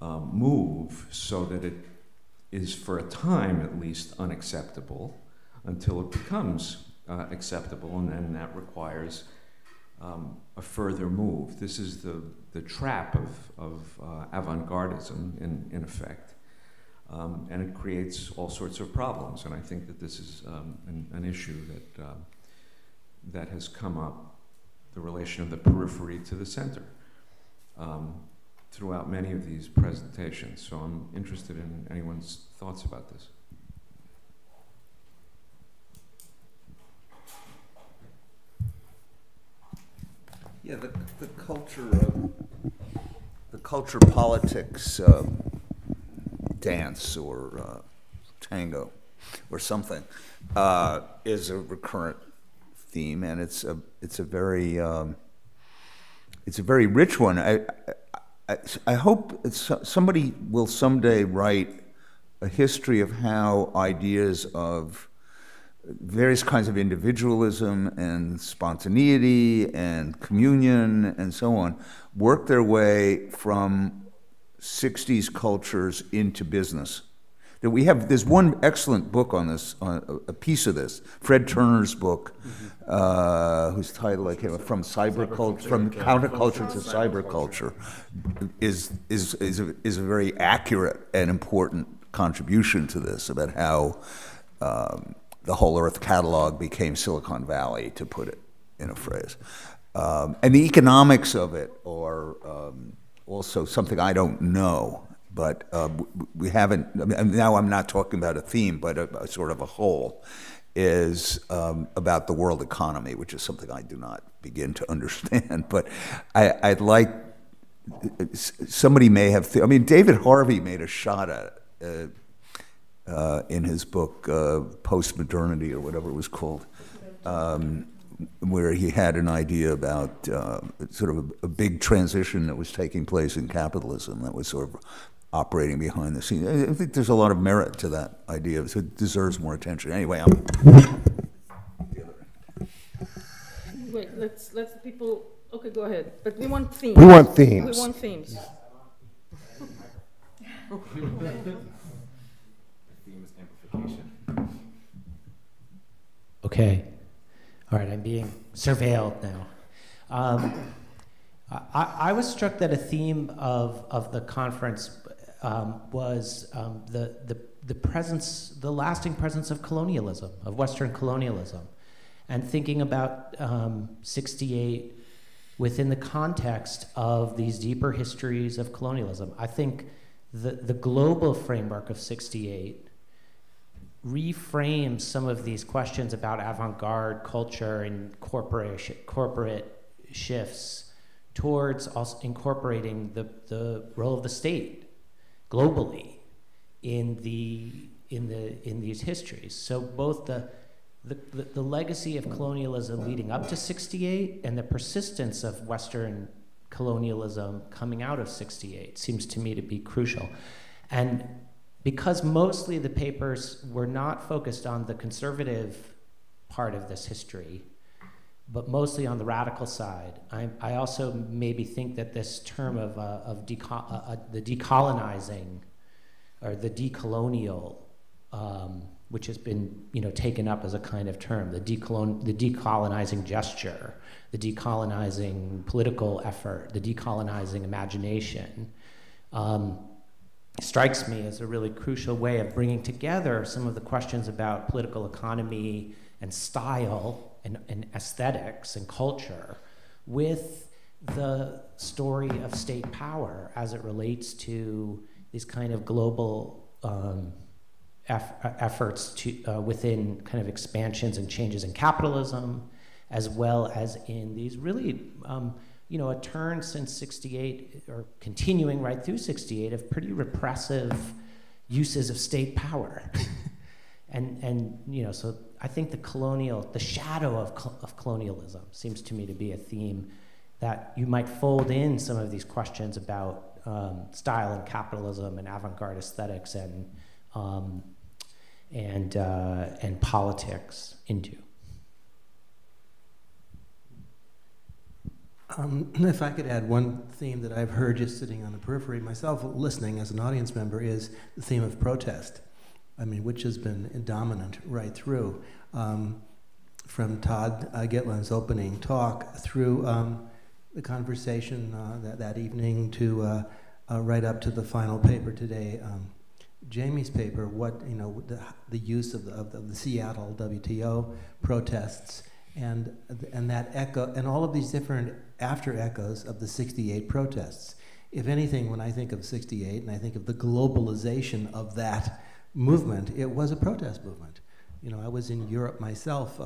move, so that it is, for a time at least, unacceptable until it becomes acceptable, and then that requires a further move? This is the trap of avant-gardism, in effect. And it creates all sorts of problems, and I think that this is an issue that has come up, the relation of the periphery to the center, throughout many of these presentations. So I'm interested in anyone's thoughts about this. Yeah, the culture politics dance or tango or something is a recurrent theme, and it's a very rich one. I hope somebody will someday write a history of how ideas of various kinds of individualism and spontaneity and communion and so on work their way from 60s cultures into business. There's one excellent book on this, a piece of this, Fred Turner's book, whose title I came up from counterculture to cyberculture, is a very accurate and important contribution to this about how the whole Earth catalog became Silicon Valley, to put it in a phrase. And the economics of it are also something I don't know, but we haven't, now I'm not talking about a theme, but a sort of a whole, is about the world economy, which is something I do not begin to understand. But I'd like, somebody may have, David Harvey made a shot at it in his book, Postmodernity, or whatever it was called, where he had an idea about sort of a big transition that was taking place in capitalism that was sort of operating behind the scenes. I think there's a lot of merit to that idea, so it deserves more attention. Anyway, Wait, let's the people Okay, go ahead. But we want themes. We want themes. We want themes. Themes amplification. Okay. All right, I'm being surveilled now. I was struck that a theme of the conference was the presence, the lasting presence of colonialism, of Western colonialism, and thinking about 68 within the context of these deeper histories of colonialism. I think the global framework of 68 reframes some of these questions about avant-garde culture and corporate shifts towards also incorporating the role of the state globally in these histories. So both the legacy of colonialism leading up to 68 and the persistence of Western colonialism coming out of 68 seems to me to be crucial. And because mostly the papers were not focused on the conservative part of this history, but mostly on the radical side, I also maybe think that this term of the decolonizing or the decolonial, which has been taken up as a kind of term, the decolonizing gesture, the decolonizing political effort, the decolonizing imagination, strikes me as a really crucial way of bringing together some of the questions about political economy and style and aesthetics and culture with the story of state power as it relates to these kind of global efforts to within kind of expansions and changes in capitalism, as well as in these really a turn since 68 or continuing right through 68 of pretty repressive uses of state power. So I think the shadow of colonialism seems to me to be a theme that you might fold in some of these questions about style and capitalism and avant-garde aesthetics and politics into. If I could add one theme that I've heard just sitting on the periphery, myself listening as an audience member, is the theme of protest. Which has been dominant right through, from Todd Gitlin's opening talk through the conversation that evening to right up to the final paper today, Jamie's paper. The use of the Seattle WTO protests and that echo and all of these different after echoes of the 68 protests. If anything, when I think of 68 and I think of the globalization of that movement, it was a protest movement. I was in Europe myself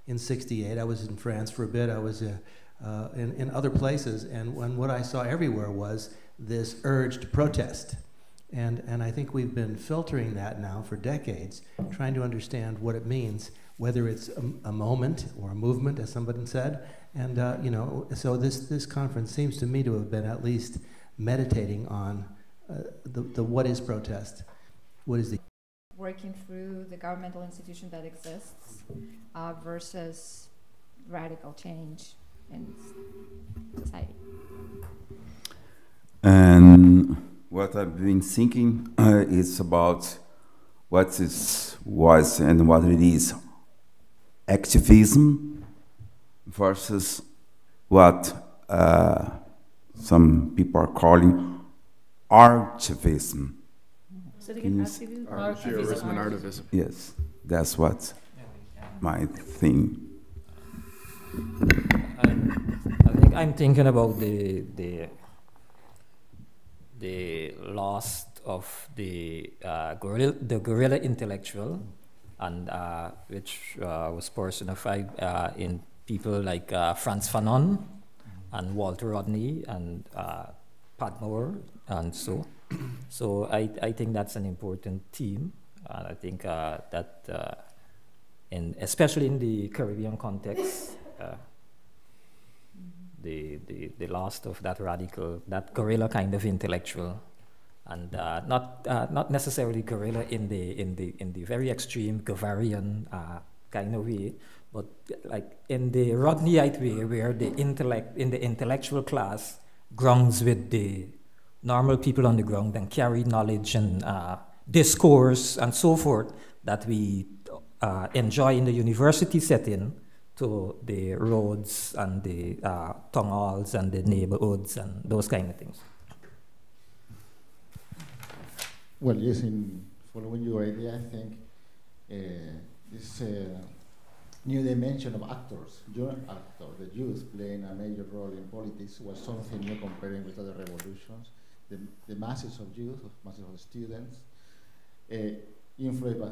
in 68. I was in France for a bit. I was in other places, and what I saw everywhere was this urge to protest. And I think we've been filtering that now for decades, trying to understand what it means, whether it's a moment or a movement, as somebody said. And so this conference seems to me to have been at least meditating on the what is protest, what is the working through the governmental institution that exists versus radical change in society. And what I've been thinking is about what was and what it is activism versus what some people are calling artivism. So again, activism? Artivism and artivism. Yes, that's what my thing. I think I'm thinking about the loss of the guerrilla intellectual, and which was personified in people like Frantz Fanon and Walter Rodney and Pat Moore and so. So I think that's an important theme, and I think that, especially in the Caribbean context, the loss of that guerrilla kind of intellectual, and not necessarily guerrilla in the very extreme Guevarian kind of way, But like in the Rodneyite way, where the intellect in the intellectual class grounds with the normal people on the ground and carry knowledge and discourse and so forth that we enjoy in the university setting to the roads and the town halls and the neighborhoods and those kind of things. Well, yes, in following your idea, I think this new dimension of actors, young actors, the youth playing a major role in politics was something new comparing with other revolutions. The masses of youth, masses of students, influenced by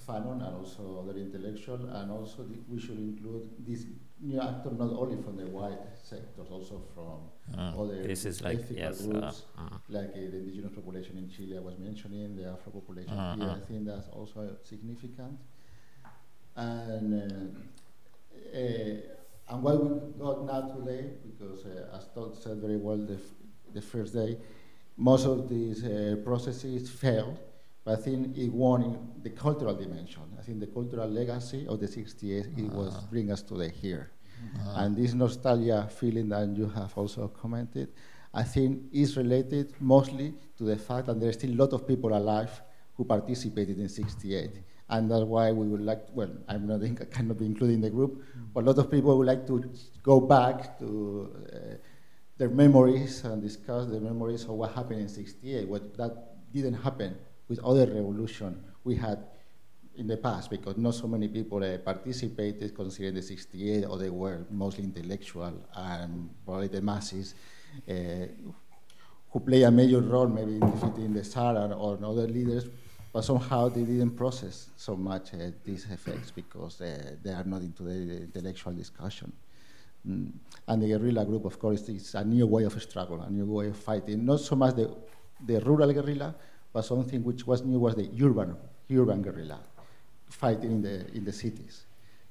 Fanon and also other intellectual, and also we should include this new actor not only from the white sectors, also from other ethical groups, like the indigenous population in Chile I was mentioning, the Afro population here. I think that's also significant. And what we got now today, because as Todd said very well the first day, most of these processes failed, but I think it won in the cultural dimension. I think the cultural legacy of the 68 it was bring us today here. And this nostalgia feeling that you have also commented, I think is related mostly to the fact that there are still a lot of people alive who participated in 68. And that's why we would like, well, I cannot be included in the group, but a lot of people would like to go back to their memories and discuss the memories of what happened in 68, what that didn't happen with other revolution we had in the past, because not so many people participated considering the 68, or they were mostly intellectual and probably the masses who play a major role maybe in defeating the Tsar or other leaders, but somehow they didn't process so much these effects because they are not into the intellectual discussion. And the guerrilla group, of course, is a new way of struggle, a new way of fighting. Not so much the rural guerrilla, but something which was new was the urban guerrilla, fighting in the cities.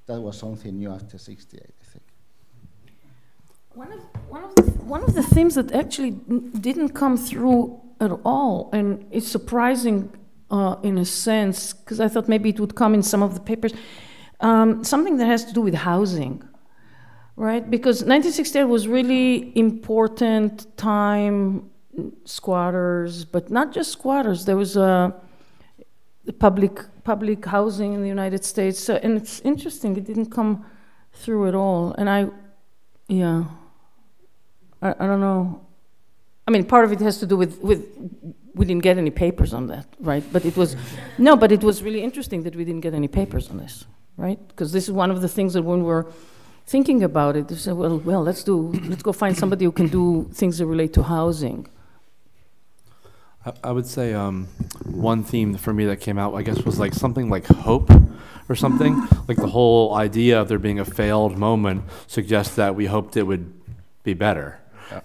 That was something new after 68, I think. One of the themes that actually didn't come through at all, and it's surprising in a sense, because I thought maybe it would come in some of the papers, something that has to do with housing, right? Because 1968 was really important time, squatters, but not just squatters. There was public housing in the United States, and it's interesting. It didn't come through at all, and I don't know. I mean, part of it has to do with we didn't get any papers on that, right? But it was but it was really interesting that we didn't get any papers on this, right? Because this is one of the things that when we're thinking about it, they say, well, let's go find somebody who can do things that relate to housing. I would say one theme for me that came out, I guess, was like something like hope or something. Like the whole idea of there being a failed moment suggests that we hoped it would be better.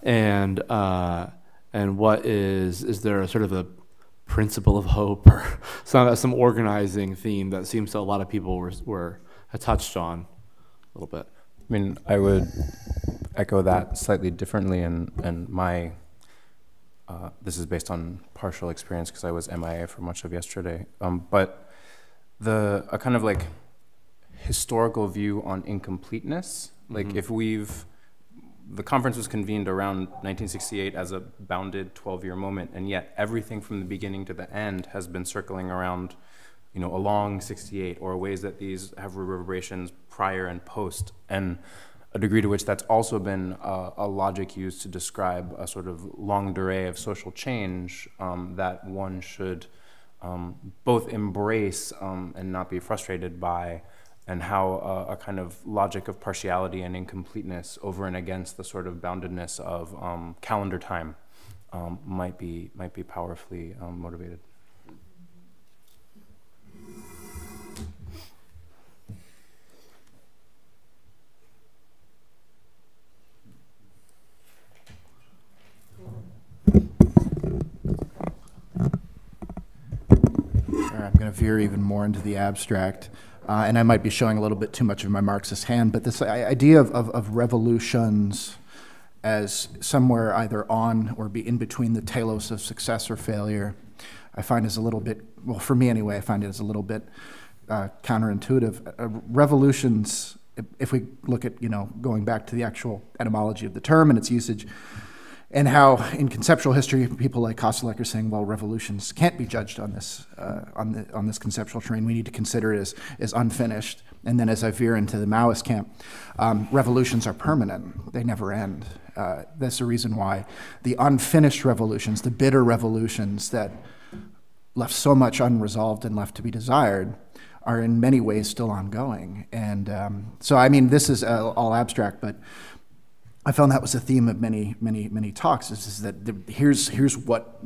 Yeah. And what is there a sort of a principle of hope or some organizing theme that seems to a lot of people were touched on a little bit? I mean, I would echo that slightly differently, and my this is based on partial experience because I was MIA for much of yesterday. But a kind of like historical view on incompleteness, like if the conference was convened around 1968 as a bounded 12-year moment, and yet everything from the beginning to the end has been circling around, along 68, or ways that these have reverberations prior and post, and a degree to which that's also been a logic used to describe a sort of longue durée of social change that one should both embrace and not be frustrated by, and how a kind of logic of partiality and incompleteness over and against the sort of boundedness of calendar time might be powerfully motivated. I'm going to veer even more into the abstract. And I might be showing a little bit too much of my Marxist hand, but this idea of revolutions as somewhere either on or be in between the telos of success or failure, I find is a little bit, well, for me anyway, I find it as a little bit counterintuitive. Revolutions if we look at, going back to the actual etymology of the term and its usage, and how in conceptual history, people like Koselleck are saying, well, revolutions can't be judged on this on this conceptual terrain. We need to consider it as unfinished. And then as I veer into the Maoist camp, revolutions are permanent. They never end. That's the reason why the unfinished revolutions, the bitter revolutions that left so much unresolved and left to be desired, are in many ways still ongoing. And so, I mean, this is all abstract, but I found that was a theme of many talks, is that here's what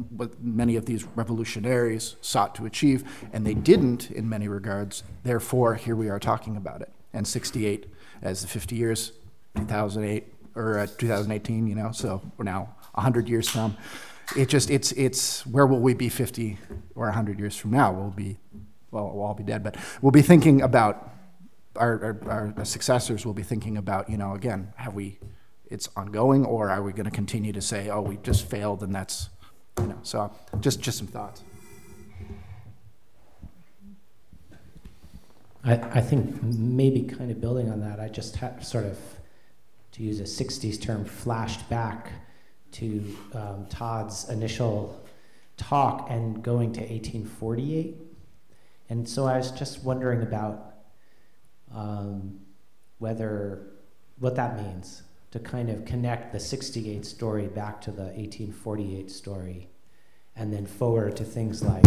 many of these revolutionaries sought to achieve, and they didn't in many regards. Therefore, here we are talking about it. And 68 as the 50 years, 2008, or 2018, so we're now 100 years from. It's where will we be 50 or 100 years from now? We'll all be dead, but we'll be thinking about, our successors will be thinking about, again, it's ongoing, or are we going to continue to say, oh, we just failed and that's, so just some thoughts. I think maybe kind of building on that, I just had sort of, to use a 60s term, flashed back to Todd's initial talk and going to 1848. And so I was just wondering about what that means, to kind of connect the 68 story back to the 1848 story, and then forward to things like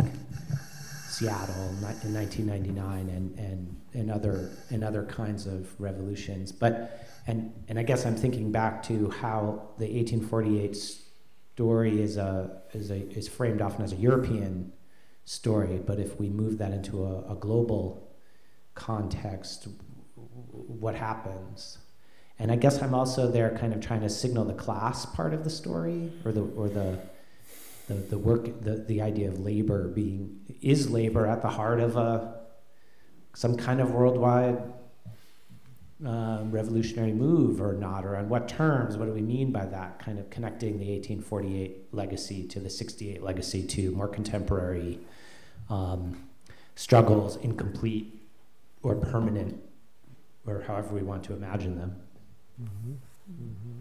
Seattle in 1999 and other kinds of revolutions. But and I guess I'm thinking back to how the 1848 story is framed often as a European story, but if we move that into a global context, what happens? And I guess I'm also there kind of trying to signal the class part of the story, or the work, the idea of labor is labor at the heart of some kind of worldwide revolutionary move or not, or on what terms? What do we mean by that? Kind of connecting the 1848 legacy to the 68 legacy to more contemporary struggles, incomplete or permanent, or however we want to imagine them. Mm-hmm. Mm-hmm.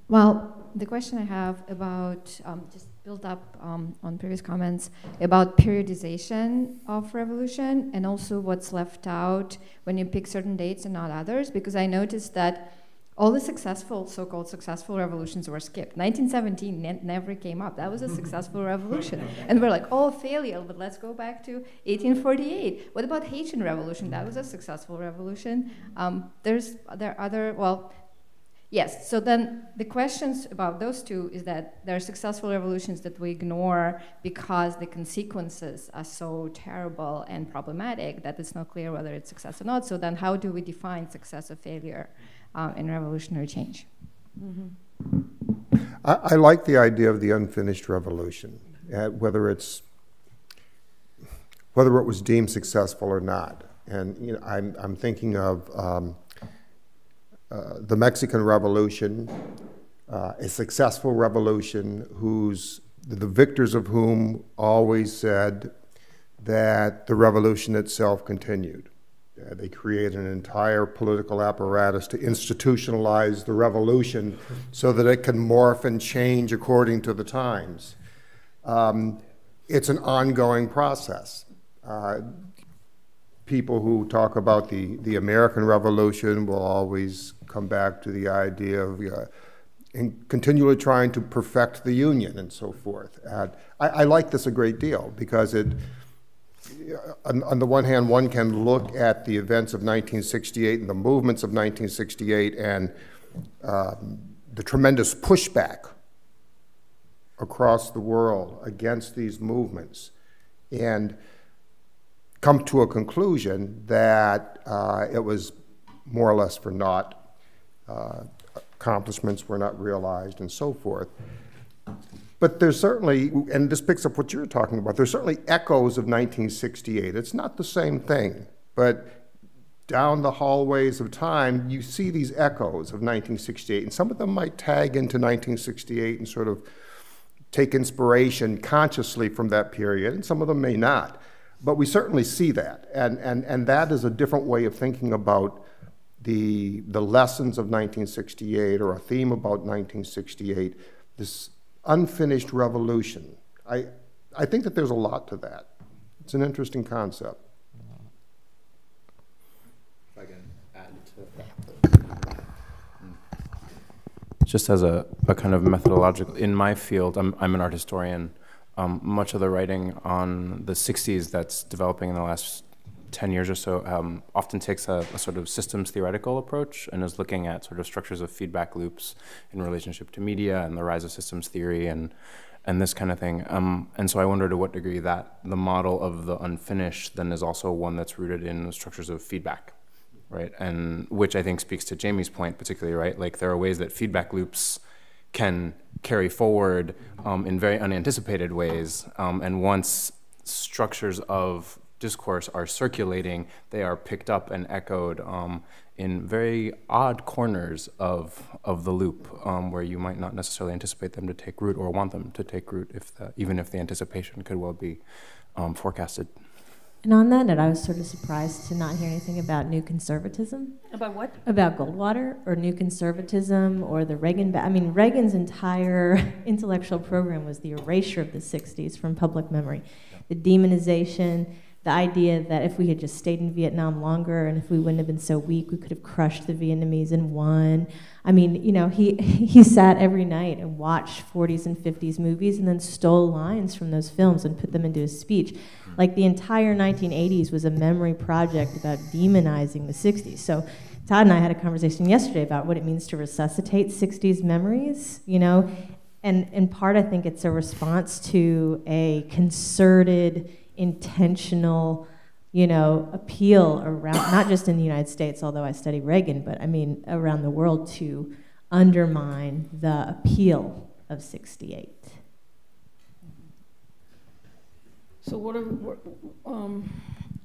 Well, the question I have about, just build up on previous comments, about periodization of revolution, and also what's left out when you pick certain dates and not others, because I noticed that all the so-called successful revolutions were skipped. 1917 never came up. That was a successful revolution. And we're like, oh, failure, but let's go back to 1848. What about Haitian Revolution? That was a successful revolution. Yes, so then the questions about those two is that there are successful revolutions that we ignore because the consequences are so terrible and problematic that it's not clear whether it's success or not. So then how do we define success or failure in revolutionary change? Mm-hmm. I like the idea of the unfinished revolution, whether it was deemed successful or not. And I'm thinking of the Mexican Revolution, a successful revolution the victors of whom always said that the revolution itself continued. They created an entire political apparatus to institutionalize the revolution so that it can morph and change according to the times. It's an ongoing process. People who talk about the American Revolution will always come back to the idea of continually trying to perfect the Union and so forth. I like this a great deal because on the one hand, one can look at the events of 1968 and the movements of 1968 and the tremendous pushback across the world against these movements, and come to a conclusion that it was more or less for naught, accomplishments were not realized, and so forth. But there's certainly, and this picks up what you're talking about, there's certainly echoes of 1968. It's not the same thing, but down the hallways of time, you see these echoes of 1968, and some of them might tag into 1968 and sort of take inspiration consciously from that period, and some of them may not. But we certainly see that, and that is a different way of thinking about the lessons of 1968, or a theme about 1968, this unfinished revolution. I think that there's a lot to that. It's an interesting concept. If I can add to that. Just as a kind of methodological, in my field, I'm an art historian. Much of the writing on the 60s that's developing in the last 10 years or so often takes a sort of systems theoretical approach and is looking at sort of structures of feedback loops in relationship to media and the rise of systems theory and this kind of thing. And so I wonder to what degree that the model of the unfinished then is also one that's rooted in structures of feedback, right? And which I think speaks to Jamie's point particularly, right? Like there are ways that feedback loops can carry forward in very unanticipated ways. And once structures of discourse are circulating, they are picked up and echoed in very odd corners of the loop, where you might not necessarily anticipate them to take root or want them to take root, even if the anticipation could well be forecasted. And on that note, I was sort of surprised to not hear anything about new conservatism. About what? About Goldwater or new conservatism or the Reagan. I mean, Reagan's entire intellectual program was the erasure of the 60s from public memory. The demonization, the idea that if we had just stayed in Vietnam longer and if we wouldn't have been so weak, we could have crushed the Vietnamese and won. I mean, you know, he sat every night and watched 40s and 50s movies and then stole lines from those films and put them into his speech. Like the entire 1980s was a memory project about demonizing the 60s. So Todd and I had a conversation yesterday about what it means to resuscitate 60s memories, you know, and in part I think it's a response to a concerted, intentional, you know, appeal around, not just in the United States, although I study Reagan, but I mean around the world to undermine the appeal of 68. So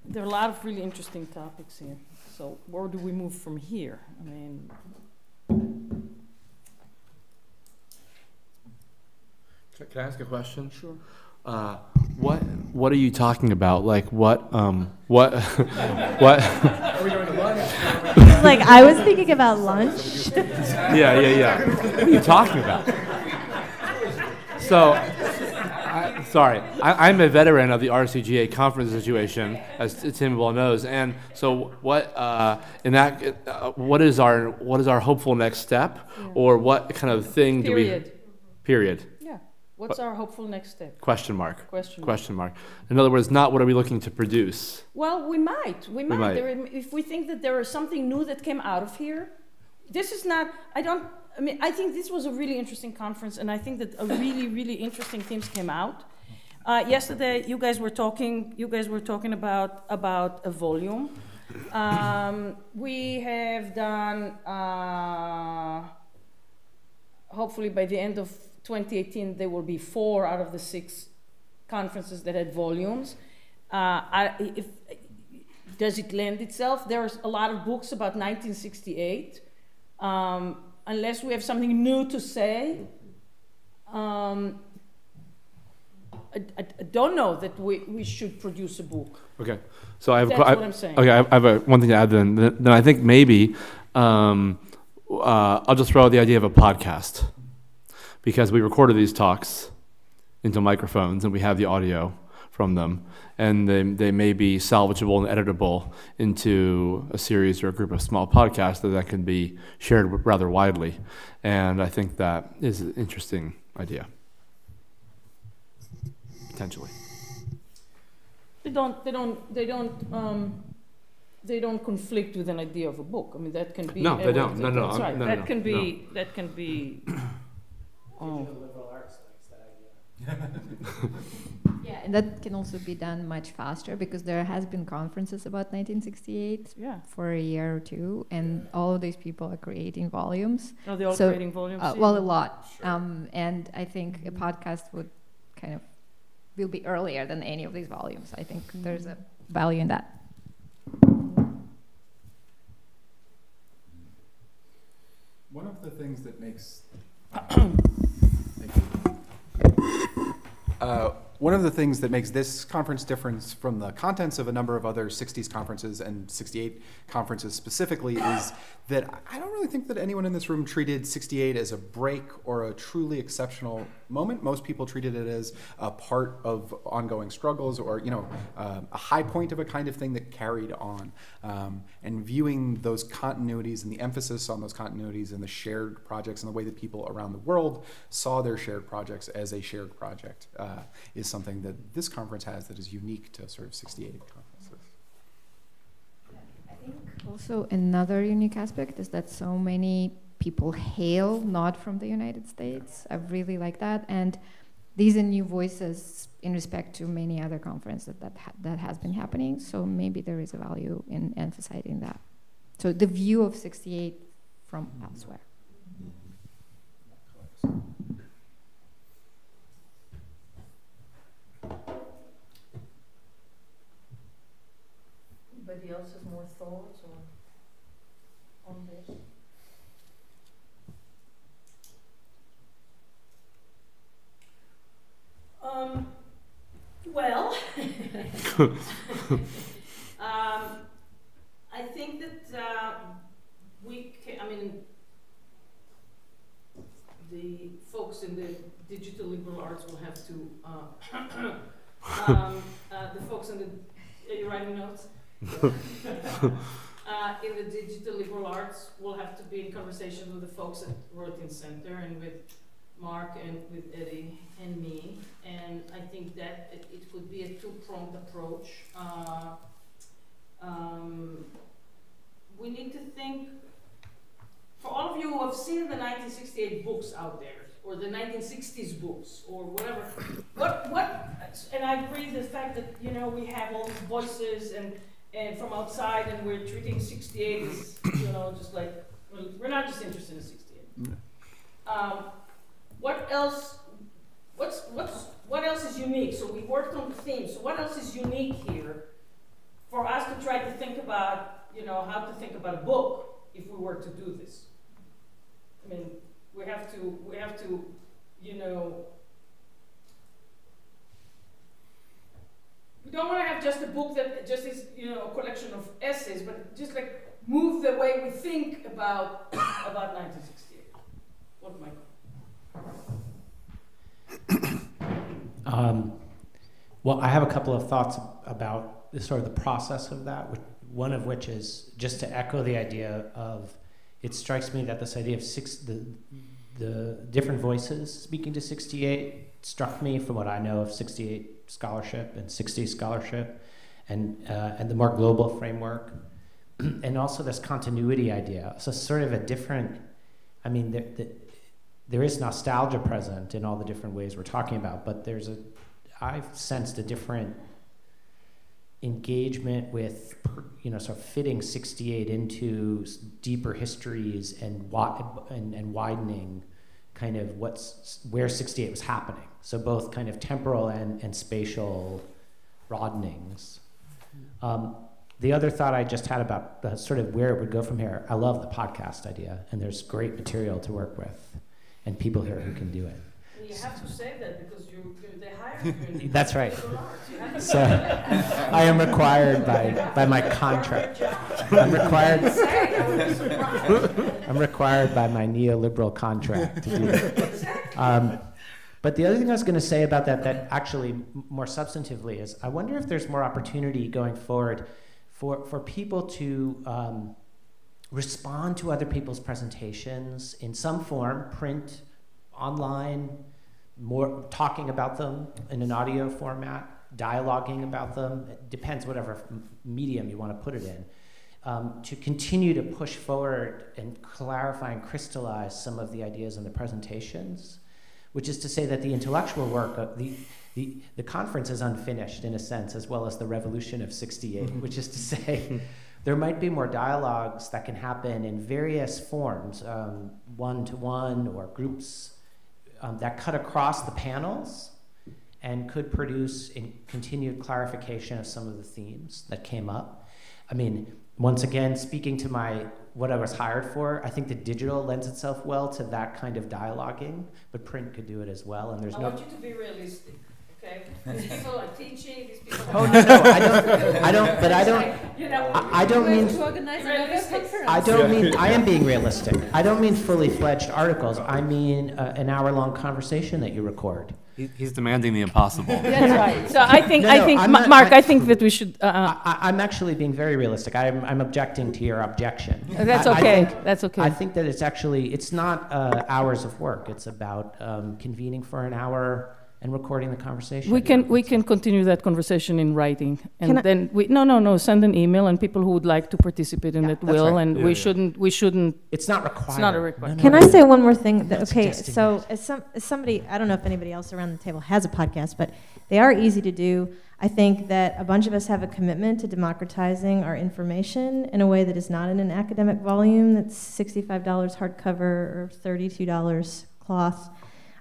there are a lot of really interesting topics here. So where do we move from here? I mean, can I ask a question? Sure. What are you talking about? Like what? What? Are we going to lunch? Like I was thinking about lunch. Yeah. What are you talking about? So. Sorry, I'm a veteran of the RCGA conference situation, as Tim well knows, and so what what is our hopeful next step, or what kind of thing do we? Period. Yeah. What's our hopeful next step? Question mark. Question mark. In other words, not what are we looking to produce? Well, we might. If we think that there is something new that came out of here, this is not. I think this was a really interesting conference, and I think that a really, really interesting themes came out. Yesterday, you guys were talking about a volume. We have done, hopefully by the end of 2018, there will be 4 out of the 6 conferences that had volumes. Does it lend itself? There's a lot of books about 1968. Unless we have something new to say, I don't know that we should produce a book. Okay, so I have That's what I'm saying. Okay, I have one thing to add. Then I think maybe I'll just throw out the idea of a podcast, because we recorded these talks into microphones and we have the audio from them, and they may be salvageable and editable into a series or a group of small podcasts that can be shared rather widely, and I think that is an interesting idea. Potentially. They don't conflict with an idea of a book. I mean, that can be. No, they don't. No. That's right. No, that can be. That can be. Yeah, and that can also be done much faster, because there has been conferences about 1968 for a year or two, and all of these people are creating volumes. Are they all creating volumes? Well, a lot. And I think a podcast will be earlier than any of these volumes. I think there's a value in that. One of the things that makes One of the things that makes this conference different from the contents of a number of other 60s conferences and 68 conferences specifically is that I don't really think that anyone in this room treated 68 as a break or a truly exceptional moment. Most people treated it as a part of ongoing struggles or, a high point of a kind of thing that carried on. And viewing those continuities and the emphasis on those continuities and the shared projects and the way that people around the world saw their shared projects as a shared project is something that this conference has that is unique to sort of 68 conferences. I think also another unique aspect is that so many people hail not from the United States. I really like that. And these are new voices in respect to many other conferences that has been happening. So maybe there is a value in emphasizing that. So the view of 68 from elsewhere. Anybody else has more thoughts on this? Well, I think that the folks in the digital liberal arts will have to, the folks in the, are you writing notes? In the digital liberal arts, we'll have to be in conversation with the folks at Rortin Center and with Mark and with Eddie and me, and I think that it could be a two-pronged approach. We need to think, for all of you who have seen the 1968 books out there, or the 1960s books, or whatever, and I agree the fact that, we have all these voices and from outside, and we're treating 68 as, just like, well, we're not just interested in 68. What else is unique? So we worked on the theme. So what else is unique here for us to try to think about, how to think about a book if we were to do this? I mean, we have to, we don't want to have just a book that just is, a collection of essays, but just like move the way we think about 1968. What am I? Well, I have a couple of thoughts about sort of the process of that, one of which is just to echo the idea of, it strikes me that this idea of the different voices speaking to 68 struck me from what I know of 68 scholarship and 60s scholarship and the more global framework, and also this continuity idea. So sort of a different, there is nostalgia present in all the different ways we're talking about, but I've sensed a different engagement with, sort of fitting 68 into deeper histories and widening kind of where 68 was happening. So both kind of temporal and spatial broadenings. The other thought I just had about sort of where it would go from here, I love the podcast idea, and there's great material to work with, and people here who can do it. You have to say that because they hired you. That's right. So I am required by my contract. I'm required by my neoliberal contract to do that. But the other thing I was going to say about that actually more substantively is, I wonder if there's more opportunity going forward for people to respond to other people's presentations in some form, print, online, more talking about them in an audio format, dialoguing about them. It depends whatever medium you want to put it in. To continue to push forward and clarify and crystallize some of the ideas in the presentations, which is to say that the intellectual work of the conference is unfinished in a sense, as well as the revolution of 68, which is to say there might be more dialogues that can happen in various forms, one-to-one or groups that cut across the panels and could produce a continued clarification of some of the themes that came up. I mean, once again, speaking to what I was hired for, I think the digital lends itself well to that kind of dialoguing, but print could do it as well. And I want you to be realistic. Okay. These people are teaching. These people. Oh no, I don't. But I don't. You know, I don't mean. I don't mean. I am being realistic. I don't mean fully fledged articles. I mean an hour-long conversation that you record. He's demanding the impossible. That's right. So I think, Mark, I think that we should. I'm actually being very realistic. I'm objecting to your objection. That's okay. That's okay. I think that it's not hours of work. It's about convening for an hour and recording the conversation. We can continue that conversation in writing, and then send an email, and people who would like to participate in it will, right. And we shouldn't. It's not required. It's not a requirement. Can I say one more thing? Okay, so as somebody, I don't know if anybody else around the table has a podcast, but they are easy to do. I think that a bunch of us have a commitment to democratizing our information in a way that is not in an academic volume that's $65 hardcover or $32 cloth.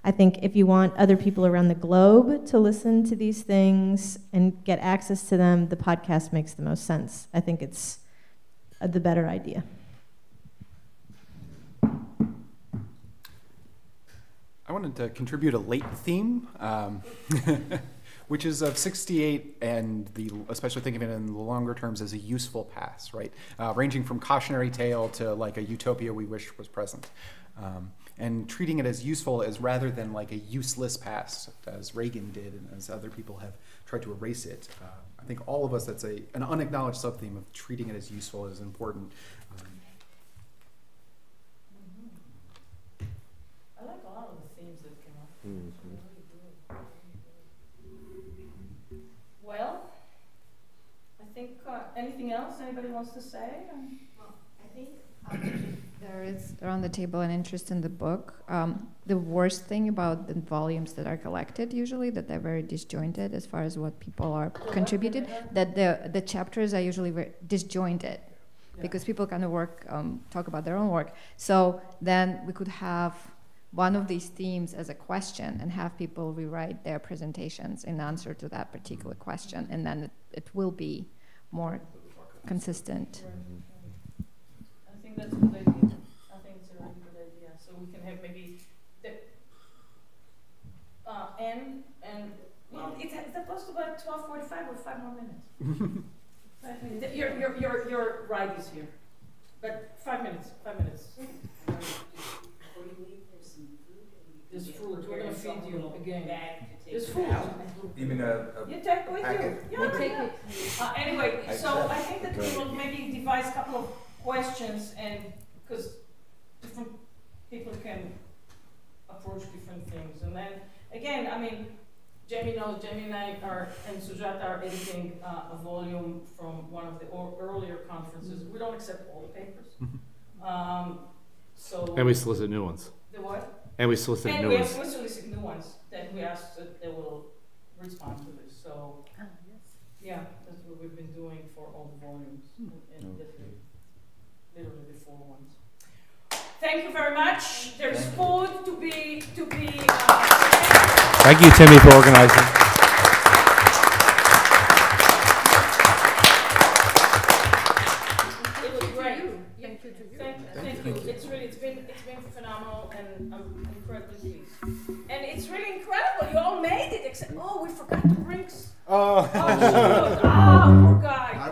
I think if you want other people around the globe to listen to these things and get access to them, the podcast makes the most sense. I think it's the better idea. I wanted to contribute a late theme, which is of 68 and especially thinking of it in the longer terms as a useful past, right? Ranging from cautionary tale to like a utopia we wish was present. And treating it as useful as rather than like a useless past, as Reagan did and as other people have tried to erase it. I think all of us, that's an unacknowledged sub-theme of treating it as useful is important. I like a lot of the themes that came up. Well, I think anything else anybody wants to say? Well, I think there is around the table an interest in the book. The worst thing about the volumes that are collected usually, that they're very disjointed as far as what people are contributed, that the chapters are usually very disjointed because people kind of talk about their own work. So then we could have one of these themes as a question and have people rewrite their presentations in answer to that particular question, and then it will be more consistent. I think that's a good idea. I think it's a really good idea. So we can have maybe the it's supposed to be 12:45 or 5 more minutes. 5 minutes. Your ride is here, but 5 minutes. 5 minutes. There's food. We're gonna feed you again. There's food. You mean you take with you. Yeah. Anyway, so I think that we will maybe devise a couple of questions, and because different people can approach different things, and then again, I mean, Jamie knows. Jamie and I and Sujata are editing a volume from one of the earlier conferences. We don't accept all the papers, so. And we solicit new ones. The what? And we solicit new ones. We solicit new ones that we ask that they will respond to this. So, yeah, that's what we've been doing for all the volumes, and literally the 4 ones. Thank you very much. There's food to be. Thank you, Timmy, for organizing. It was great. Thank you. Thank you. It's been phenomenal, and I'm incredibly pleased. And it's really incredible. You all made it, except we forgot to bring. Oh, poor guy.